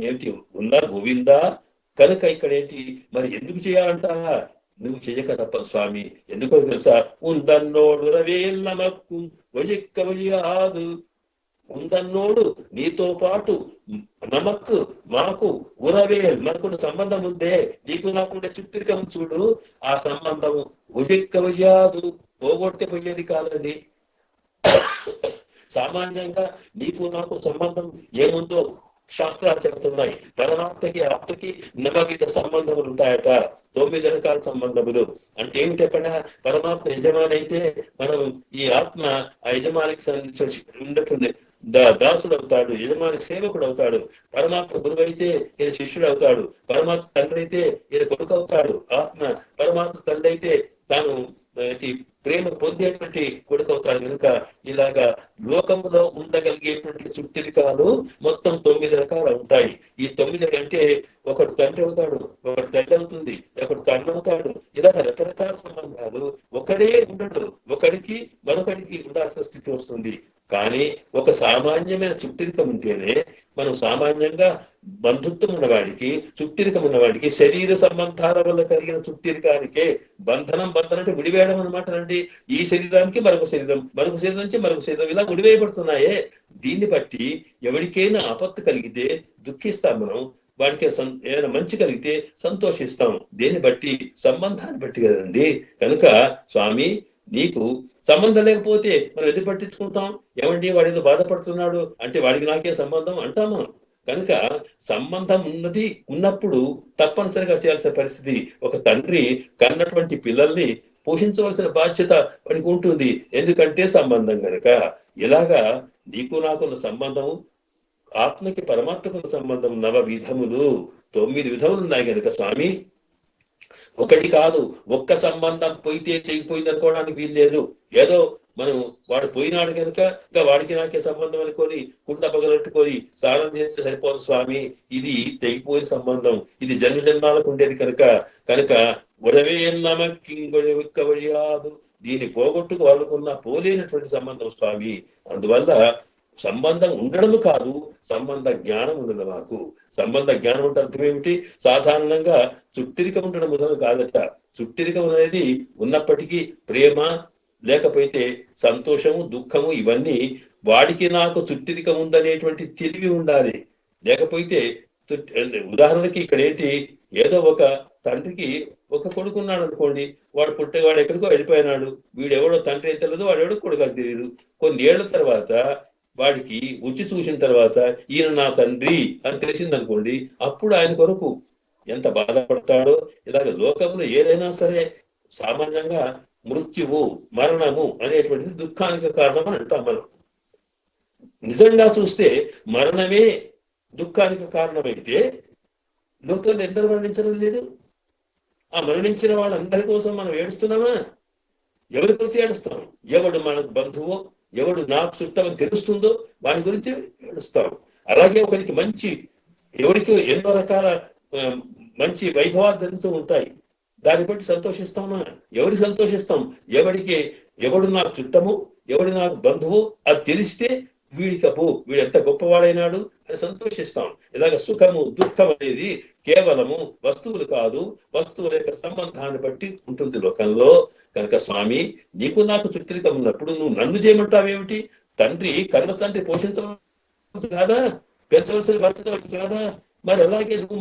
ఏమిటి ఉన్నా గోవిందా, కనుక ఇక్కడ ఏంటి మరి ఎందుకు చేయాలంట? నువ్వు చెయ్యక తప్ప స్వామి. ఎందుకో తెలుసా? ఉందన్నోడు రవేల్ నమక్కు వజిక్క వజియాదు, ఉందన్నోడు నీతో పాటు నమక్కు మాకు ఉరవేల్, మనకు సంబంధం ఉందే, నీకు నాకుండే చుట్టరికం చూడు, ఆ సంబంధము వజిక్క వజియాదు, పోగొడితే పోయేది కాదండి. సామాన్యంగా నీకు నాకు సంబంధం ఏముందో శాస్త్రాలు చెబుతున్నాయి. పరమాత్మకి ఆత్మకి 9 సంబంధములు ఉంటాయట, 9 రకాల సంబంధములు. అంటే ఏమిటి? అక్కడ పరమాత్మ యజమాని అయితే మనం ఈ ఆత్మ ఆ యజమానికి ఉన్నటువంటి దాసుడు అవుతాడు, యజమానికి సేవకుడు అవుతాడు. పరమాత్మ గురువు అయితే ఈయన శిష్యుడు అవుతాడు, పరమాత్మ తండ్రి అయితే ఈయన కొడుకు అవుతాడు. ఆత్మ పరమాత్మ తండ్రి అయితే తాను ప్రేమ పొందేటువంటి కొడుకు అవుతాడు. కనుక ఇలాగా లోకంలో ఉండగలిగేటువంటి చుట్టిరికాలు మొత్తం 9 రకాలు ఉంటాయి. ఈ 9 అంటే ఒకటి తండ్రి అవుతాడు, ఒకటి తల్లి అవుతుంది, ఒకటి కన్ను అవుతాడు. ఇలాగ రకరకాల సంబంధాలు. ఒకడే ఉండడు, ఒకడికి మరొకడికి ఉండాల్సిన స్థితి వస్తుంది. కానీ ఒక సామాన్యమైన చుట్టిరికం ఉంటేనే మనం సామాన్యంగా బంధుత్వం ఉన్నవాడికి, చుట్టిరికం ఉన్నవాడికి, శరీర సంబంధాల వల్ల కలిగిన చుట్టిరికానికే బంధనం అంటే విడివేయడం అనమాట అండి. ఈ శరీరానికి మరొక శరీరం, మరొక శరీరం నుంచి మరొక శరీరం, ఇలా విడివేయబడుతున్నాయే. దీన్ని బట్టి ఎవరికైనా ఆపత్తు కలిగితే దుఃఖిస్తాం మనం, వాడికి ఏదైనా మంచి కలిగితే సంతోషిస్తాం. దేన్ని బట్టి? సంబంధాన్ని బట్టి కదండి. కనుక స్వామి నీకు సంబంధం లేకపోతే మనం ఎందుకు పట్టించుకుంటాం? ఏమండి వాడు ఏదో బాధపడుతున్నాడు అంటే వాడికి నాకే సంబంధం అంటాం మనం. కనుక సంబంధం ఉన్నప్పుడు తప్పనిసరిగా చేయాల్సిన పరిస్థితి. ఒక తండ్రి కన్నటువంటి పిల్లల్ని పోషించవలసిన బాధ్యత వాడికి ఉంటుంది. ఎందుకంటే సంబంధం కనుక. ఇలాగా నీకు నాకున్న సంబంధం, ఆత్మకి పరమాత్మకున్న సంబంధం 9 విధములు, 9 విధములు ఉన్నాయి కనుక స్వామి ఒకటి కాదు. ఒక్క సంబంధం పోయితే తెగిపోయింది అనుకోవడానికి వీలు లేదు. ఏదో మనం వాడు పోయినాడు కనుక ఇంకా వాడికి నాకే సంబంధం అనుకొని కుండ పగలట్టుకొని స్నానం చేస్తే సరిపోదు స్వామి. ఇది తెగిపోయిన సంబంధం, ఇది జన్మ జన్మాలకు ఉండేది కనుక ఉడవే నమ్మకింగొయ్యాదు, దీన్ని పోగొట్టుకు వాళ్ళకున్న పోలేనటువంటి సంబంధం స్వామి. అందువల్ల సంబంధం ఉండడం కాదు, సంబంధ జ్ఞానం ఉండదు మాకు. సంబంధ జ్ఞానం అంటే అర్థం ఏమిటి? సాధారణంగా చుట్టిరికం ఉండడం మొదలు కాదట. చుట్టిరికం అనేది ఉన్నప్పటికీ ప్రేమ లేకపోతే సంతోషము, దుఃఖము ఇవన్నీ వాడికి నాకు చుట్టిరికం ఉందనేటువంటి తెలివి ఉండాలి. లేకపోతే ఉదాహరణకి ఇక్కడ ఏంటి, ఏదో ఒక తండ్రికి ఒక కొడుకు ఉన్నాడు అనుకోండి, వాడు ఎక్కడికో వెళ్ళిపోయినాడు, వీడెవడో తండ్రి అయితే తెలియదు, వాడు ఎవడో కొడుకు అని తెలియదు. కొన్ని ఏళ్ల తర్వాత వాడికి ఉచ్చి చూసిన తర్వాత ఈయన నా తండ్రి అని తెలిసింది అనుకోండి, అప్పుడు ఆయన కొరకు ఎంత బాధపడతాడో. ఇలాగ లోకంలో ఏదైనా సరే సామాన్యంగా మృత్యువు, మరణము అనేటువంటిది దుఃఖానికి కారణం అని అంటాం మనం. నిజంగా చూస్తే మరణమే దుఃఖానికి కారణమైతే లోకంలో ఎందరూ మరణించడం లేదు? ఆ మరణించిన వాళ్ళందరి కోసం మనం ఏడుస్తున్నామా? ఎవరి గురించి ఏడుస్తాం? ఎవడు మనకు బంధువో, ఎవడు నాకు చుట్టమని తెలుస్తుందో వాని గురించి ఏడుస్తాం. అలాగే ఒకరికి ఎవరికి ఎన్నో రకాల మంచి వైభవాలు జరుగుతూ ఉంటాయి, దాన్ని బట్టి సంతోషిస్తామా? ఎవరికి సంతోషిస్తాం? ఎవడు నాకు చుట్టము, ఎవడు నాకు బంధువు అది తెలిస్తే వీడు ఎంత గొప్పవాడైనాడు అని సంతోషిస్తాం. ఇలాగ సుఖము దుఃఖం అనేది కేవలము వస్తువులు కాదు, వస్తువుల యొక్క సంబంధాన్ని బట్టి ఉంటుంది లోకంలో. కనుక స్వామి, నీకు నాకు చుట్టరికం ఉన్నప్పుడు నువ్వు నన్ను చేయమంటావేమిటి? కన్న తండ్రి పోషించవలసి కాదా? పెంచవలసిన బాధ్యత కాదా? మరి అలాగే నీవు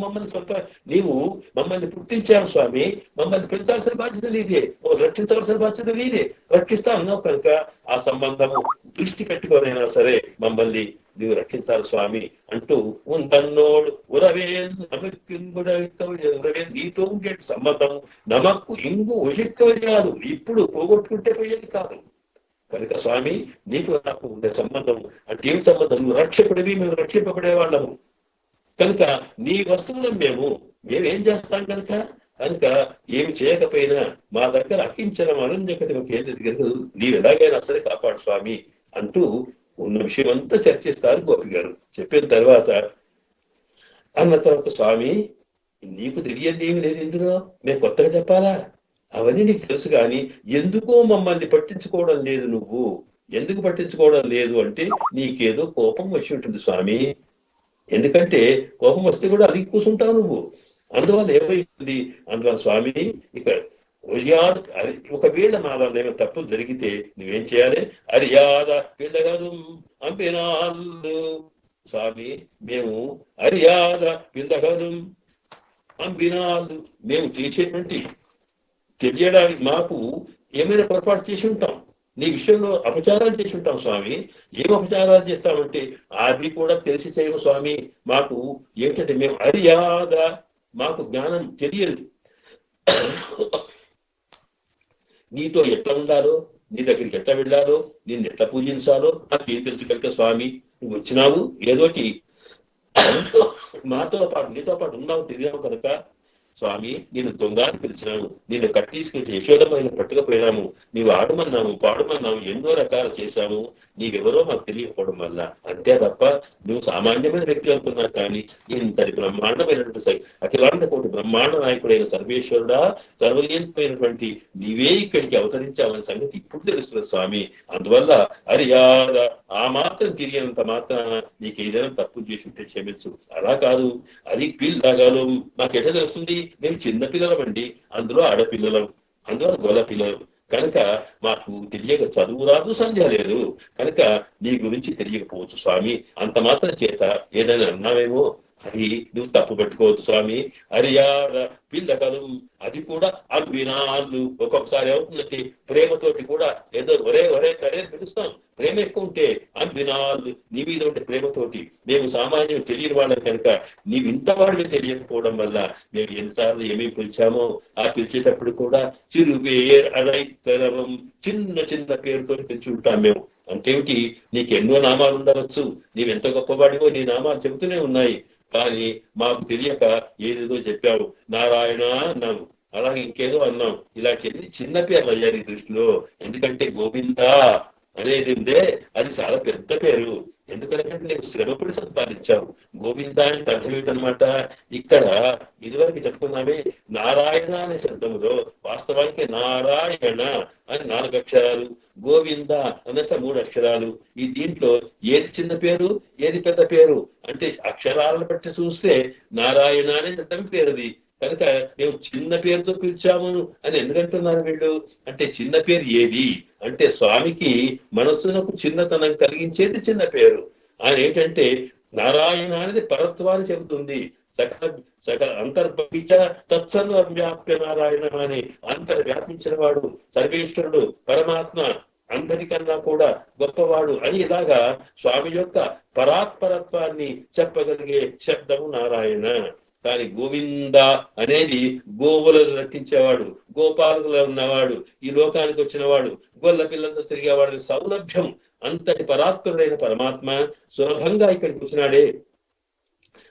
మమ్మల్ని పుట్టించావు స్వామి, మమ్మల్ని పెంచాల్సిన బాధ్యత నీదే, రక్షించవలసిన బాధ్యత నీదే. రక్షిస్తా అన్నావు కనుక ఆ సంబంధము దృష్టి పెట్టుకోనైనా సరే మమ్మల్ని నీవు రక్షించాలి స్వామి అంటూ ఉందన్నోడు ఉరవే ఉరవే నీతో ఉండే సంబంధం నమక్కు ఇంగు ఒషిక్కవయ్యాదు, ఇప్పుడు పోగొట్టుకుంటే పోయేది కాదు. కనుక స్వామి, నీకు నాకు ఉండే సంబంధం అంటే ఏమి సంబంధం? నువ్వు రక్షకుడివి, మేము రక్షింపబడే వాళ్ళము. కనుక నీ వస్తువులను మేమేం చేస్తాం కనుక ఏమి చేయకపోయినా మా దగ్గర అకించడం అనంజకతి నీవు ఎలాగైనా సరే కాపాడు స్వామి అంటూ ఉన్న విషయం అంతా చర్చిస్తారు గోపి గారు. చెప్పిన తర్వాత స్వామి, నీకు తెలియదు ఏమి లేదు ఇందులో, మేము కొత్తగా చెప్పాలా? అవన్నీ నీకు తెలుసు కానీ ఎందుకో మమ్మల్ని పట్టించుకోవడం లేదు. నువ్వు ఎందుకు పట్టించుకోవడం లేదు అంటే నీకేదో కోపం వచ్చి ఉంటుంది స్వామి. ఎందుకంటే కోపం వస్తే కూడా అది కూర్చుంటావు నువ్వు, అందువల్ల ఏమైంది? అందువల్ల స్వామి, ఇక ఒకవేళ మా వల్ల ఏమైనా తప్పులు జరిగితే నువ్వేం చేయాలి? అరియాద పిల్లగదు అంపినాళ్ళు స్వామి, మేము అరియాద పిల్లగదు అంపినాళ్ళు మేము చేసేటువంటి తెలియడానికి మాకు ఏమైనా పొరపాటు చేసి ఉంటాం, నీ విషయంలో అపచారాలు చేసి ఉంటాం స్వామి. ఏం అపచారాలు చేస్తామంటే అది కూడా తెలిసి చేయము స్వామి. మాకు ఏంటంటే మేము అరియాద, మాకు జ్ఞానం తెలియదు. నీతో ఎట్లా ఉండాలో, నీ దగ్గరికి ఎట్లా వెళ్ళాలో, నిన్ను ఎట్లా పూజించాలో నాకు ఏం తెలుసు కనుక స్వామి, నువ్వు వచ్చినావు ఏదోటి నీతో పాటు ఉన్నావు తెలియవు కనుక స్వామి, నేను దొంగ అని పిలిచినాము, నేను కట్టిసుకుంటే యశోదమైన పట్టుకపోయినాము, నీవు ఆడమన్నాము పాడమన్నాము, ఎన్నో రకాలు చేశాము, నీవెవరో మాకు తెలియకపోవడం వల్ల. అంతే తప్ప నువ్వు సామాన్యమైన వ్యక్తి అనుకున్నా కానీ ఇంతటి బ్రహ్మాండమైనటువంటి అఖిలాండ కోటి బ్రహ్మాండ నాయకుడైన సర్వేశ్వరుడా, సర్వజీవమైనటువంటి నీవే ఇక్కడికి అవతరించావనే సంగతి ఇప్పుడు తెలుస్తున్నది స్వామి. అందువల్ల అరియాద ఆ మాత్రం తిరిగినంత మాత్రాన నీకు ఏదైనా తప్పు చేసి ఉంటే క్షమించు. అలా కాదు, అది పిల్లగలం నాకు ఎట్లా తెలుస్తుంది? మేము చిన్న పిల్లలమండి, అందులో ఆడపిల్లలం, అందులో గొల్ల పిల్లలు కనుక మాకు తెలియక చదువు రాదు, సంధ్య లేదు కనుక నీ గురించి తెలియకపోవచ్చు స్వామి. అంత మాత్రం చేత ఏదైనా అన్నావేమో అది నువ్వు తప్పు పెట్టుకోవద్దు స్వామి. అరియాడ పిల్లకలు అది కూడా అల్బినాళ్ళు. ఒక్కొక్కసారి ఏమవుతుందంటే ప్రేమతోటి కూడా ఏదో ఒరే తరే పిలుస్తాం, ప్రేమ ఎక్కువ ఉంటే అల్బినాళ్ళు నీ మీద ఉంటే ప్రేమతోటి మేము సామాన్యం తెలియని వాళ్ళం కనుక నీవు ఇంతవాడిని తెలియకపోవడం వల్ల మేము ఎన్నిసార్లు ఏమేమి పిలిచామో ఆ పిలిచేటప్పుడు కూడా చిరువేర్ అరైతరం చిన్న పేరుతో పిలిచి ఉంటాం మేము. అంటేమిటి? నీకు ఎన్నో నామాలు ఉండవచ్చు, నీవెంత గొప్పవాడివో నీ నామాలు చెబుతూనే ఉన్నాయి, కానీ మాకు తెలియక ఏదేదో చెప్పావు. నారాయణ అన్నాము, అలాగే ఇంకేదో అన్నాం. ఇలాంటి ఎన్ని చిన్న పేర్లు అయ్యారు ఈ దృష్టిలో. ఎందుకంటే గోవిందా అనేది ఉందే అది చాలా పెద్ద పేరు. ఎందుకంటే నేను శ్రమపడి సంపాదించావు. గోవింద అంటే అర్థం ఏంటనమాట? ఇక్కడ ఇదివరకు చెప్పుకున్నామే నారాయణ అనే శబ్దంలో వాస్తవానికి నారాయణ అని 4 అక్షరాలు, గోవింద అన్నట్టు 3 అక్షరాలు. ఈ దీంట్లో ఏది చిన్న పేరు ఏది పెద్ద పేరు అంటే అక్షరాలను బట్టి చూస్తే నారాయణ అనే శబ్దం పేరుది. కనుక మేము చిన్న పేరుతో పిలిచాము అని ఎందుకంటున్నారు వీళ్ళు అంటే చిన్న పేరు ఏది అంటే స్వామికి మనస్సునకు చిన్నతనం కలిగించేది చిన్న పేరు. ఆయన ఏంటంటే నారాయణ అనేది పరత్వాన్ని చెబుతుంది. సకల సకల అంతర్బహిచ తత్సర్వం వ్యాప్య నారాయణ అని అంతర్వ్యాపించిన వాడు, సర్వేశ్వరుడు, పరమాత్మ, అందరికన్నా కూడా గొప్పవాడు అని ఇలాగా స్వామి యొక్క పరాత్పరత్వాన్ని చెప్పగలిగే శబ్దము నారాయణ. కానీ గోవింద అనేది గోవులను రక్షించేవాడు, గోపాలకులు ఉన్నవాడు, ఈ లోకానికి వచ్చినవాడు, గొల్ల పిల్లలతో తిరిగేవాడు సౌలభ్యం. అంతటి పరాత్పరుడైన పరమాత్మ సులభంగా ఇక్కడికి వచ్చినాడే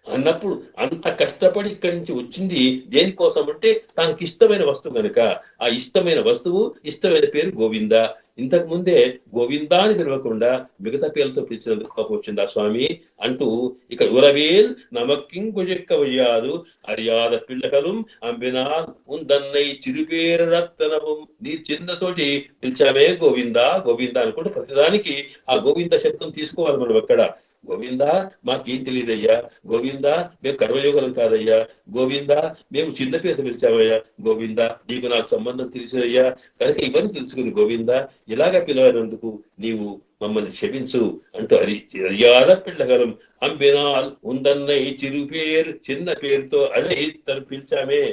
అన్నప్పుడు అంత కష్టపడి ఇక్కడి నుంచి వచ్చింది దేనికోసం అంటే తనకి ఇష్టమైన వస్తువు కనుక ఆ ఇష్టమైన వస్తువు, ఇష్టమైన పేరు గోవింద. ఇంతకు ముందే గోవిందా అని పిలవకుండా మిగతా పేర్లతో పిలిచినందుకు కోపం వచ్చింది ఆ స్వామి అంటూ ఇక్కడ ఉరవేల్ నమక్కింకుజెక్క వయ్యాదు అరియాద పిల్లకలం అంబినాల్ ఉందన్నై చిరుపేరు రత్తనవం. నీ చిన్న తోటి పిలిచామే గోవిందా గోవిందా అనుకుంటే ప్రతిదానికి ఆ గోవింద శబ్దం తీసుకోవాలి మనం అక్కడ. గోవిందా మాకేం తెలియదయ్యా, గోవిందా మేము కర్మయోగులం కాదయ్యా, గోవిందా మేము చిన్న పేద పిలిచామయ్యా, గోవిందా నీకు నాకు సంబంధం తెలిసినయ్యా కనుక ఇవన్నీ తెలుసుకుని గోవిందా ఇలాగా పిలవనందుకు నీవు మమ్మల్ని క్షమించు అంటూ అరియాద పిల్లగలం అంబినాల్ ఉందన్నై చిరు పేరు చిన్న పేరుతో అదే తను పిలిచామే.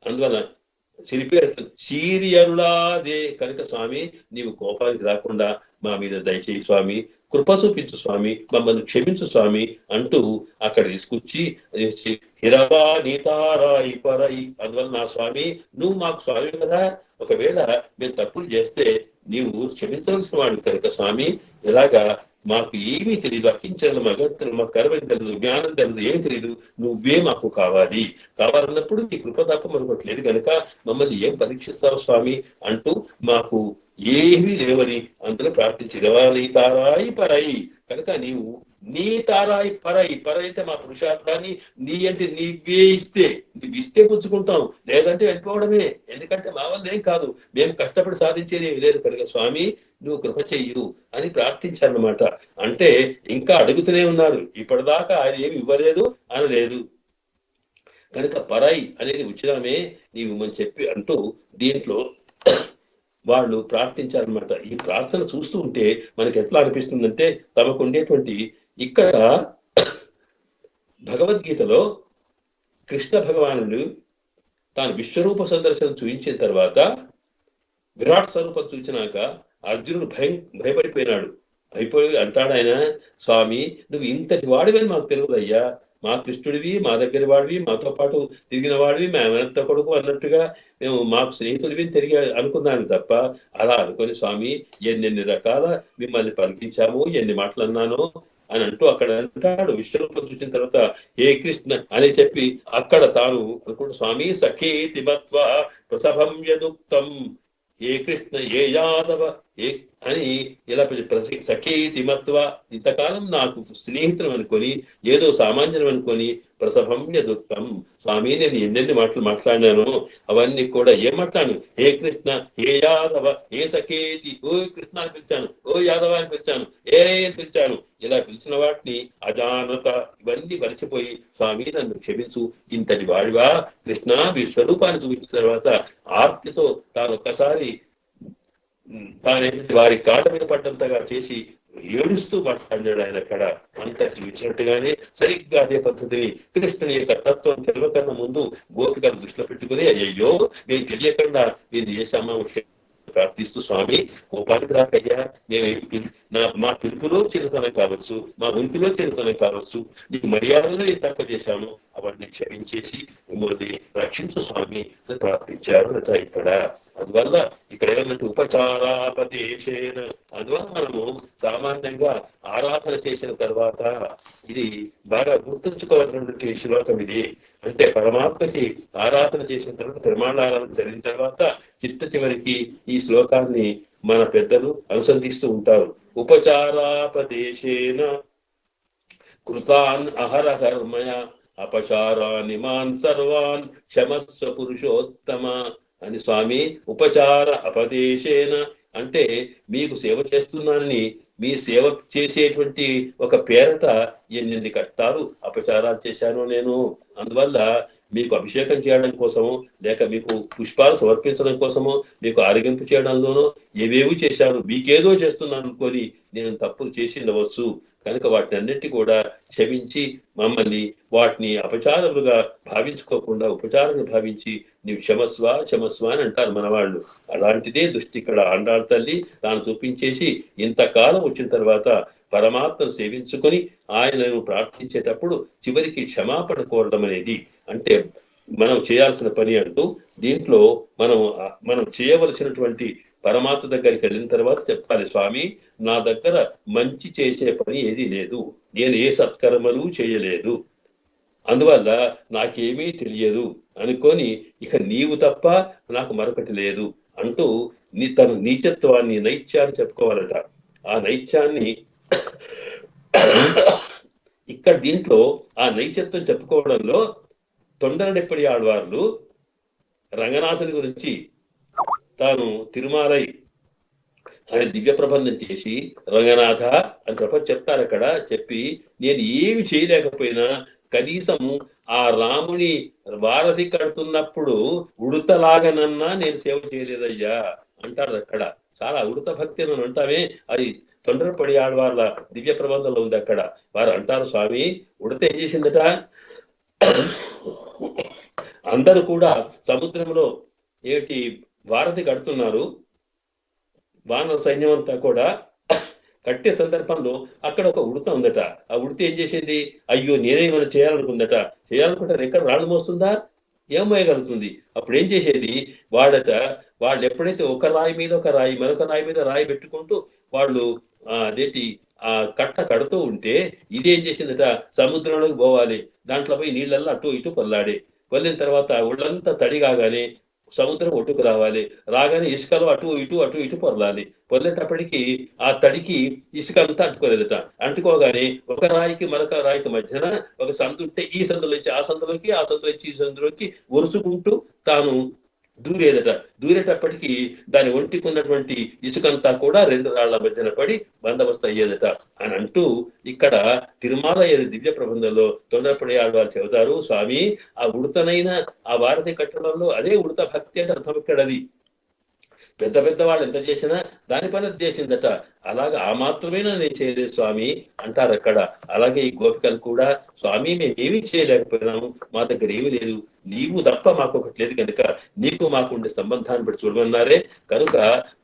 అందువల్ల చిరిపేరు చీరి అరుళాదే కనుక స్వామి నీవు కోపానికి రాకుండా మా మీద దయచేయి స్వామి, కృప చూపించు స్వామి, మమ్మల్ని క్షమించు స్వామి అంటూ అక్కడ తీసుకొచ్చి హిరవా నీతారాయి పరాయి. అందువల్ల నా స్వామి నువ్వు మాకు స్వామి కదా, ఒకవేళ మేము తప్పులు చేస్తే నీవు క్షమించవలసిన వాడు కనుక స్వామి ఇలాగా మాకు ఏమీ తెలియదు, అకించలు మగత్తులు మా కర్మం తెలియదు, జ్ఞానం తెలియదు, ఏం తెలియదు, నువ్వే మాకు కావాలన్నప్పుడు నీ కృప తప్ప మరొకట్లేదు కనుక మమ్మల్ని ఏం పరీక్షిస్తావు స్వామి అంటూ మాకు ఏమీ లేవని అందులో ప్రార్థించి నీ తారాయి పరాయి కనుక నీవు నీ తారాయి పరాయి పరాయి అంటే మా పురుషార్థాన్ని నీ అంటే నీవే ఇస్తే నువ్వు ఇస్తే పుచ్చుకుంటాం, లేదంటే వెళ్ళిపోవడమే. ఎందుకంటే మా వల్ల ఏం కాదు, మేము కష్టపడి సాధించేది ఏమి లేదు కనుక స్వామి నువ్వు కృప చెయ్యు అని ప్రార్థించారన్నమాట. అంటే ఇంకా అడుగుతూనే ఉన్నారు, ఇప్పటిదాకా ఆయన ఏమి ఇవ్వలేదు అనలేదు కనుక పరాయి అనేది ఉచితమే నీవు అని చెప్పి అంటూ దీంట్లో వాళ్ళు ప్రార్థించారనమాట. ఈ ప్రార్థన చూస్తూ ఉంటే మనకి ఎట్లా అనిపిస్తుందంటే తమకు ఉండేటువంటి ఇక్కడ భగవద్గీతలో కృష్ణ భగవానుడు తాను విశ్వరూప సందర్శనం చూపించిన తర్వాత విరాట్ స్వరూపం చూచినాక అర్జునుడు భయపడిపోయినాడు. అయిపోయి అంటాడు ఆయన, స్వామి నువ్వు ఇంతటి వాడివని మాకు తెలియదయ్యా, మా కృష్ణుడివి, మా దగ్గర వాడివి, మాతో పాటు తిరిగిన వాడివి, మేమంత కొడుకు అన్నట్టుగా మేము మాకు స్నేహితుడివి తిరిగి అనుకున్నాను తప్ప అలా అనుకొని స్వామి ఎన్నెన్ని రకాల మిమ్మల్ని పలికించాము, ఎన్ని మాటలు అన్నాను అని అంటూ అక్కడ అంటాడు. విశ్వరూపం చూసిన తర్వాత ఏ కృష్ణ అని చెప్పి అక్కడ తాను అనుకుంటూ స్వామి సఖేతి మత్వా ప్రసభం యదుక్తం ఏ కృష్ణ ఏ యాదవ ఏ అని ఇలా సఖేతి మత్వా ఇంతకాలం నాకు స్నేహితులు అనుకొని ఏదో సామాన్యం అనుకొని ప్రసభమ్య దుఃఖం స్వామి నేను ఎన్నెన్ని మాటలు మాట్లాడినాను అవన్నీ కూడా ఏం మాట్లాడాను, ఏ కృష్ణ ఏ యాదవ ఏ సఖేతి, ఓ కృష్ణ అని పిలిచాను, ఓ యాదవ అని పిలిచాను, ఏ అని పిలిచాను. ఇలా పిలిచిన వాటిని అజానత ఇవన్నీ మరిచిపోయి స్వామి నన్ను క్షమించు, ఇంతటి వాడివా కృష్ణ విశ్వరూపాన్ని చూపించిన తర్వాత ఆర్తితో తాను ఒక్కసారి తానేంటి వారి కాళ్ళ మీద పడ్డంతగా చేసి ఏడుస్తూ మాట్లాడినాడు ఆయన. అక్కడ అంతా చూపించినట్టుగానే సరిగ్గా అదే పద్ధతిని కృష్ణుని యొక్క తత్వం తెలియకన్నా ముందు గోపికలు దృష్టిలో పెట్టుకుని అయ్యో మేము తెలియకుండా మీరు చేశామా ప్రార్థిస్తూ స్వామి కోపానికి రాకయ్యా, మేము మా పిలుపులో చిన్నతనం కావచ్చు, మా ఉనికిలో చిన్నతనం కావచ్చు, నీకు మర్యాదలో ఏం తక్కువ చేశాము అవన్నీ క్షమించేసి మిమ్మల్ని రక్షించు స్వామి అని ప్రార్థించారు ఇక్కడ. అందువల్ల ఇక్కడ ఏమన్నట్టు ఉపచారాపదేశేన, అందువల్ల మనము సామాన్యంగా ఆరాధన చేసిన తర్వాత ఇది బాగా గుర్తుంచుకోవాల్సినటువంటి శ్లోకం ఇది. అంటే పరమాత్మకి ఆరాధన చేసిన తర్వాత ప్రమాణాలను జరిగిన తర్వాత చివరికి ఈ శ్లోకాన్ని మన పెద్దలు అనుసంధిస్తూ ఉంటారు. ఉపచారాపదేశేన కృతాన్ అహరహర్మయ అపచారాని మాన్ సర్వాన్ క్షమస్వ పురుషోత్తమ అని స్వామి ఉపచార అపదేశేన అంటే మీకు సేవ చేస్తున్నానని మీ సేవ చేసేటువంటి ఒక పేరట ఎన్ని కష్టాలు అపచారాలు చేశాను నేను, అందువల్ల మీకు అభిషేకం చేయడం కోసము లేక మీకు పుష్పాలు సమర్పించడం కోసము మీకు ఆరగింపు చేయడంలోనూ ఏవేవి చేశాను, మీకేదో చేస్తున్నాను అనుకొని నేను తప్పులు చేసి ఉండవచ్చు కనుక వాటిని అన్నిటి కూడా క్షమించి మమ్మల్ని వాటిని అపచారములుగా భావించుకోకుండా ఉపచారాన్ని భావించి నీవు క్షమస్వ క్షమస్వ అని అంటారు మన వాళ్ళు. అలాంటిదే దృష్టి ఇక్కడ ఆండాళ్ళ తల్లి తాను చూపించేసి ఇంతకాలం వచ్చిన తర్వాత పరమాత్మను సేవించుకొని ఆయనను ప్రార్థించేటప్పుడు చివరికి క్షమాపణ కోరడం అనేది అంటే మనం చేయాల్సిన పని అంటూ దీంట్లో మనం చేయవలసినటువంటి పరమాత్మ దగ్గరికి వెళ్ళిన తర్వాత చెప్పాలి, స్వామి నా దగ్గర మంచి చేసే పని ఏది లేదు, నేను ఏ సత్కర్మలు చేయలేదు, అందువల్ల నాకేమీ తెలియదు అనుకొని ఇక నీవు తప్ప నాకు మరొకటి లేదు అంటూ తన నీచత్వాన్ని నైత్యాన్ని చెప్పుకోవాలట. ఆ నైత్యాన్ని ఇక్కడ దీంట్లో ఆ నైచత్వం చెప్పుకోవడంలో తొండరడెప్పటి ఆళ్వార్లు రంగనాథుని గురించి తాను తిరుమాలై ఆయన దివ్య ప్రబంధం చేసి రంగనాథ అని చెప్తారు. అక్కడ చెప్పి నేను ఏమి చేయలేకపోయినా కనీసము ఆ రాముని వారధి కడుతున్నప్పుడు ఉడతలాగనన్నా నేను సేవ చేయలేదయ్యా అంటారు. అక్కడ చాలా ఉడత భక్తి అని అంటామే, అది తొండరపడి ఆడవాళ్ళ దివ్య ప్రబంధంలో ఉంది. అక్కడ వారు అంటారు, స్వామి ఉడత ఏం చేసిందట, అందరూ కూడా సముద్రంలో ఏమిటి వారధి కడుతున్నారు, వానర సైన్యం అంతా కూడా కట్టే సందర్భంలో అక్కడ ఒక ఉడత ఉందట. ఆ ఉడత ఏం చేసింది, అయ్యో నేనేమైనా చేయాలనుకుందట, చేయాలనుకుంటే ఎక్కడ రాళ్ళు మోస్తుందా, ఏం మోయగలుగుతుంది. అప్పుడు ఏం చేసేది, వాళ్ళు ఎప్పుడైతే ఒక రాయి మీద ఒక రాయి మరొక రాయి మీద రాయి పెట్టుకుంటూ వాళ్ళు అదేంటి ఆ కట్ట కడుతూ ఉంటే ఇదేం చేసిందట, సముద్రంలోకి పోవాలి, దాంట్లో పోయి నీళ్ళల్లో అటు ఇటు పొల్లాడే, వెళ్ళిన తర్వాత ఒళ్ళంతా తడి కాగానే సముద్రం ఒడ్డుకు రాగానే ఇసుకలో అటు ఇటు పొరలాలి. పొరలేటప్పటికి ఆ తడికి ఇసుక అంతా అంటుకోలేదట. అంటుకోగానే ఒక రాయికి మరొక రాయికి మధ్యన ఒక సందు ఉంటే ఈ సందులోంచి ఆ సందులోకి, ఆ సందులోంచి ఈ సందులోకి ఒరుసుకుంటూ తాను దూరేటప్పటికి దాని ఒంటికి ఉన్నటువంటి ఇసుకంతా కూడా రెండు రాళ్ల మధ్యన పడి బందోబస్తు అయ్యేదట అని అంటూ ఇక్కడ తిరుమల దివ్య ప్రబంధంలో తొందరపడే ఆడవాళ్ళు చెబుతారు, స్వామి ఆ ఉడతనైన ఆ వారధి కట్టడంలో అదే ఉడత భక్తి అంటే అర్థం ఇక్కడ. అది పెద్ద పెద్ద వాళ్ళు ఎంత చేసినా దాని పని చేసిందట, అలాగా ఆ మాత్రమేనా నేను చేయలేదు స్వామి అంటారు అక్కడ. అలాగే ఈ గోపికలు కూడా, స్వామి మేమేమీ చేయలేకపోయినాము, మా దగ్గర ఏమీ లేదు, నీవు తప్ప మాకు ఒకటి లేదు కనుక నీకు మాకుండే సంబంధాన్ని బట్టి చూడమన్నారే, కనుక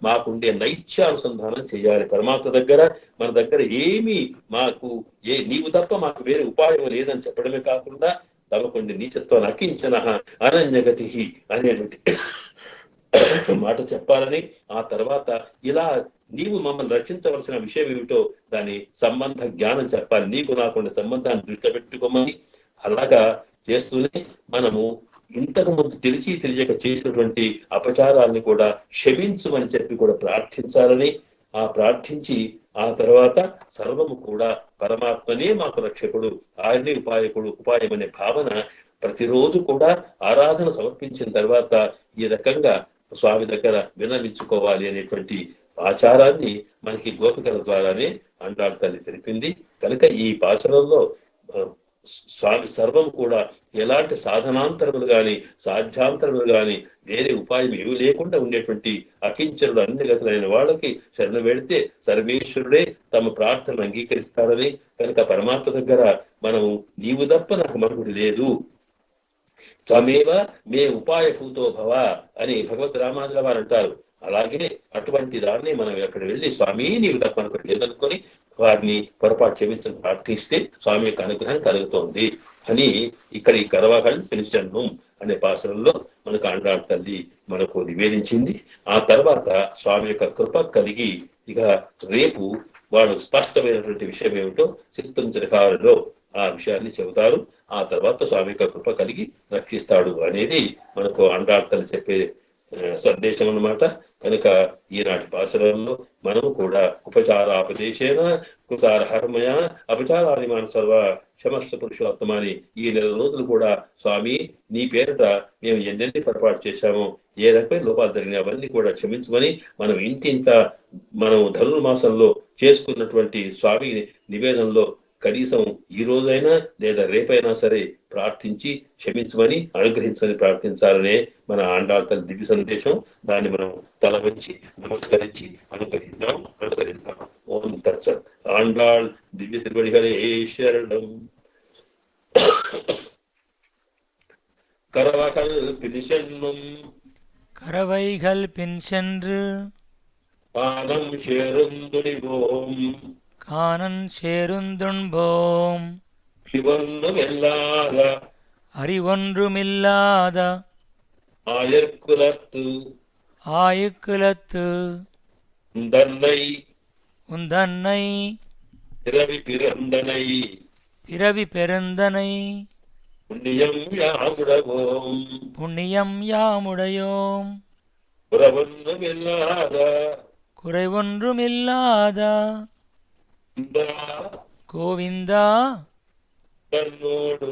మాకుండే నైత్యానుసంధానం చేయాలి పరమాత్మ దగ్గర. మన దగ్గర ఏమీ నీవు తప్ప మాకు వేరే ఉపాయం లేదని చెప్పడమే కాకుండా తమకుండి నీచత్వాన్ని అకించన అనన్యగతి అనేటువంటి మాట చెప్పాలని, ఆ తర్వాత ఇలా నీవు మమ్మల్ని రక్షించవలసిన విషయం ఏమిటో దాని సంబంధ జ్ఞానం చెప్పాలి, నీకు నాకుండే సంబంధాన్ని దృష్టి పెట్టుకోమని. అలాగా చేస్తూనే మనము ఇంతకు ముందు తెలియక చేసినటువంటి అపచారాన్ని కూడా క్షమించమని చెప్పి కూడా ప్రార్థించాలని, ఆ ప్రార్థించి ఆ తర్వాత సర్వము కూడా పరమాత్మనే మాకు రక్షకుడు, ఆయనే ఉపాయం అనే భావన ప్రతిరోజు కూడా ఆరాధన సమర్పించిన తర్వాత ఈ రకంగా స్వామి దగ్గర విన్నవించుకోవాలి అనేటువంటి ఆచారాన్ని మనకి గోపికల ద్వారానే ఆండాళ్ళ తల్లి తెలిపింది. కనుక ఈ పాశనంలో స్వామి సర్వం కూడా ఎలాంటి సాధనాంతరములు గాని సాధ్యాంతరములు గాని వేరే ఉపాయం ఏమి లేకుండా ఉండేటువంటి అకించనుడు అన్ని గతులైన వాళ్ళకి శరణ వెడితే సర్వేశ్వరుడే తమ ప్రార్థనలు అంగీకరిస్తాడని, కనుక పరమాత్మ దగ్గర మనము నీవు తప్ప నాకు మరొకటి లేదు, త్వమేవ మే ఉపాయభూతో భవ అని భగవద్ రామానుజుల వారు అంటారు. అలాగే అటువంటి దాన్ని మనం అక్కడ వెళ్ళి స్వామి నీవు తప్ప అనుకోటి లేదనుకొని వారిని పొరపాటు క్షమించని ప్రార్థిస్తే స్వామి యొక్క అనుగ్రహం కలుగుతోంది అని ఇక్కడ ఈ కరవాకళి తెలిసన్ను అనే పాసరంలో మనకు ఆండాళ్ళ తల్లి మనకు నివేదించింది. ఆ తర్వాత స్వామి యొక్క కృప కలిగి ఇక రేపు వాడు స్పష్టమైనటువంటి విషయం ఏమిటో చిత్తంచరకారులో ఆ విషయాన్ని చెబుతారు. ఆ తర్వాత స్వామి యొక్క కృప కలిగి రక్షిస్తాడు అనేది మనకు ఆండాళ్ళ తల్లి చెప్పే సందేశం అన్నమాట. కనుక ఈనాటి పాసరంలో మనము కూడా ఉపచారాపదేశేన కృతారహర్మయ అపచారాన్ని మన సర్వ క్షమస్వ పురుషోత్తమాని ఈ 4 రోజులు కూడా స్వామి నీ పేరిట మేము ఎన్నెన్ని పొరపాటు చేశామో, ఏ రకమైన లోపాలు జరిగినా అవన్నీ కూడా క్షమించమని మనం ఇంటింత మనం ధనుర్మాసంలో చేసుకున్నటువంటి స్వామి నివేదనలో కనీసం ఈ రోజైనా లేదా రేపైనా సరే ప్రార్థించి క్షమించమని అనుగ్రహించమని ప్రార్థించాలనే మన ఆండాళ్ తల్లి దివ్య సందేశం. దాన్ని మనం తల వంచి నమస్కరించి అనుసరిస్తాం. ఓం తత్సత్. ఆండాళ్ దివ్య తిరువడిகளே శరణం. கரவகள் பின்சென்னும் கரவைகள் பின் சென்று கானம் சேருந்துணிவோம் காணன் சேருந்துண்போம் இவொன்றுமில்லாத அறிவொன்றுமில்லாத ஆயர்குலத்து ஆயுக்குலத்து உந்தன்னை பிறவி பிறந்தனை பிறவி பெருந்தனை புண்ணியம் யாமுடவோம் புண்ணியம் யாமுடையோம் குறவொன்றுமில்லாத குறைவொன்றுமில்லாத கோவிந்தா தன்னோடு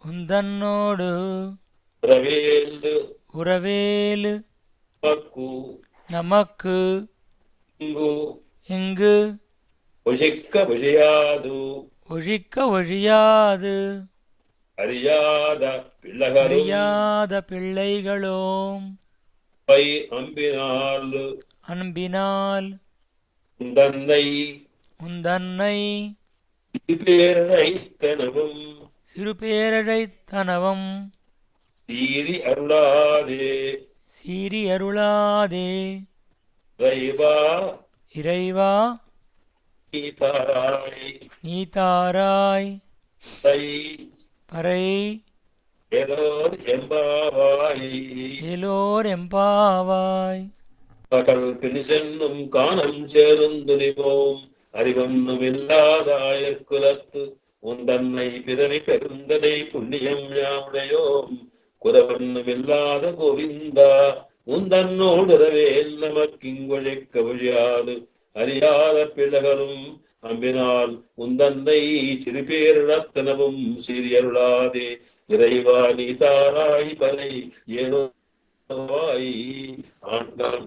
உந்தன்னோடு உறவேலு உறவேலு மக்கு நமக்கு இங்கு இங்கு ஒழிக்க ஒழியாது ஒழிக்க ஒழியாது அறியாத பிள்ளைகளும் அறியாத பிள்ளைகளோம் பை அம்பினால் அன்பினால் உந்தன்னை உந்தன்னை பேரைத்தனமும் சிறுபேரழைத்தனவம் சீரி அருளாதே சீரி அருளாதே இறைவா இறைவா நீதாராய் நீதாராய் தை பறை ஏதோர் எம்பாவாய் ஏலோர் எம்பாவாய் பகல் பின்சென்னும் காணம் சேருந்துணிவோம் அறிவொன்னுமில்லாத ஆயர்குலத்து உந்தன்னை பிறவி பெருந்தனை புண்ணியம் யாமுடையோம் குறவொன்னுமில்லாத கோவிந்தா உந்தன்னோடுறவேல் நமக்கிங்கொழிக்க ஒழியாது அறியாத பிள்ளைகளும் அம்பினால் உந்தன்னை சிறுபேரிடத்தனவும் சீரியருளாதே இறைவா நீ தாராய் பலை ஏனோ ஆண்டாள்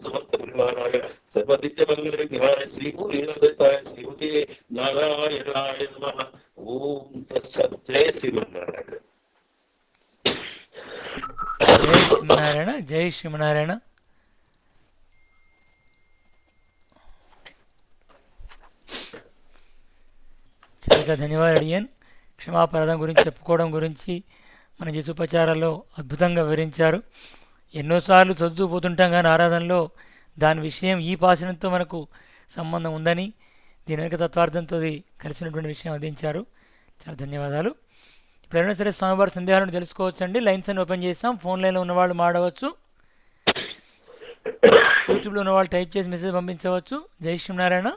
समस्त परिवाराय सर्वदिव्य मंगल विग्रहाय श्री पूर्णदत्ताय श्रीमते नारायणाय नमः. ओम तत्सत्. जय श्रीमन्नारायण. జై శ్రీమనారాయణ. జై శ్రీమనారాయణ. చాలా ధన్యవాదాలు అడియన్. క్షమాపరాధం గురించి చెప్పుకోవడం గురించి మన యేసుపచారాల్లో అద్భుతంగా వివరించారు. ఎన్నోసార్లు చదువుతూ పోతుంటాం కానీ ఆరాధనలో దాని విషయం ఈ పాసనంతో మనకు సంబంధం ఉందని దీని వెనుక తత్వార్థంతో కలిసినటువంటి విషయం అందించారు. చాలా ధన్యవాదాలు. ఇప్పుడు ఎవరైనా సరే స్వామివారి సందేహాలను తెలుసుకోవచ్చండి. లైన్స్ అని ఓపెన్ చేస్తాం. ఫోన్ లైన్లో ఉన్నవాళ్ళు మాడవచ్చు, యూట్యూబ్లో ఉన్నవాళ్ళు టైప్ చేసి మెసేజ్ పంపించవచ్చు. జై శ్రీమనారాయణ.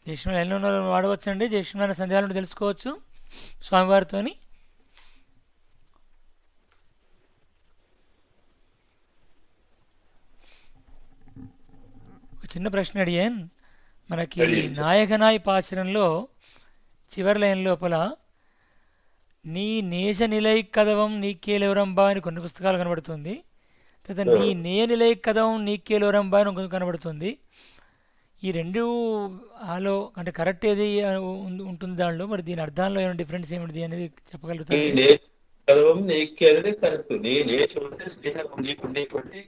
జయశ్రీ ఎన్నో వాడవచ్చండి. జయశ్రీ సందేహాలను తెలుసుకోవచ్చు స్వామివారితోని. ఒక చిన్న ప్రశ్న అడిగాను. మనకి నాయకనాయి పాశురంలో చివరి లైన్ లోపల నీ నేష నిలై కదవం నీకేలెవరంబా అని కొన్ని పుస్తకాలు కనబడుతుంది. తర్వాత నీ నే నిలై కదవం నీకేలెవరంబా అని ఇంకొక కనబడుతుంది. ఈ రెండు ఆలో అంటే కరెక్ట్ ఏది ఉంటుంది దానిలో? మరి దీని అర్థాల్లో ఏమైనా డిఫరెన్స్ ఏమిటి అనేది చెప్పగలుగుతారు? అనేది కరెక్ట్. నీ నేచం అంటే స్నేహం నీకుండేటువంటి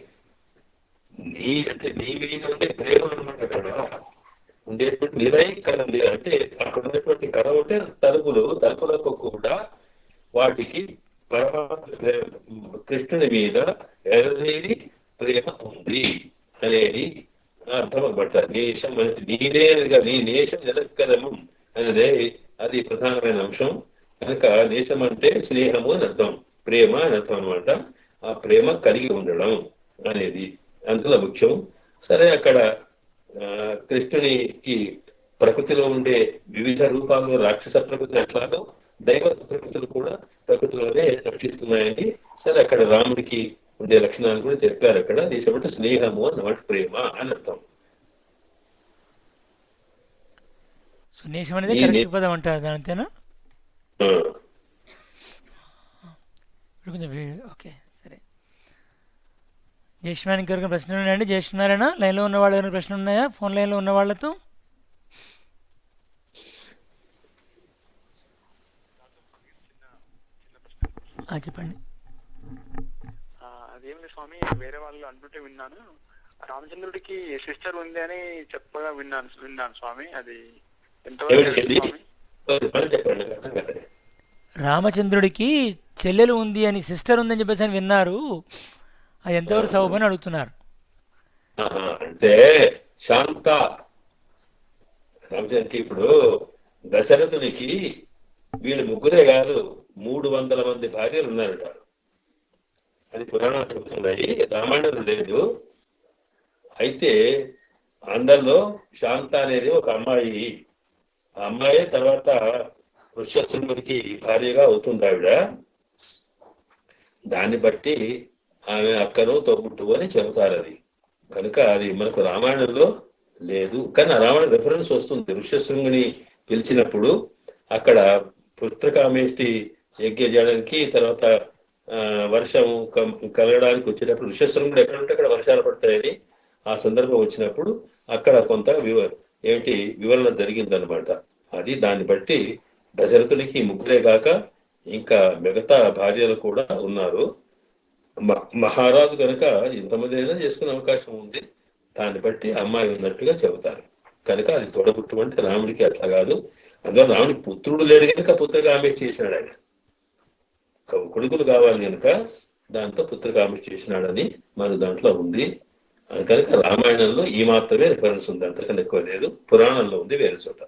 నీ అంటే నీ మీద ఉండే ప్రేమ అనమాట. అక్కడ ఉండేటువంటి నిలయ కలం అంటే అక్కడ ఉన్నటువంటి కలం అంటే తలుపులకు కూడా వాటికి కృష్ణుని మీద ఎనలేని ప్రేమ ఉంది అనేది అర్థం అనమాట. నేషం అంటే నీదేగా నీ నేషం నిలకలము అనేది అది ప్రధానమైన అంశం. కనుక నేషం అంటే స్నేహము అని అర్థం, ప్రేమ అని అర్థం అనమాట. ఆ ప్రేమ కలిగి ఉండడం అనేది అందులో ముఖ్యం. సరే, అక్కడ కృష్ణునికి ప్రకృతిలో ఉండే వివిధ రూపాల్లో రాక్షస ప్రకృతి ఎట్లాగో దైవ ప్రకృతులు కూడా ప్రకృతిలోనే రక్షిస్తున్నాయని సరే అక్కడ రాముడికి ఉండే లక్షణాలు కూడా చెప్పారు. అక్కడ దేశపట్టు స్నేహము అన్నమాట, ప్రేమ అని అర్థం. సున్నేషం అనేది ఈ కరెక్ట్ ని- పదం అంటారు అంతేనా? ఆ, ఇప్పుడు కొంచెం ఓకే సరే. జ్యేష్ఠనారాయణ ఇంకెవరికి ప్రశ్నలు ఉన్నాయండి? జ్యేష్ఠనారాయణ లైన్లో ఉన్న వాళ్ళు ఎవరైనా ప్రశ్నలు ఉన్నాయా ఫోన్ లైన్లో ఉన్న వాళ్ళతో? చెప్పండి. అదేం లేదు స్వామి, వేరే వాళ్ళు అంటుంటే విన్నాను. రామచంద్రుడికి సిస్టర్ ఉంది అని చెప్పగా విన్నాను స్వామి. అది ఎంతవరకు ఏమిటి కరెక్ట్ ఇది? స్వామి? మళ్ళీ చెప్పండి, నాకు అర్థం కాలేదు. రామచంద్రుడికి చెల్లెలు ఉంది అని, సిస్టర్ ఉందని చెప్పేసి అని విన్నారు, అది ఎంతవరకు సబబని అడుగుతున్నారు. ఆహా, అంటే శాంత రామచంద్రకి ఇప్పుడు దశరథునికి వీళ్ళు ముగ్గురే కాదు 300 మంది భార్యలు ఉన్నారట. అది పురాణాలు చెబుతున్నాయి, రామాయణం లేదు. అయితే అందరిలో శాంత అనేది ఒక అమ్మాయి. ఆ అమ్మాయి తర్వాత ఋష్యశృంగుడికి భార్యగా అవుతుంది ఆవిడ. దాన్ని బట్టి ఆమె అక్కను తోబుట్టు అని చెబుతారు. అది కనుక అది మనకు రామాయణంలో లేదు, కానీ ఆ రామాయణ రెఫరెన్స్ వస్తుంది. ఋష్యశృంగుని పిలిచినప్పుడు అక్కడ పుత్రకామేష్టి యజ్ఞ చేయడానికి, తర్వాత వర్షం కలగడానికి వచ్చేటప్పుడు ఋష్యశృంగుడు ఎక్కడ ఉంటే అక్కడ వర్షాలు పడతాయని ఆ సందర్భం వచ్చినప్పుడు అక్కడ కొంత వివరణ జరిగిందనమాట. అది దాన్ని బట్టి దశరథుడికి ముగ్గురే కాక ఇంకా మిగతా భార్యలు కూడా ఉన్నారు. మహారాజు కనుక ఎంతమంది అయినా చేసుకునే అవకాశం ఉంది. దాన్ని బట్టి అమ్మాయి ఉన్నట్టుగా చెబుతారు. కనుక అది తోడబుట్టు అంటే రాముడికి అట్లా కాదు. అందువల్ల రాముడికి పుత్రుడు లేడు కనుక పుత్రకామేష్టి చేసినాడు. ఆయన కొడుకులు కావాలి కనుక దాంతో పుత్రకామేష్టి చేసినాడని మన దాంట్లో ఉంది. కనుక రామాయణంలో ఈ మాత్రమే రిఫరెన్స్ ఉంది, అంతకన్నా ఎక్కువ లేదు. పురాణంలో ఉంది వేరే చోట.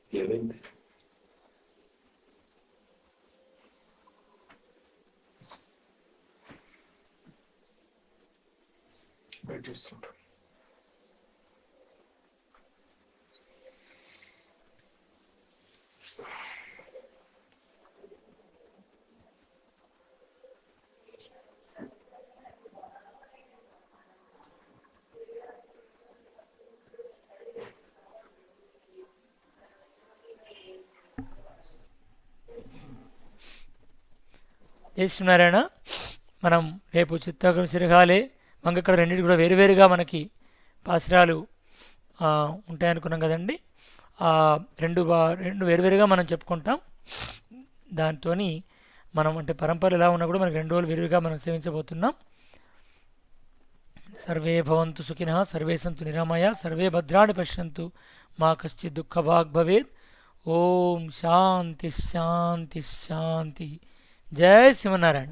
ఏమైంది? చేస్తున్నారాయణ మనం రేపు చిత్తాకం సిరగాలే ఇక్కడ రెండింటి కూడా వేరువేరుగా మనకి పాశ్రాలు ఉంటాయనుకున్నాం కదండి. రెండు వేరువేరుగా మనం చెప్పుకుంటాం. దాంతో మనం అంటే పరంపర ఎలా ఉన్నా కూడా మనకి 2 రోజులు వేరుగా మనం సేవించబోతున్నాం. సర్వే భవంతు సుఖినః, సర్వే సంతు నిరామయ, సర్వే భద్రాణి పశ్యంతు, మా కశ్చిత్ దుఃఖభాగ్ భవేత్. ఓం శాంతి శాంతి శాంతి. జై శ్రీమన్నారాయణ.